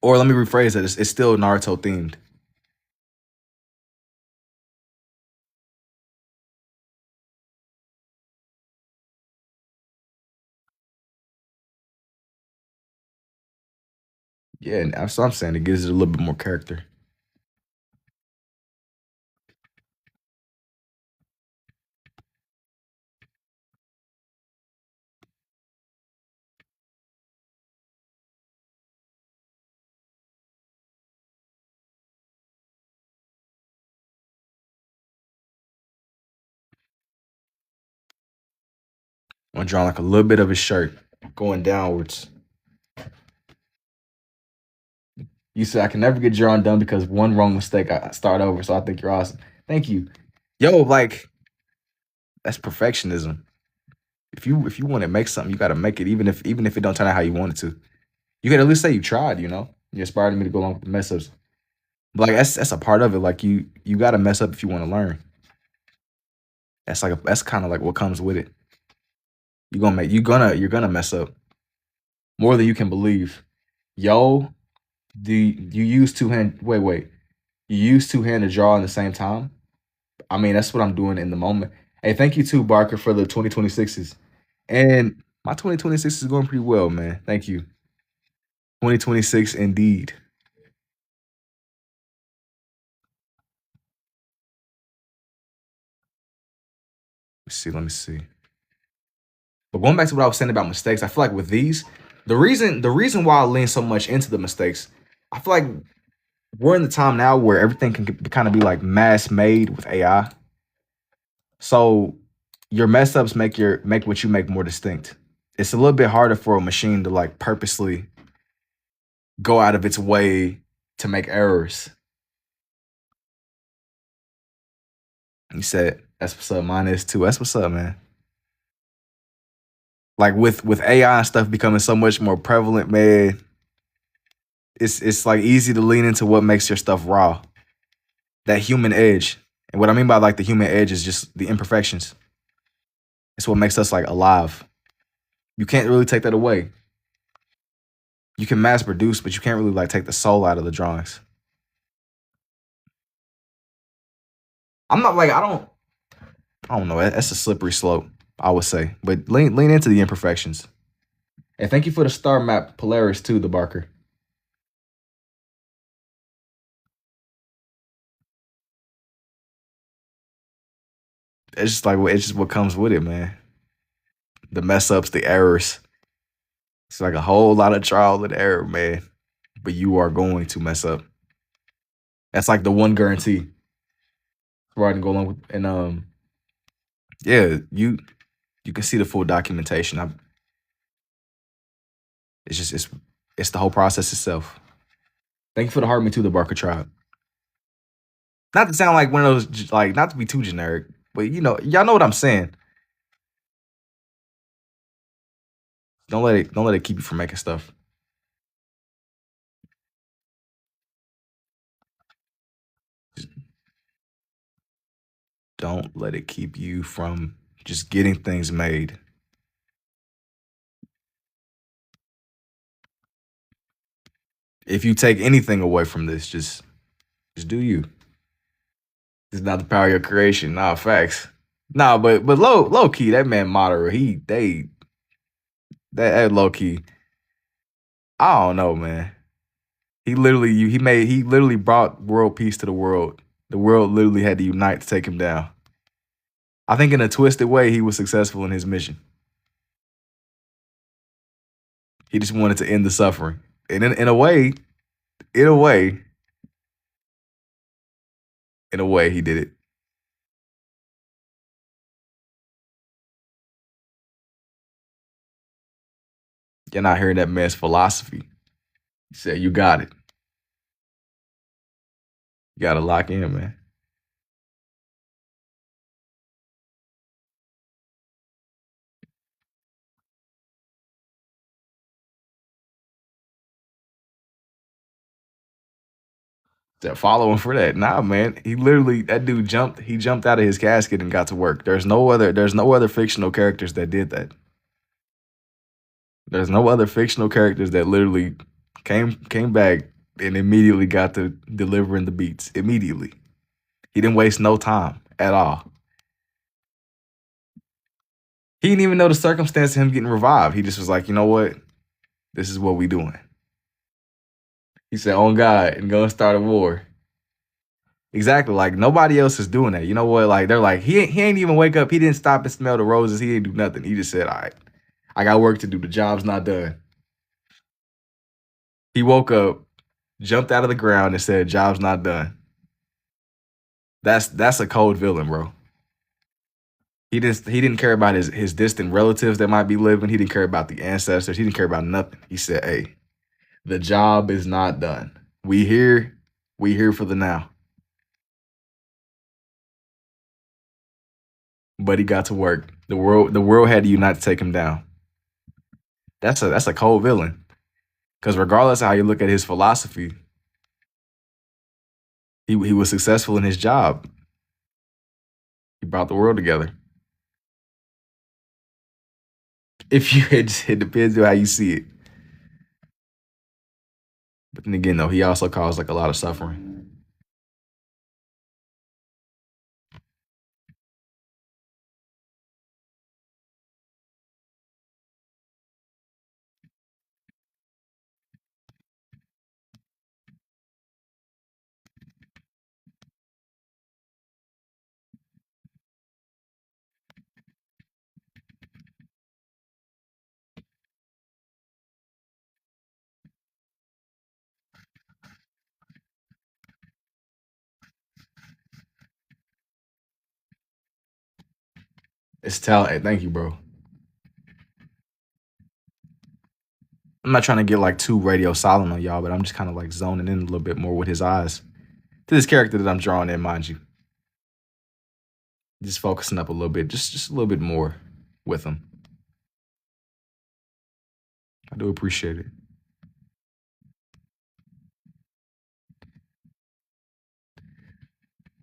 Or let me rephrase that. It's still Naruto themed. Yeah, and that's what I'm saying. It gives it a little bit more character. I'm drawing like a little bit of his shirt going downwards. You said I can never get drawing done because one wrong mistake I start over. So I think you're awesome. Thank you. Yo, like that's perfectionism. If you want to make something, you got to make it, even if it don't turn out how you want it to. You got to at least say you tried. You inspired me to go along with the mess ups. But like that's a part of it. Like you got to mess up if you want to learn. That's kind of like what comes with it. You're gonna mess up more than you can believe. Yo, do you use two hand? Wait. You use two hand to draw in the same time? I mean, that's what I'm doing in the moment. Hey, thank you too, Barker, for the 2026s. And my 2026 is going pretty well, man. Thank you. 2026 indeed. Let me see. But going back to what I was saying about mistakes, I feel like with these, the reason why I lean so much into the mistakes, I feel like we're in the time now where everything can kind of be like mass made with AI. So your mess ups make what you make more distinct. It's a little bit harder for a machine to like purposely go out of its way to make errors. You said that's what's up. Mine is too. That's what's up, man. Like with AI and stuff becoming so much more prevalent, man. It's like easy to lean into what makes your stuff raw. That human edge. And what I mean by like the human edge is just the imperfections. It's what makes us like alive. You can't really take that away. You can mass produce, but you can't really like take the soul out of the drawings. I'm not like I don't know. That's a slippery slope, I would say. But lean into the imperfections. And thank you for the star map Polaris too, the Barker. It's just what comes with it, man. The mess ups, the errors. It's like a whole lot of trial and error, man. But you are going to mess up. That's like the one guarantee. Right, and go along with and yeah, you can see the full documentation. It's just it's the whole process itself. Thank you for the heart me too, the Barker tribe. Not to sound like one of those like not to be too generic, but y'all know what I'm saying. Don't let it keep you from making stuff. Don't let it keep you from just getting things made. If you take anything away from this, just do you. It's not the power of your creation. Nah, facts. Nah, but low key, that man Madara, that low key. I don't know, man. He literally brought world peace to the world. The world literally had to unite to take him down. I think in a twisted way, he was successful in his mission. He just wanted to end the suffering, and in a way, in a way, he did it. You're not hearing that man's philosophy. He said, "You got it. You got to lock in, man." That following for that. Nah, man. That dude jumped. He jumped out of his casket and got to work. There's no other fictional characters that did that. There's no other fictional characters that literally came back and immediately got to delivering the beats immediately. He didn't waste no time at all. He didn't even know the circumstance of him getting revived. He just was like, you know what? This is what we doing. He said, "On God," and go and start a war. Exactly. Like nobody else is doing that. You know what? Like they're like he ain't even wake up. He didn't stop and smell the roses. He didn't do nothing. He just said, "All right, I got work to do. The job's not done." He woke up, jumped out of the ground, and said, "Job's not done." That's a cold villain, bro. He didn't care about his distant relatives that might be living. He didn't care about the ancestors. He didn't care about nothing. He said, "Hey, the job is not done. We here. We here for the now." But he got to work. The world had to unite to take him down. That's a cold villain. Because regardless of how you look at his philosophy, he was successful in his job. He brought the world together. If you it depends on how you see it. But then again, though, he also caused like a lot of suffering. It's talent. Hey, thank you, bro. I'm not trying to get like too radio silent on y'all, but I'm just kind of like zoning in a little bit more with his eyes to this character that I'm drawing in, mind you. Just focusing up a little bit, just a little bit more with him. I do appreciate it.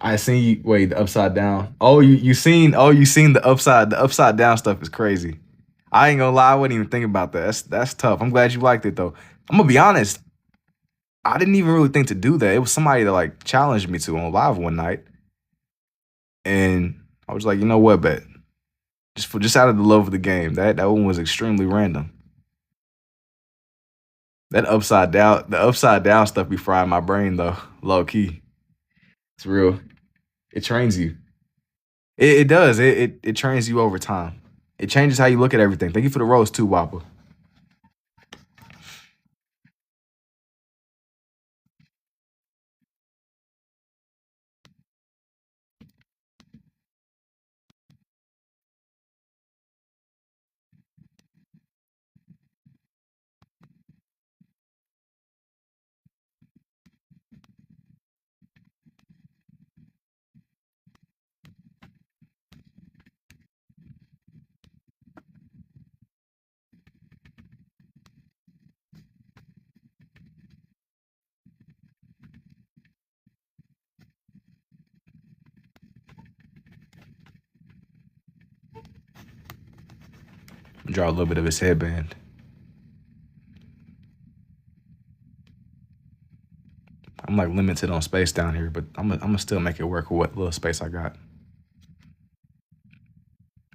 I seen you. Wait, the upside down. Oh, you seen the upside down stuff is crazy. I ain't gonna lie, I wasn't even thinking about that. That's tough. I'm glad you liked it though. I'm gonna be honest. I didn't even really think to do that. It was somebody that like challenged me to on live one night, and I was like, you know what, bet just out of the love of the game. That one was extremely random. The upside down stuff be frying my brain though, low key. It's real. It trains you. It does. It trains you over time. It changes how you look at everything. Thank you for the rose too, Wappa. Draw a little bit of his headband. I'm like limited on space down here, but I'm gonna still make it work with what little space I got.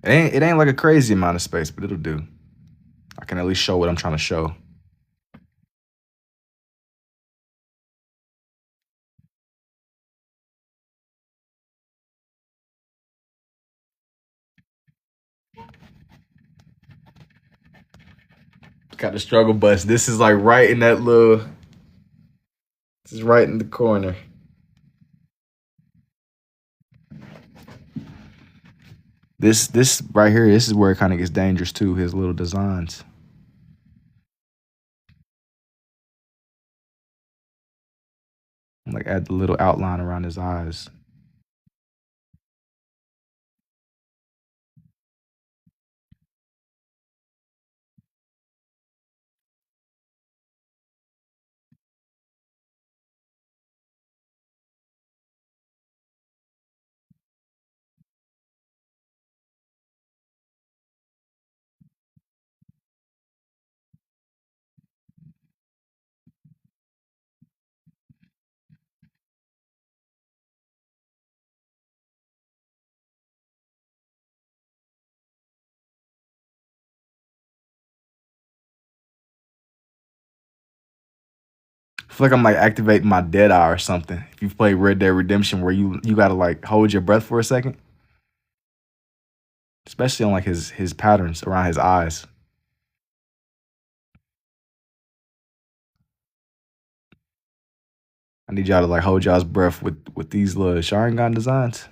It ain't like a crazy amount of space, but it'll do. I can at least show what I'm trying to show. Got the struggle bus. This is like right in that little. This is right in the corner. This right here. This is where it kind of gets dangerous too. His little designs. Like add the little outline around his eyes. feel like I'm like activating my dead eye or something. If you've played Red Dead Redemption, where you gotta like hold your breath for a second, especially on like his patterns around his eyes. I need y'all to like hold y'all's breath with these little Sharingan designs.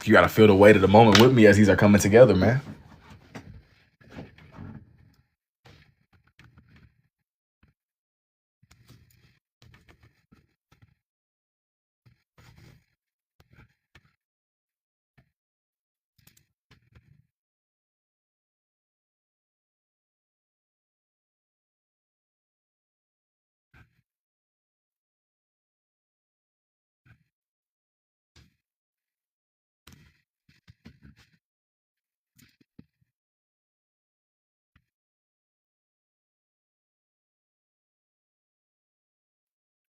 You gotta feel the weight of the moment with me as these are coming together, man.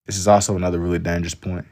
This is also another really dangerous point.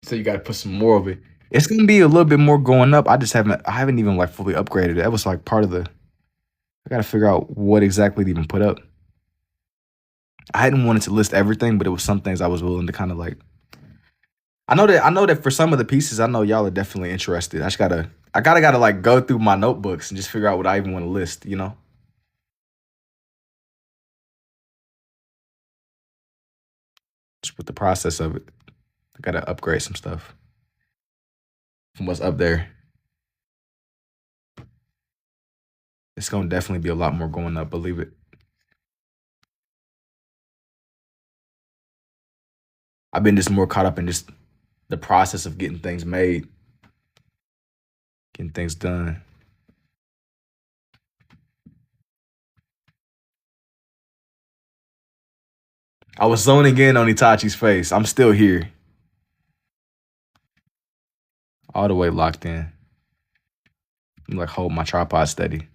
So you gotta put some more of it. It's gonna be a little bit more going up. I haven't even like fully upgraded it. That was like part of the I gotta figure out what exactly to even put up. I hadn't wanted to list everything, but it was some things I was willing to kind of like I know that for some of the pieces, I know y'all are definitely interested. I gotta like go through my notebooks and just figure out what I even want to list, you know? Just with the process of it. I gotta upgrade some stuff from what's up there. It's gonna definitely be a lot more going up, believe it. I've been just more caught up in just the process of getting things made, getting things done. I was zoning in on Itachi's face. I'm still here, all the way locked in. I'm like hold my tripod steady.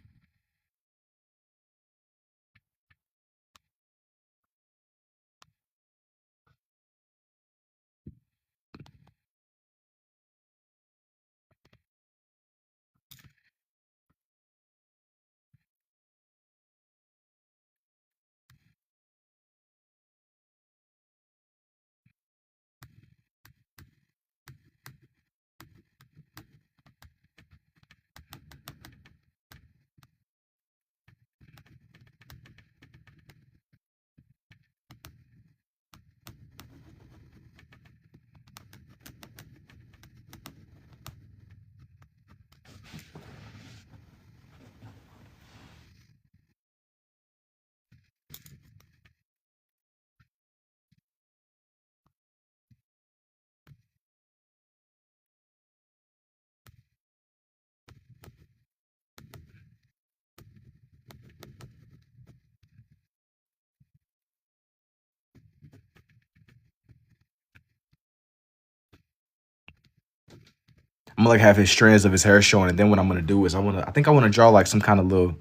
I'm gonna like have his strands of his hair showing, and then what I'm gonna do is I think I wanna draw like some kind of little.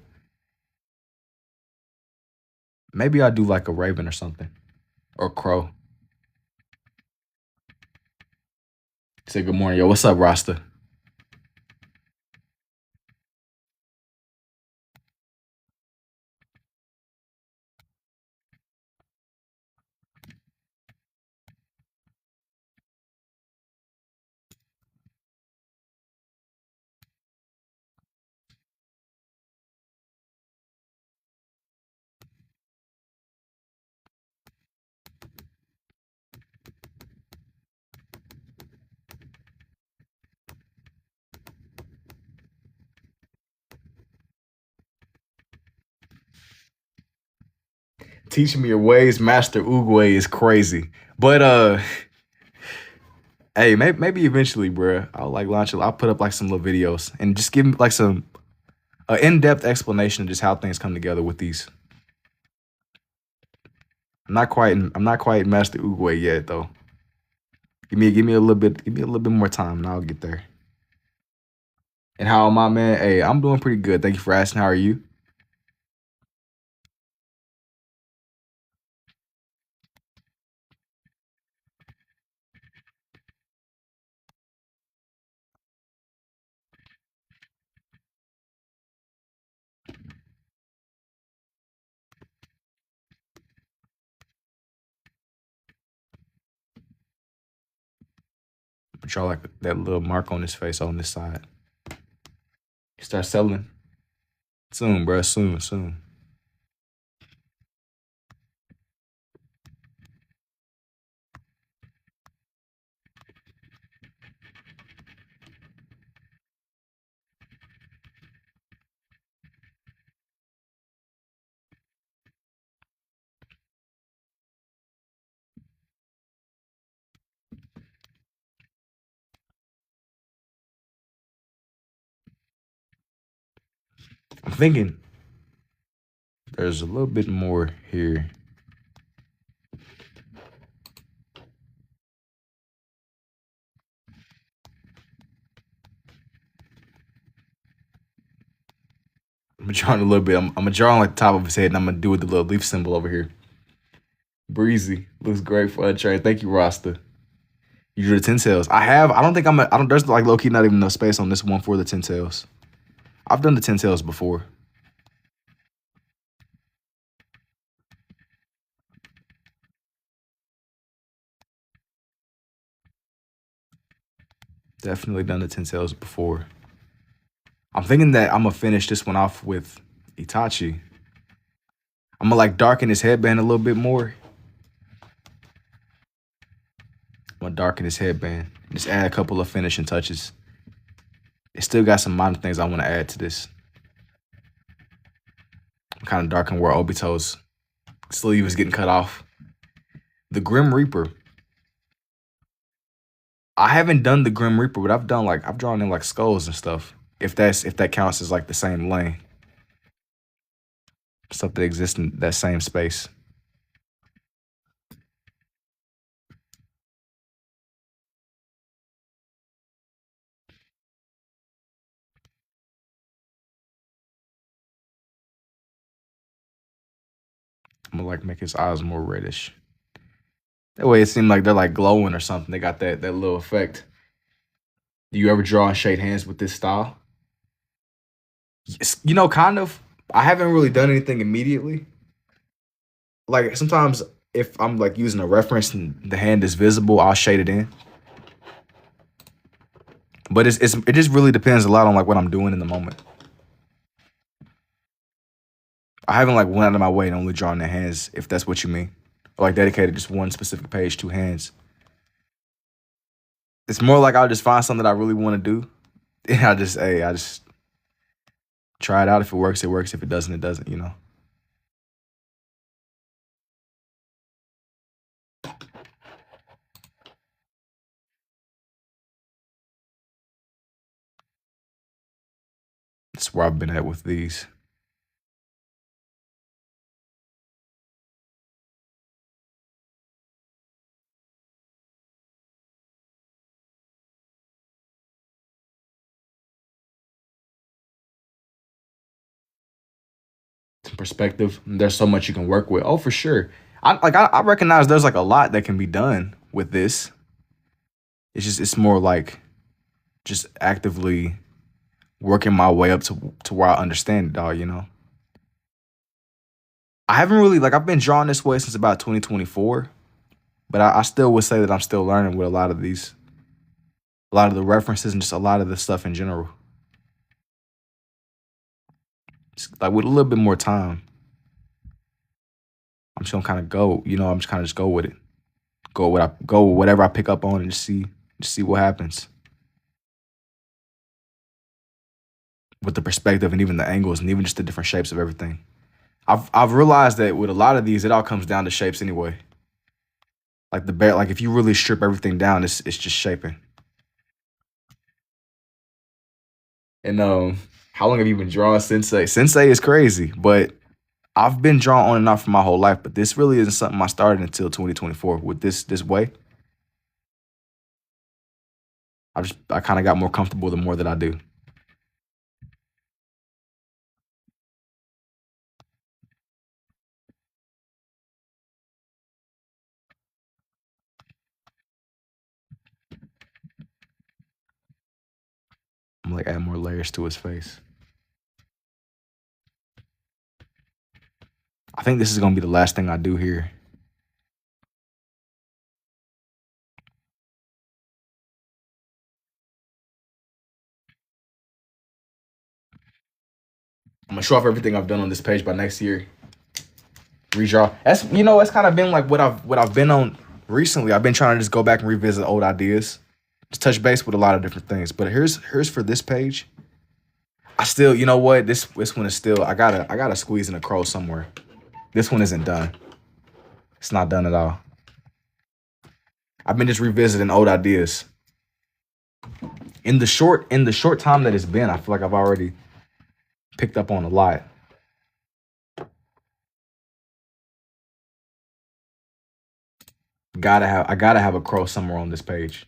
Maybe I'll do like a raven or something or a crow. Say good morning, yo. What's up, Rasta? Teach me your ways, Master Oogway is crazy. But hey, maybe eventually, bruh, I'll like launch it. I'll put up like some little videos and just give me like some in-depth explanation of just how things come together with these. I'm not quite Master Oogway yet though. Give me a little bit, give me a little bit more time and I'll get there. And how am I, man? Hey, I'm doing pretty good. Thank you for asking. How are you? Draw like that little mark on his face on this side. Start selling soon, bro. Soon, soon. I'm thinking there's a little bit more here. I'm gonna draw it a little bit. I'm gonna draw on like the top of his head, and I'm gonna do with the little leaf symbol over here. Breezy looks great for a trade. Thank you, Rasta. You drew the ten tails. I have. I don't think I'm. I don't. There's like low key not even enough space on this one for the ten tails. I've done the ten tails before. Definitely done the ten tails before. I'm thinking that I'm gonna finish this one off with Itachi. I'm gonna like darken his headband a little bit more. I'm gonna darken his headband. Just add a couple of finishing touches. It still got some minor things I want to add to this. I'm kind of darkening where Obito's sleeve is getting cut off. The Grim Reaper. I haven't done the Grim Reaper, but I've drawn in like skulls and stuff. If that counts as like the same lane. Stuff that exists in that same space. I'm gonna like make his eyes more reddish. That way it seemed like they're like glowing or something. They got that little effect. Do you ever draw and shake hands with this style? Yes, you know, kind of. I haven't really done anything immediately. Like sometimes if I'm like using a reference and the hand is visible, I'll shade it in. But it just really depends a lot on like what I'm doing in the moment. I haven't like went out of my way and only drawn their hands, if that's what you mean. Or like dedicated just one specific page, two hands. It's more like I'll just find something that I really want to do. And I just try it out. If it works, it works. If it doesn't, it doesn't, you know. That's where I've been at with these. perspective. There's so much you can work with. Oh, for sure. I recognize there's like a lot that can be done with this. It's more like just actively working my way up to where I understand it all, you know. I haven't really like I've been drawing this way since about 2024, but I still would say that I'm still learning with a lot of the references and just a lot of the stuff in general. Just, like with a little bit more time, I'm just gonna kind of go, you know, I'm just kind of just go with it. Go with whatever I pick up on and just see what happens with the perspective and even the angles and even just the different shapes of everything. I've realized that with a lot of these, it all comes down to shapes anyway. Like the bear, like if you really strip everything down, it's just shaping. And how long have you been drawing Sensei? Sensei is crazy, but I've been drawing on and off for my whole life. But this really isn't something I started until 2024 with this way. I kind of got more comfortable the more that I do. I'm like add more layers to his face. I think this is gonna be the last thing I do here. I'm gonna show off everything I've done on this page by next year. Redraw. That's that's kind of been like what I've been on recently. I've been trying to just go back and revisit old ideas, just touch base with a lot of different things. But here's for this page. I still, you know what? This one is still. I gotta squeeze in a crow somewhere. This one isn't done. It's not done at all. I've been just revisiting old ideas. In the short time that it's been, I feel like I've already picked up on a lot. I gotta have a crow somewhere on this page.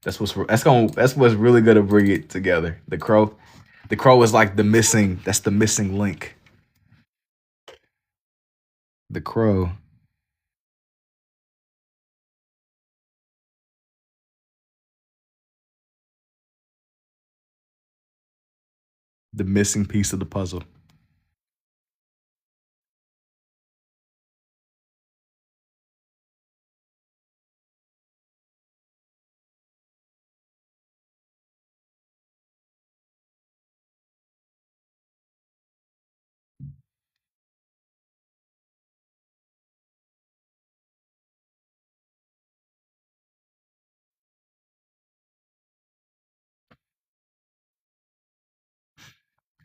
That's what's really gonna bring it together. The crow is like that's the missing link. The crow, the missing piece of the puzzle.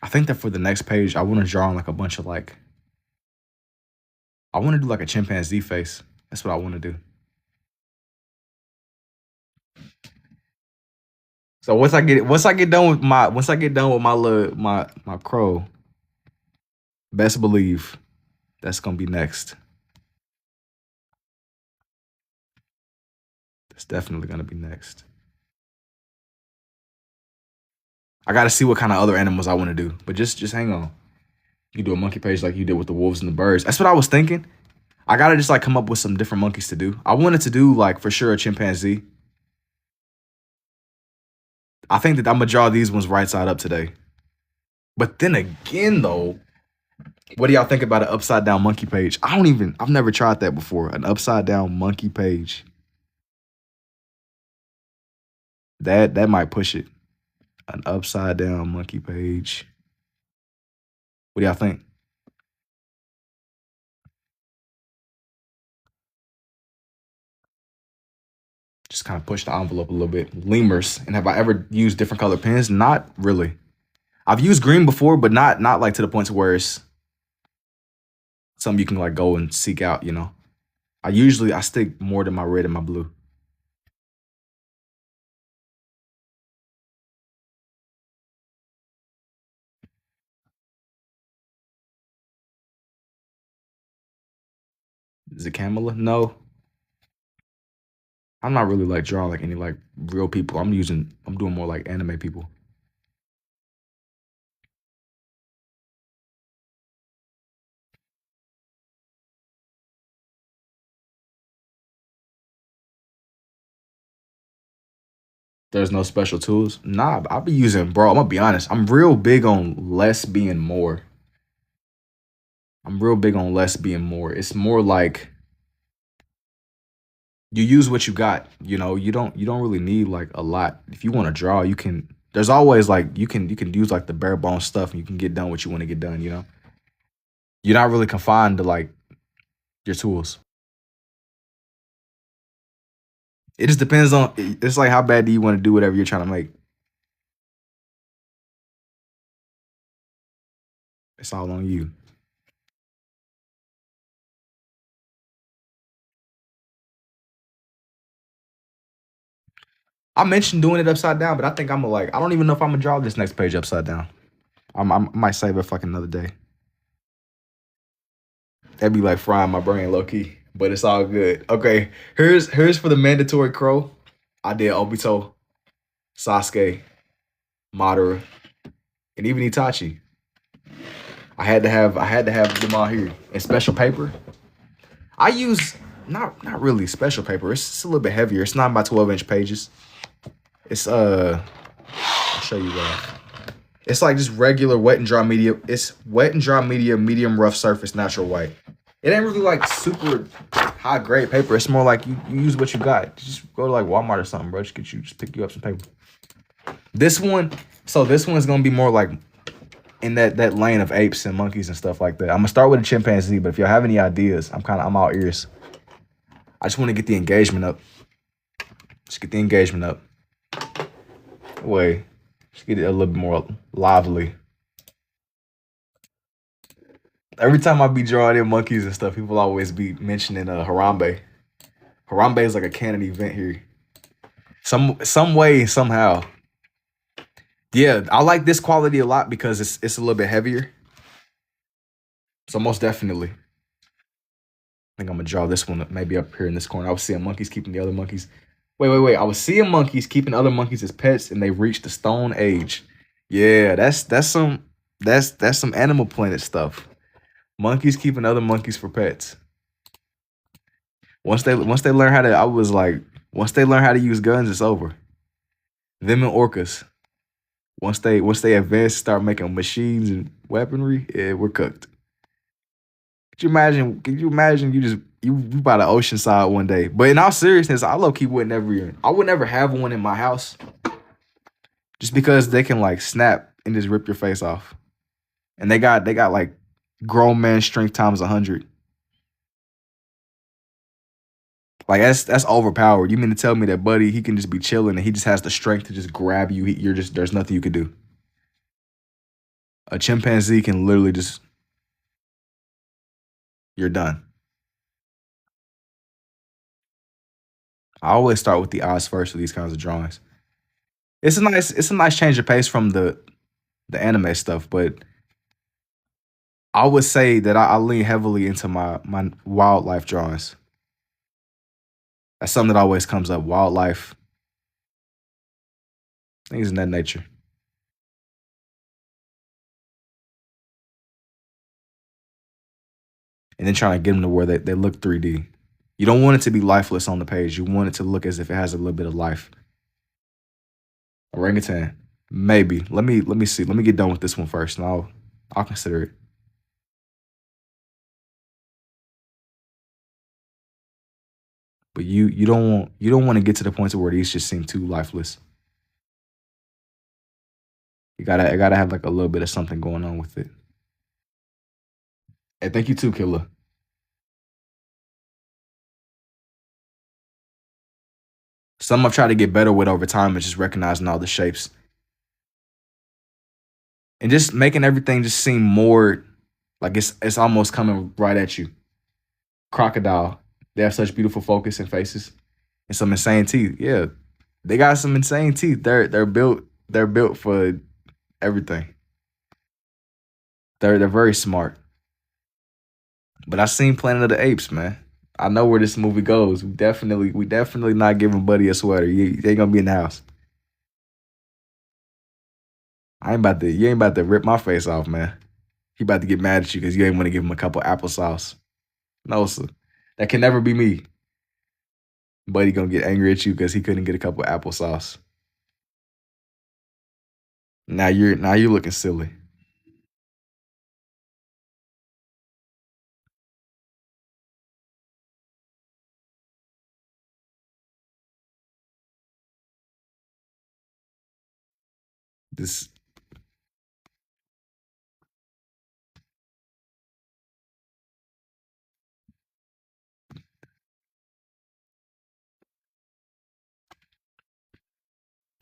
I think that for the next page, I want to draw on like a bunch of like I want to do like a chimpanzee face. That's what I want to do. So once I get done with my crow, best believe that's gonna be next. That's definitely gonna be next. I gotta see what kind of other animals I want to do, but just hang on. You do a monkey page like you did with the wolves and the birds. That's what I was thinking. I gotta just like come up with some different monkeys to do. I wanted to do like for sure a chimpanzee. I think that I'm gonna draw these ones right side up today. But then again, though, what do y'all think about an upside down monkey page? I've never tried that before. An upside down monkey page. That might push it. An upside down monkey page. What do y'all think? Just kind of push the envelope a little bit. Lemurs. And have I ever used different color pens? Not really. I've used green before, but not like to the point to where it's something you can like go and seek out, you know. I stick more to my red and my blue. Is it Camilla? No. I'm not really like drawing like any like real people. I'm doing more like anime people. There's no special tools. Nah, I'll be using, bro. I'm gonna be honest. I'm real big on less being more. I'm real big on less being more. It's more like you use what you got. You don't really need like a lot. If you want to draw, you can. There's always like you can use like the bare bones stuff and you can get done what you want to get done. You're not really confined to like your tools. It just depends on. It's like how bad do you want to do whatever you're trying to make. It's all on you. I mentioned doing it upside down, but I think I'm gonna like. I don't even know if I'm gonna draw this next page upside down. I might save it for like another day. That'd be like frying my brain low key, but it's all good. Okay, here's for the mandatory crow. I did Obito, Sasuke, Madara, and even Itachi. I had to have them all here. And special paper. I use not really special paper. It's a little bit heavier. It's 9 by 12 inch pages. It's I'll show you that. It's like just regular wet and dry medium. It's wet and dry medium rough surface, natural white. It ain't really like super high grade paper. It's more like you use what you got. Just go to like Walmart or something, bro. Just pick you up some paper. This one is gonna be more like in that lane of apes and monkeys and stuff like that. I'm gonna start with a chimpanzee, but if y'all have any ideas, I'm all ears. I just want to get the engagement up. Just get the engagement up. Wait, just get it a little bit more lively. Every time I be drawing in monkeys and stuff, people always be mentioning Harambe. Harambe is like a canon event here. Some way, somehow. Yeah, I like this quality a lot because it's a little bit heavier. So most definitely. I think I'm gonna draw this one maybe up here in this corner. I was seeing monkeys keeping the other monkeys. Wait. I was seeing monkeys keeping other monkeys as pets, and they reached the Stone Age. Yeah, that's some Animal Planet stuff. Monkeys keeping other monkeys for pets. Once they learn how to, I was like, once they learn how to use guns, it's over. Them and orcas. Once they advance, start making machines and weaponry, yeah, we're cooked. Could you imagine? Could you imagine you by the ocean side one day? But in all seriousness, I low key I would never have one in my house just because they can like snap and just rip your face off. And they got like grown man strength times 100. Like that's overpowered. You mean to tell me that buddy he can just be chilling and he just has the strength to just grab you? You're just there's nothing you could do. A chimpanzee can literally just you're done. I always start with the eyes first for these kinds of drawings. It's a nice change of pace from the anime stuff, but I would say that I lean heavily into my wildlife drawings. That's something that always comes up. Wildlife, things in that nature. And then trying to get them to where they look 3D. You don't want it to be lifeless on the page. You want it to look as if it has a little bit of life. Orangutan, maybe. Let me see. Let me get done with this one first, and I'll consider it. But you don't want to get to the point to where these just seem too lifeless. I gotta have like a little bit of something going on with it. And thank you too, Killer. Some I've tried to get better with over time is just recognizing all the shapes and just making everything just seem more like it's almost coming right at you. Crocodile, they have such beautiful focus and faces and some insane teeth. Yeah, they got some insane teeth. They're built for everything. They're very smart. But I seen Planet of the Apes, man. I know where this movie goes. We definitely not giving Buddy a sweater. You ain't gonna be in the house. You ain't about to rip my face off, man. He about to get mad at you because you ain't want to give him a couple applesauce. No, sir. That can never be me. Buddy gonna get angry at you because he couldn't get a couple applesauce. Now you're looking silly. This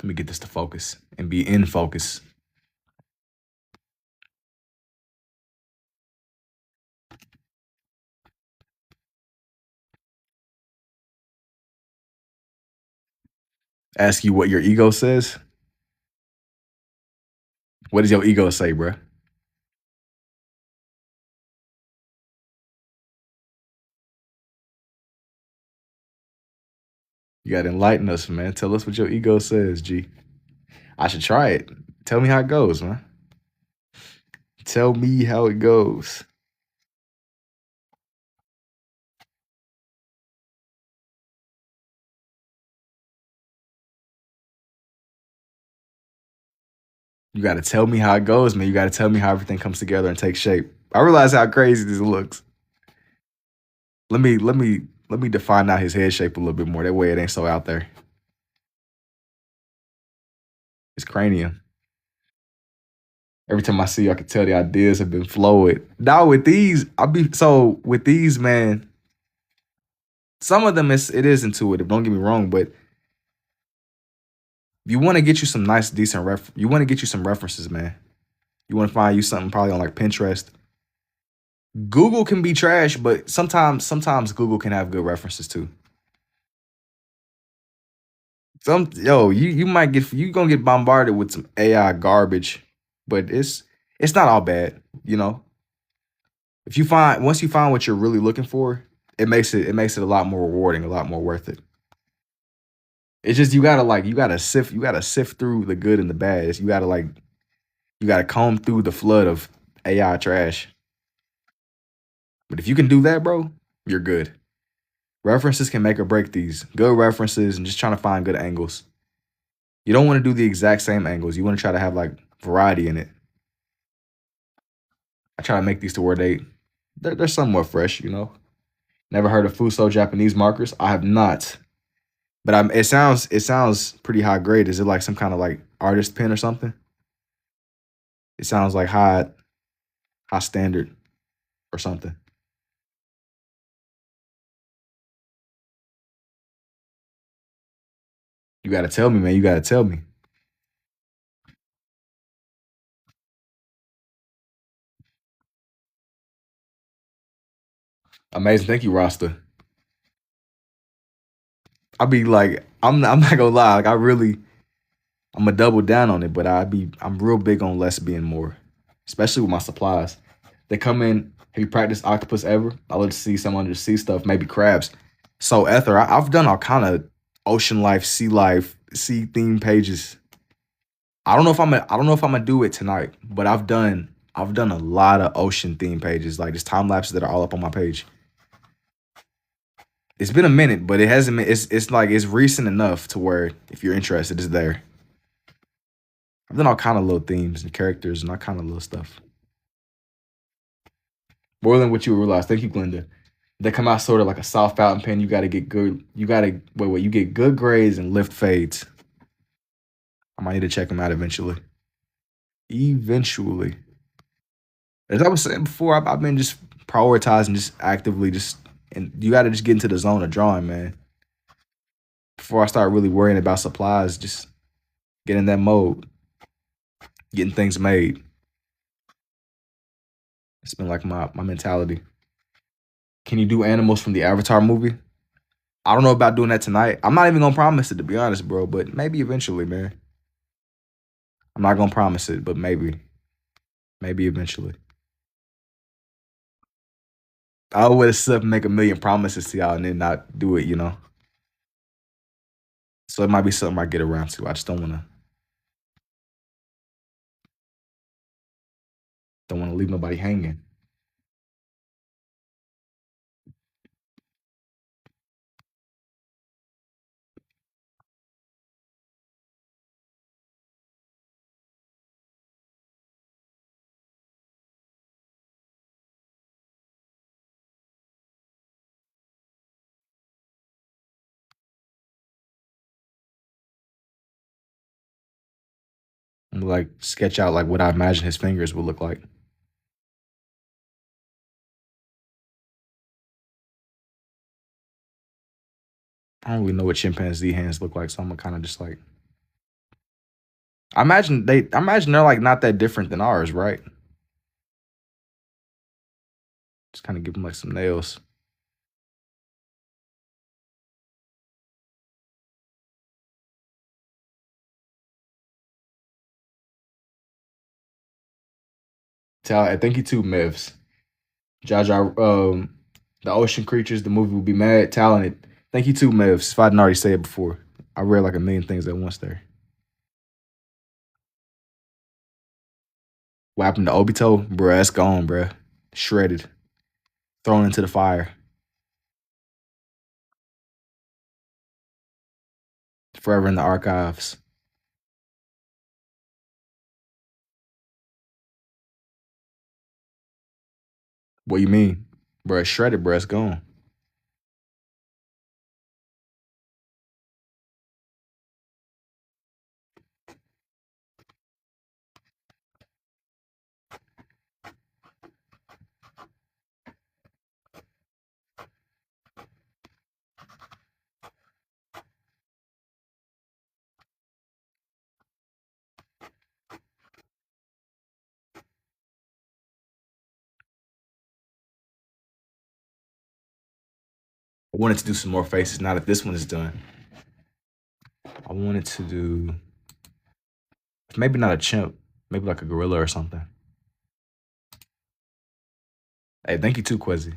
Let me get this to focus and be in focus. Ask you what your ego says. What does your ego say, bruh? You gotta enlighten us, man. Tell us what your ego says, G. I should try it. Tell me how it goes, man. Tell me how it goes. You gotta tell me how it goes, man. You gotta tell me how everything comes together and takes shape. I realize how crazy this looks. Let me define out his head shape a little bit more. That way it ain't so out there. His cranium. Every time I see you, I can tell the ideas have been flowing. Now with these, with these, man. Some of them it is intuitive. Don't get me wrong, but you want to get you some nice, decent You want to get you some references, man. You want to find you something probably on like Pinterest. Google can be trash, but sometimes Google can have good references too. You gonna get bombarded with some AI garbage, but it's not all bad, you know. If you find Once you find what you're really looking for, it makes it a lot more rewarding, a lot more worth it. It's just you gotta sift through the good and the bad. You gotta comb through the flood of AI trash. But if you can do that, bro, you're good. References can make or break these. Good references and just trying to find good angles. You don't want to do the exact same angles. You want to try to have like variety in it. I try to make these to where they're somewhat fresh, you know. Never heard of Fuso Japanese markers? I have not. But it sounds pretty high grade. Is it like some kind of like artist pen or something? It sounds like high standard or something. You gotta tell me, man. You gotta tell me. Amazing. Thank you, Rasta. I'm not gonna lie. I'm gonna double down on it, but I'm real big on less being more, especially with my supplies. They come in. Have you practiced octopus ever? I love to see some under the sea stuff, maybe crabs. So Ether, I've done all kind of ocean life, sea theme pages. I don't know if I'm gonna do it tonight, but I've done a lot of ocean theme pages, like just time lapses that are all up on my page. It's been a minute, but it hasn't been. It's like it's recent enough to where if you're interested, it's there. I've done all kind of little themes and characters and all kind of little stuff. More than what you would realize. Thank you, Glenda. They come out sort of like a soft fountain pen. You got to get good. You got to wait. You get good grades and lift fades. I might need to check them out eventually. Eventually, as I was saying before, I've been just prioritizing, just actively, and you got to just get into the zone of drawing, man. Before I start really worrying about supplies, just get in that mode, getting things made. It's been like my mentality. Can you do animals from the Avatar movie? I don't know about doing that tonight. I'm not even gonna promise it to be honest, bro. But maybe eventually, man. I'm not gonna promise it, but maybe eventually. I always sit up and make a million promises to y'all and then not do it, you know. So it might be something I get around to. I just don't wanna leave nobody hanging. like sketch out like what I imagine his fingers would look like. I don't really know what chimpanzee hands look like, so I'm gonna kind of just like I imagine they're like not that different than ours, right? Just kind of give them like some nails. Thank you too, Mevs. Jaja, the ocean creatures, the movie will be mad talented. Thank you too, Mevs. If I didn't already say it before, I read like a million things at once there. What happened to Obito? Bruh, that's gone, bruh. Shredded. Thrown into the fire. Forever in the archives. What you mean? Bruh, it's shredded, bruh. It's gone. I wanted to do some more faces now that this one is done. I wanted to do maybe not a chimp, maybe like a gorilla or something. Hey, thank you too, Quezzy.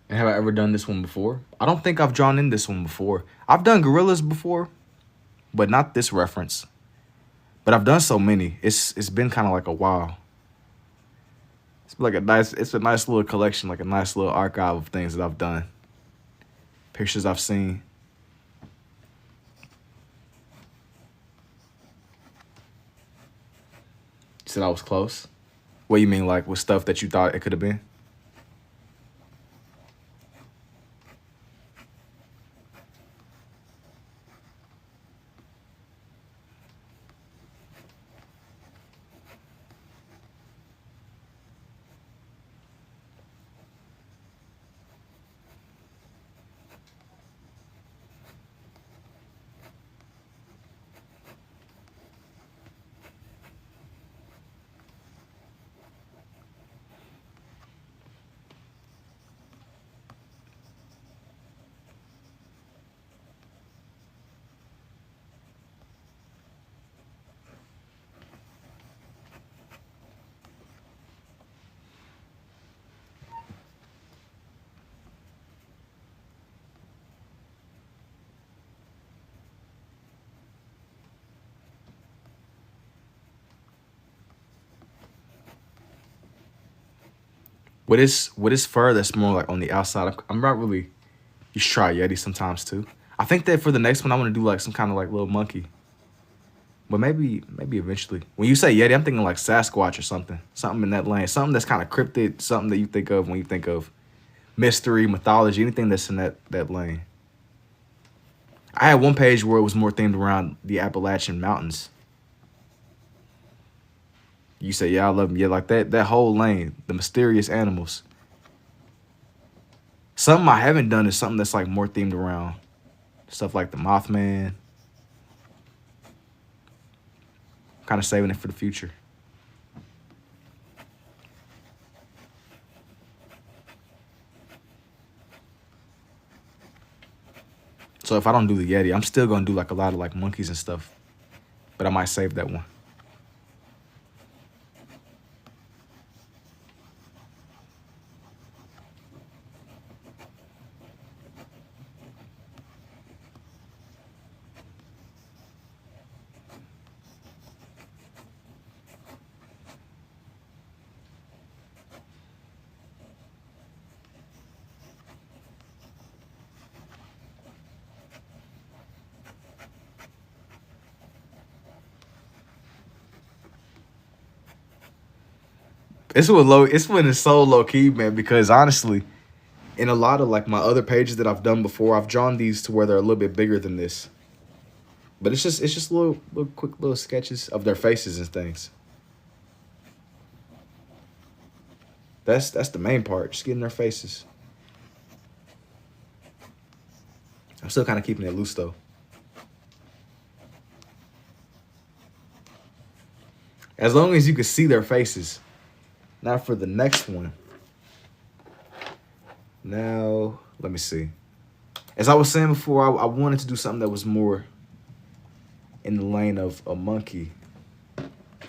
And have I ever done this one before? I don't think I've drawn in this one before. I've done gorillas before, but not this reference. But I've done so many. It's been kind of like a while. It's a nice little collection, like a nice little archive of things that I've done. Pictures I've seen. You said I was close. What do you mean, like with stuff that you thought it could have been? With this fur that's more like on the outside, I'm not really. You should try Yeti sometimes too. I think that for the next one, I want to do like some kind of like little monkey. But maybe eventually. When you say Yeti, I'm thinking like Sasquatch or something. Something in that lane. Something that's kind of cryptid. Something that you think of when you think of mystery, mythology, anything that's in that lane. I had one page where it was more themed around the Appalachian Mountains. You say, yeah, I love them. Yeah, like that whole lane, the mysterious animals. Something I haven't done is something that's like more themed around stuff like the Mothman. Kind of saving it for the future. So if I don't do the Yeti, I'm still gonna do like a lot of like monkeys and stuff. But I might save that one. It's when it's so low key, man, because honestly, in a lot of like my other pages that I've done before, I've drawn these to where they're a little bit bigger than this. But it's just little quick little sketches of their faces and things. That's the main part, just getting their faces. I'm still kind of keeping it loose though. As long as you can see their faces. Now for the next one. Now, let me see. As I was saying before, I wanted to do something that was more in the lane of a monkey.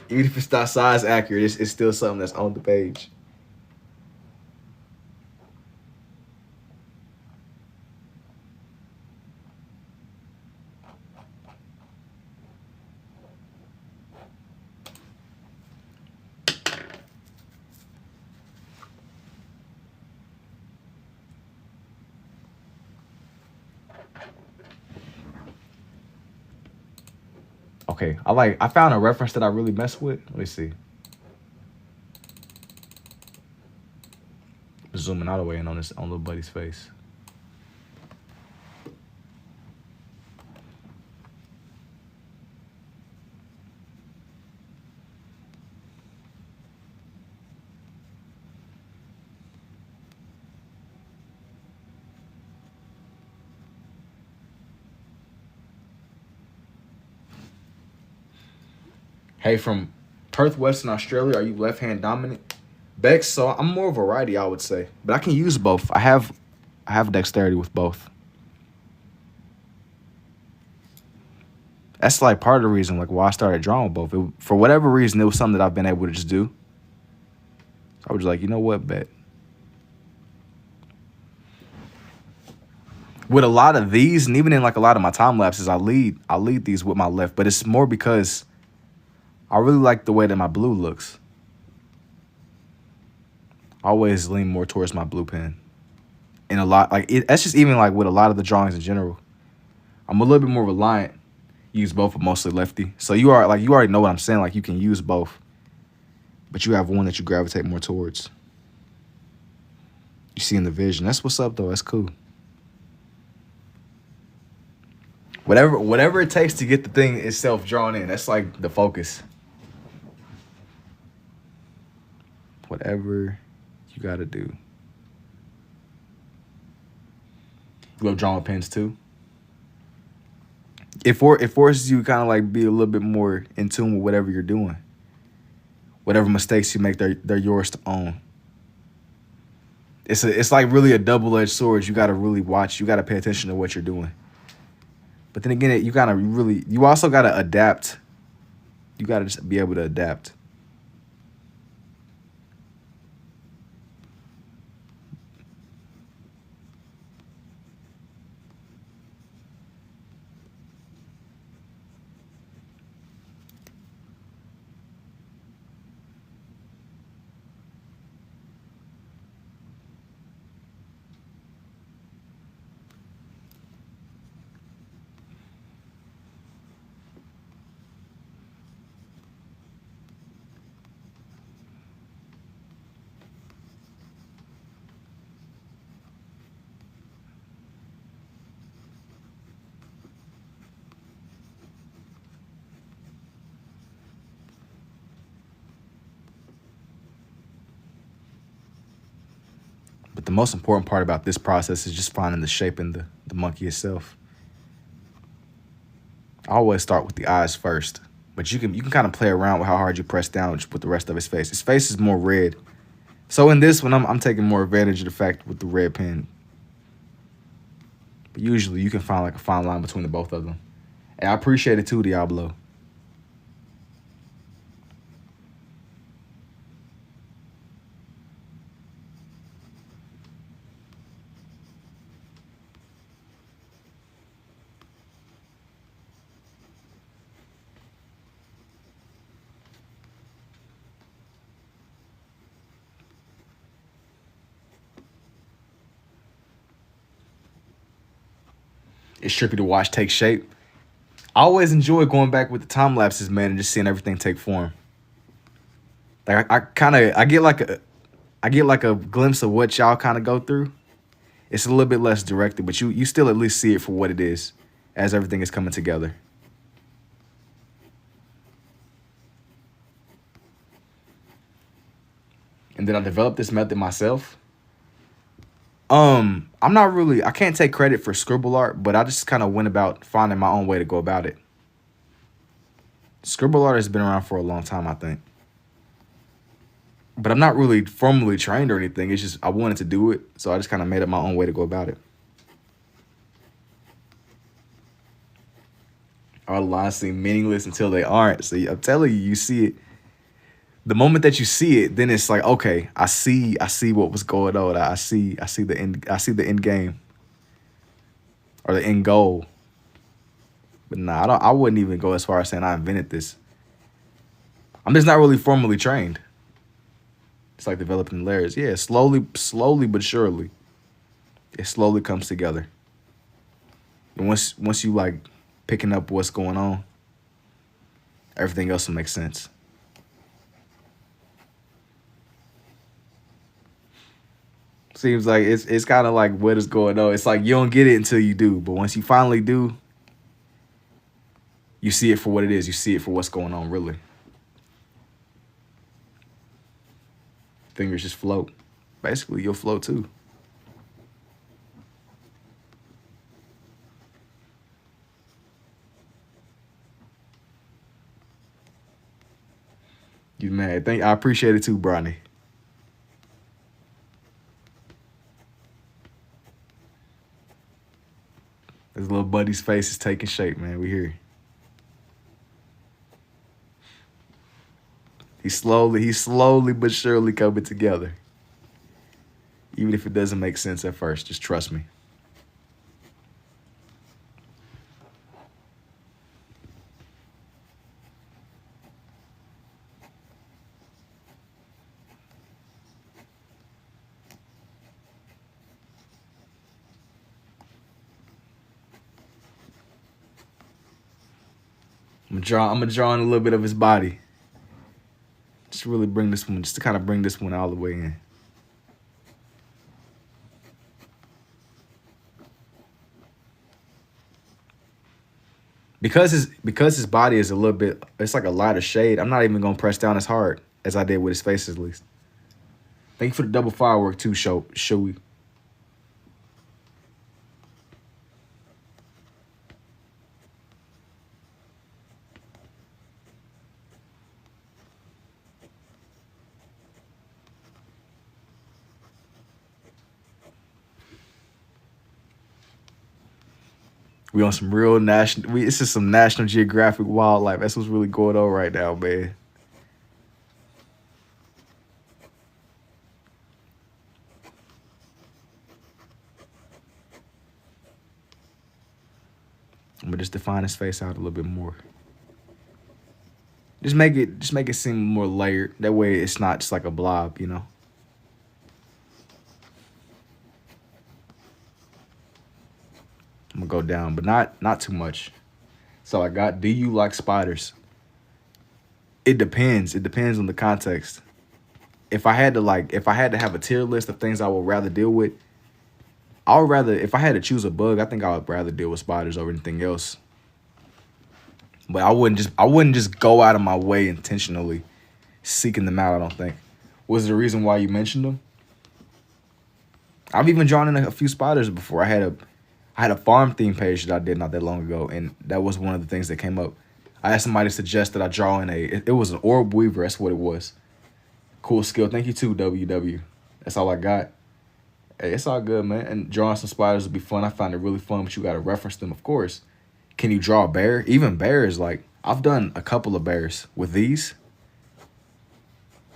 Even if it's not size accurate, it's still something that's on the page. Okay, I found a reference that I really mess with. Let me see. Zooming all the way in on little buddy's face. Hey, from Perth, Western Australia, are you left-hand dominant? Bex, so I'm more of a righty, I would say. But I can use both. I have dexterity with both. That's like part of the reason like why I started drawing both. For whatever reason, it was something that I've been able to just do. So I was just like, you know what, bet. With a lot of these, and even in like a lot of my time lapses, I lead these with my left, but it's more because I really like the way that my blue looks. I always lean more towards my blue pen. And a lot that's just even like with a lot of the drawings in general. I'm a little bit more reliant. Use both, but mostly lefty. So you already know what I'm saying. Like you can use both, but you have one that you gravitate more towards. You see in the vision. That's what's up though. That's cool. Whatever it takes to get the thing itself drawn in. That's like the focus. Whatever you gotta do. You love drawing with pens too? It forces you to kind of like be a little bit more in tune with whatever you're doing. Whatever mistakes you make, they're yours to own. It's like really a double-edged sword. You gotta really watch. You gotta pay attention to what you're doing. But then again, you also gotta adapt. You gotta just be able to adapt. But the most important part about this process is just finding the shape in the monkey itself. I always start with the eyes first, but you can kind of play around with how hard you press down with the rest of his face. His face is more red. So in this one, I'm taking more advantage of the fact with the red pen. But usually you can find like a fine line between the both of them. And I appreciate it too, Diablo. It's trippy to watch take shape. I always enjoy going back with the time lapses, man, and just seeing everything take form. Like I get like a glimpse of what y'all kind of go through. It's a little bit less directed, but you still at least see it for what it is as everything is coming together. And then I developed this method myself. I can't take credit for scribble art, but I just kind of went about finding my own way to go about it. Scribble art has been around for a long time, I think. But I'm not really formally trained or anything. It's just I wanted to do it, so I just kind of made up my own way to go about it. All the lines seem meaningless until they aren't. So I'm telling you, you see it. The moment that you see it, then it's like, okay, I see what was going on. I see the end game or the end goal. But nah, I wouldn't even go as far as saying I invented this. I'm just not really formally trained. It's like developing layers. Yeah, slowly but surely. It slowly comes together. And once you like picking up what's going on, everything else will make sense. Seems like it's kind of like what is going on. It's like you don't get it until you do. But once you finally do, you see it for what it is. You see it for what's going on, really. Fingers just float. Basically, you'll float too. You mad. I appreciate it too, Bronny. His little buddy's face is taking shape, man. We here. He's slowly but surely coming together. Even if it doesn't make sense at first, just trust me. I'm gonna draw in a little bit of his body. Just really bring this one, just to kind of bring this one all the way in. Because his body is a little bit, it's like a lighter shade. I'm not even gonna press down as hard as I did with his face, at least. Thank you for the double firework too, Showy. We on some real national. This is some National Geographic wildlife. That's what's really going on right now, man. I'm gonna just define his face out a little bit more. Just make it seem more layered. That way, it's not just like a blob, you know. I'm gonna go down, but not too much. So I got, do you like spiders? It depends. It depends on the context. If I had to have a tier list of things I would rather deal with, if I had to choose a bug, I think I would rather deal with spiders over anything else. But I wouldn't just go out of my way intentionally seeking them out, I don't think. Was the reason why you mentioned them? I've even drawn in a few spiders before. I had a farm theme page that I did not that long ago, and that was one of the things that came up. I had somebody suggest that I draw in it was an orb weaver. That's what it was. Cool skill. Thank you too, WW. That's all I got. Hey, it's all good, man. And drawing some spiders would be fun. I find it really fun, but you got to reference them, of course. Can you draw a bear? Even bears, like, I've done a couple of bears with these.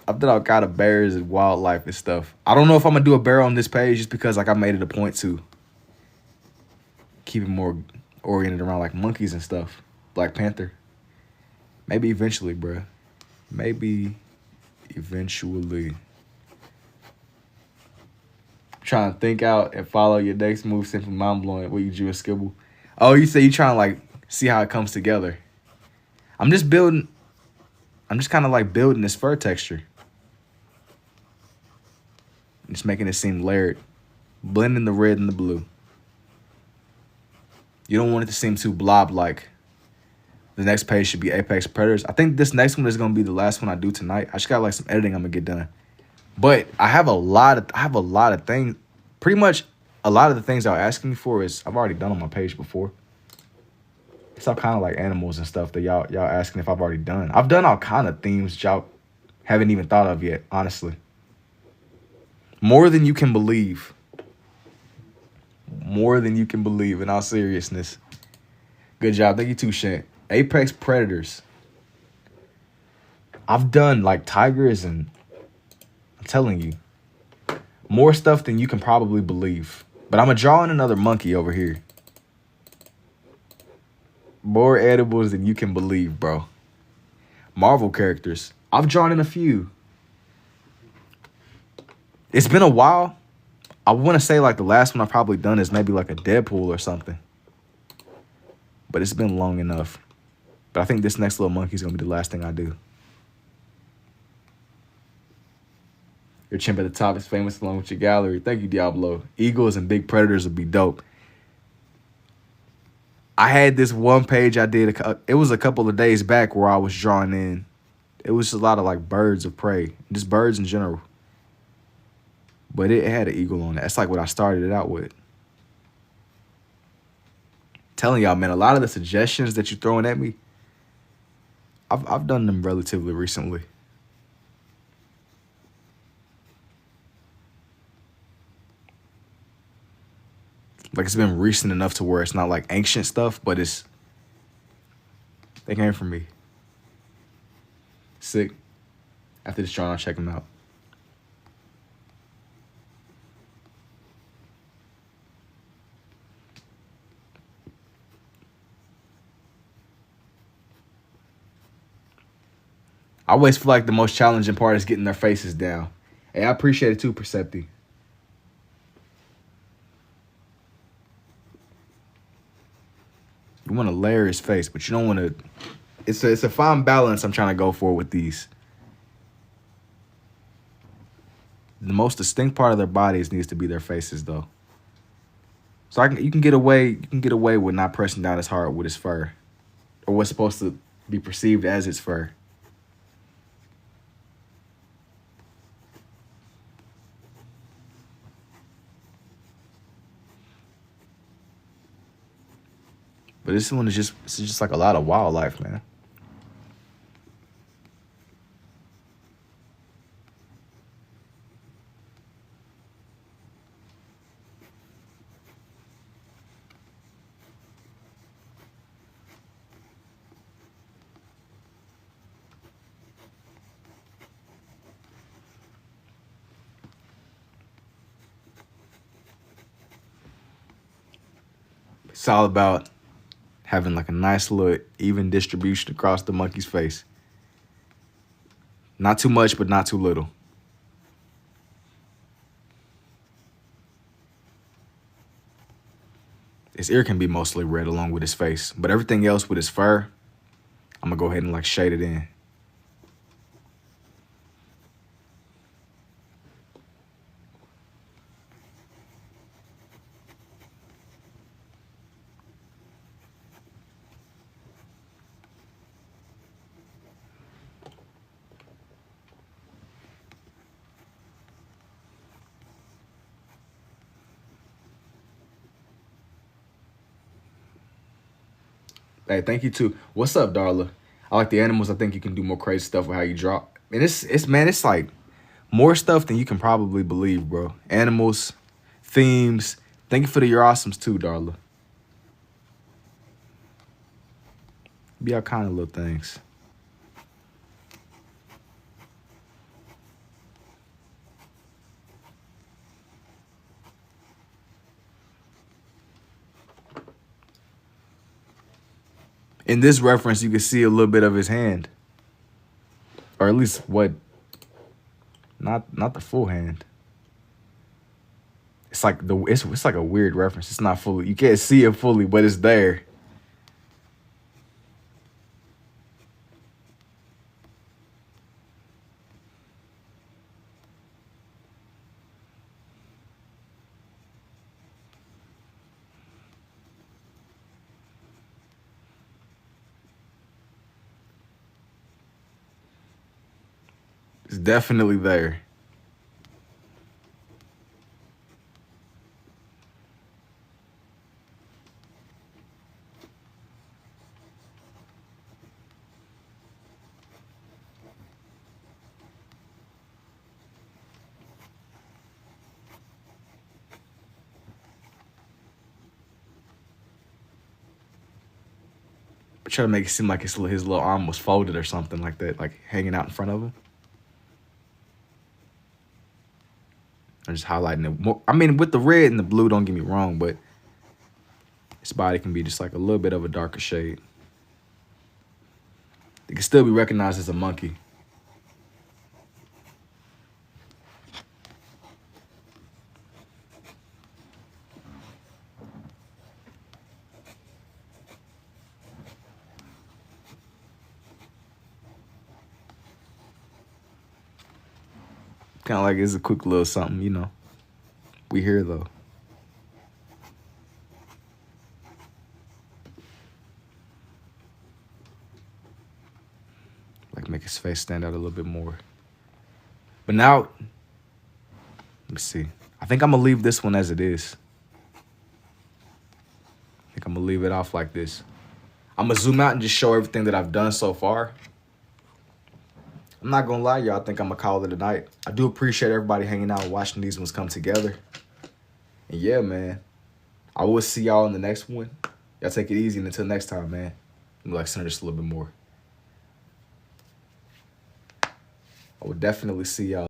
I've done all kind of bears and wildlife and stuff. I don't know if I'm going to do a bear on this page just because, like, I made it a point to keep it more oriented around, like, monkeys and stuff. Black Panther. Maybe eventually, bruh. Maybe eventually. Trying to think out and follow your next move, simply mind-blowing. What you drew a skibble. Oh, you say you trying to, like, see how it comes together. I'm just kind of, like, building this fur texture. Just making it seem layered. Blending the red and the blue. You don't want it to seem too blob-like. The next page should be Apex Predators. I think this next one is going to be the last one I do tonight. I just got, like, some editing I'm going to get done. But I have a lot of things. Pretty much a lot of the things y'all asking me for is I've already done on my page before. It's all kind of like animals and stuff that y'all asking if I've already done. I've done all kind of themes y'all haven't even thought of yet, honestly. More than you can believe. More than you can believe, in all seriousness. Good job. Thank you too, Shant. Apex Predators. I've done like tigers and I'm telling you, more stuff than you can probably believe. But I'm going to draw in another monkey over here. More edibles than you can believe, bro. Marvel characters. I've drawn in a few. It's been a while. I want to say like the last one I've probably done is maybe like a Deadpool or something. But it's been long enough. But I think this next little monkey is going to be the last thing I do. Your chimp at the top is famous along with your gallery. Thank you, Diablo. Eagles and big predators would be dope. I had this one page I did. It was a couple of days back where I was drawing in. It was a lot of like birds of prey. Just birds in general. But it had an eagle on it. That's like what I started it out with. Telling y'all, man, a lot of the suggestions that you're throwing at me, I've done them relatively recently. Like, it's been recent enough to where it's not like ancient stuff, but they came from me. Sick. After this drawing, I'll check them out. I always feel like the most challenging part is getting their faces down. Hey, I appreciate it too, Percepti. You want to layer his face, but you don't want to It's a fine balance I'm trying to go for with these. The most distinct part of their bodies needs to be their faces, though. So you can get away with not pressing down as hard with his fur, or what's supposed to be perceived as its fur. But this one is just like a lot of wildlife, man. It's all about having like a nice little even distribution across the monkey's face. Not too much, but not too little. His ear can be mostly red along with his face, but everything else with his fur, I'm gonna go ahead and like shade it in. Hey, thank you too. What's up, Darla? I like the animals. I think you can do more crazy stuff with how you draw. And it's man, it's like more stuff than you can probably believe, bro. Animals, themes. Thank you for the your awesomes too, Darla. Be all kind of little things. In this reference, you can see a little bit of his hand, or at least what? Not the full hand. It's like it's like a weird reference. It's not fully. You can't see it fully, but it's there. It's definitely there. Try to make it seem like his little arm was folded or something like that, like hanging out in front of him. I'm just highlighting it more. I mean, with the red and the blue, don't get me wrong, but his body can be just like a little bit of a darker shade. It can still be recognized as a monkey. Kind of like it's a quick little something, you know. We here though. Like make his face stand out a little bit more. But now, let me see. I think I'm gonna leave this one as it is. I think I'm gonna leave it off like this. I'm gonna zoom out and just show everything that I've done so far. I'm not gonna lie, y'all. I think I'm gonna call it a night. I do appreciate everybody hanging out and watching these ones come together. And yeah, man, I will see y'all in the next one. Y'all take it easy, and until next time, man. Let me like center this a little bit more. I will definitely see y'all.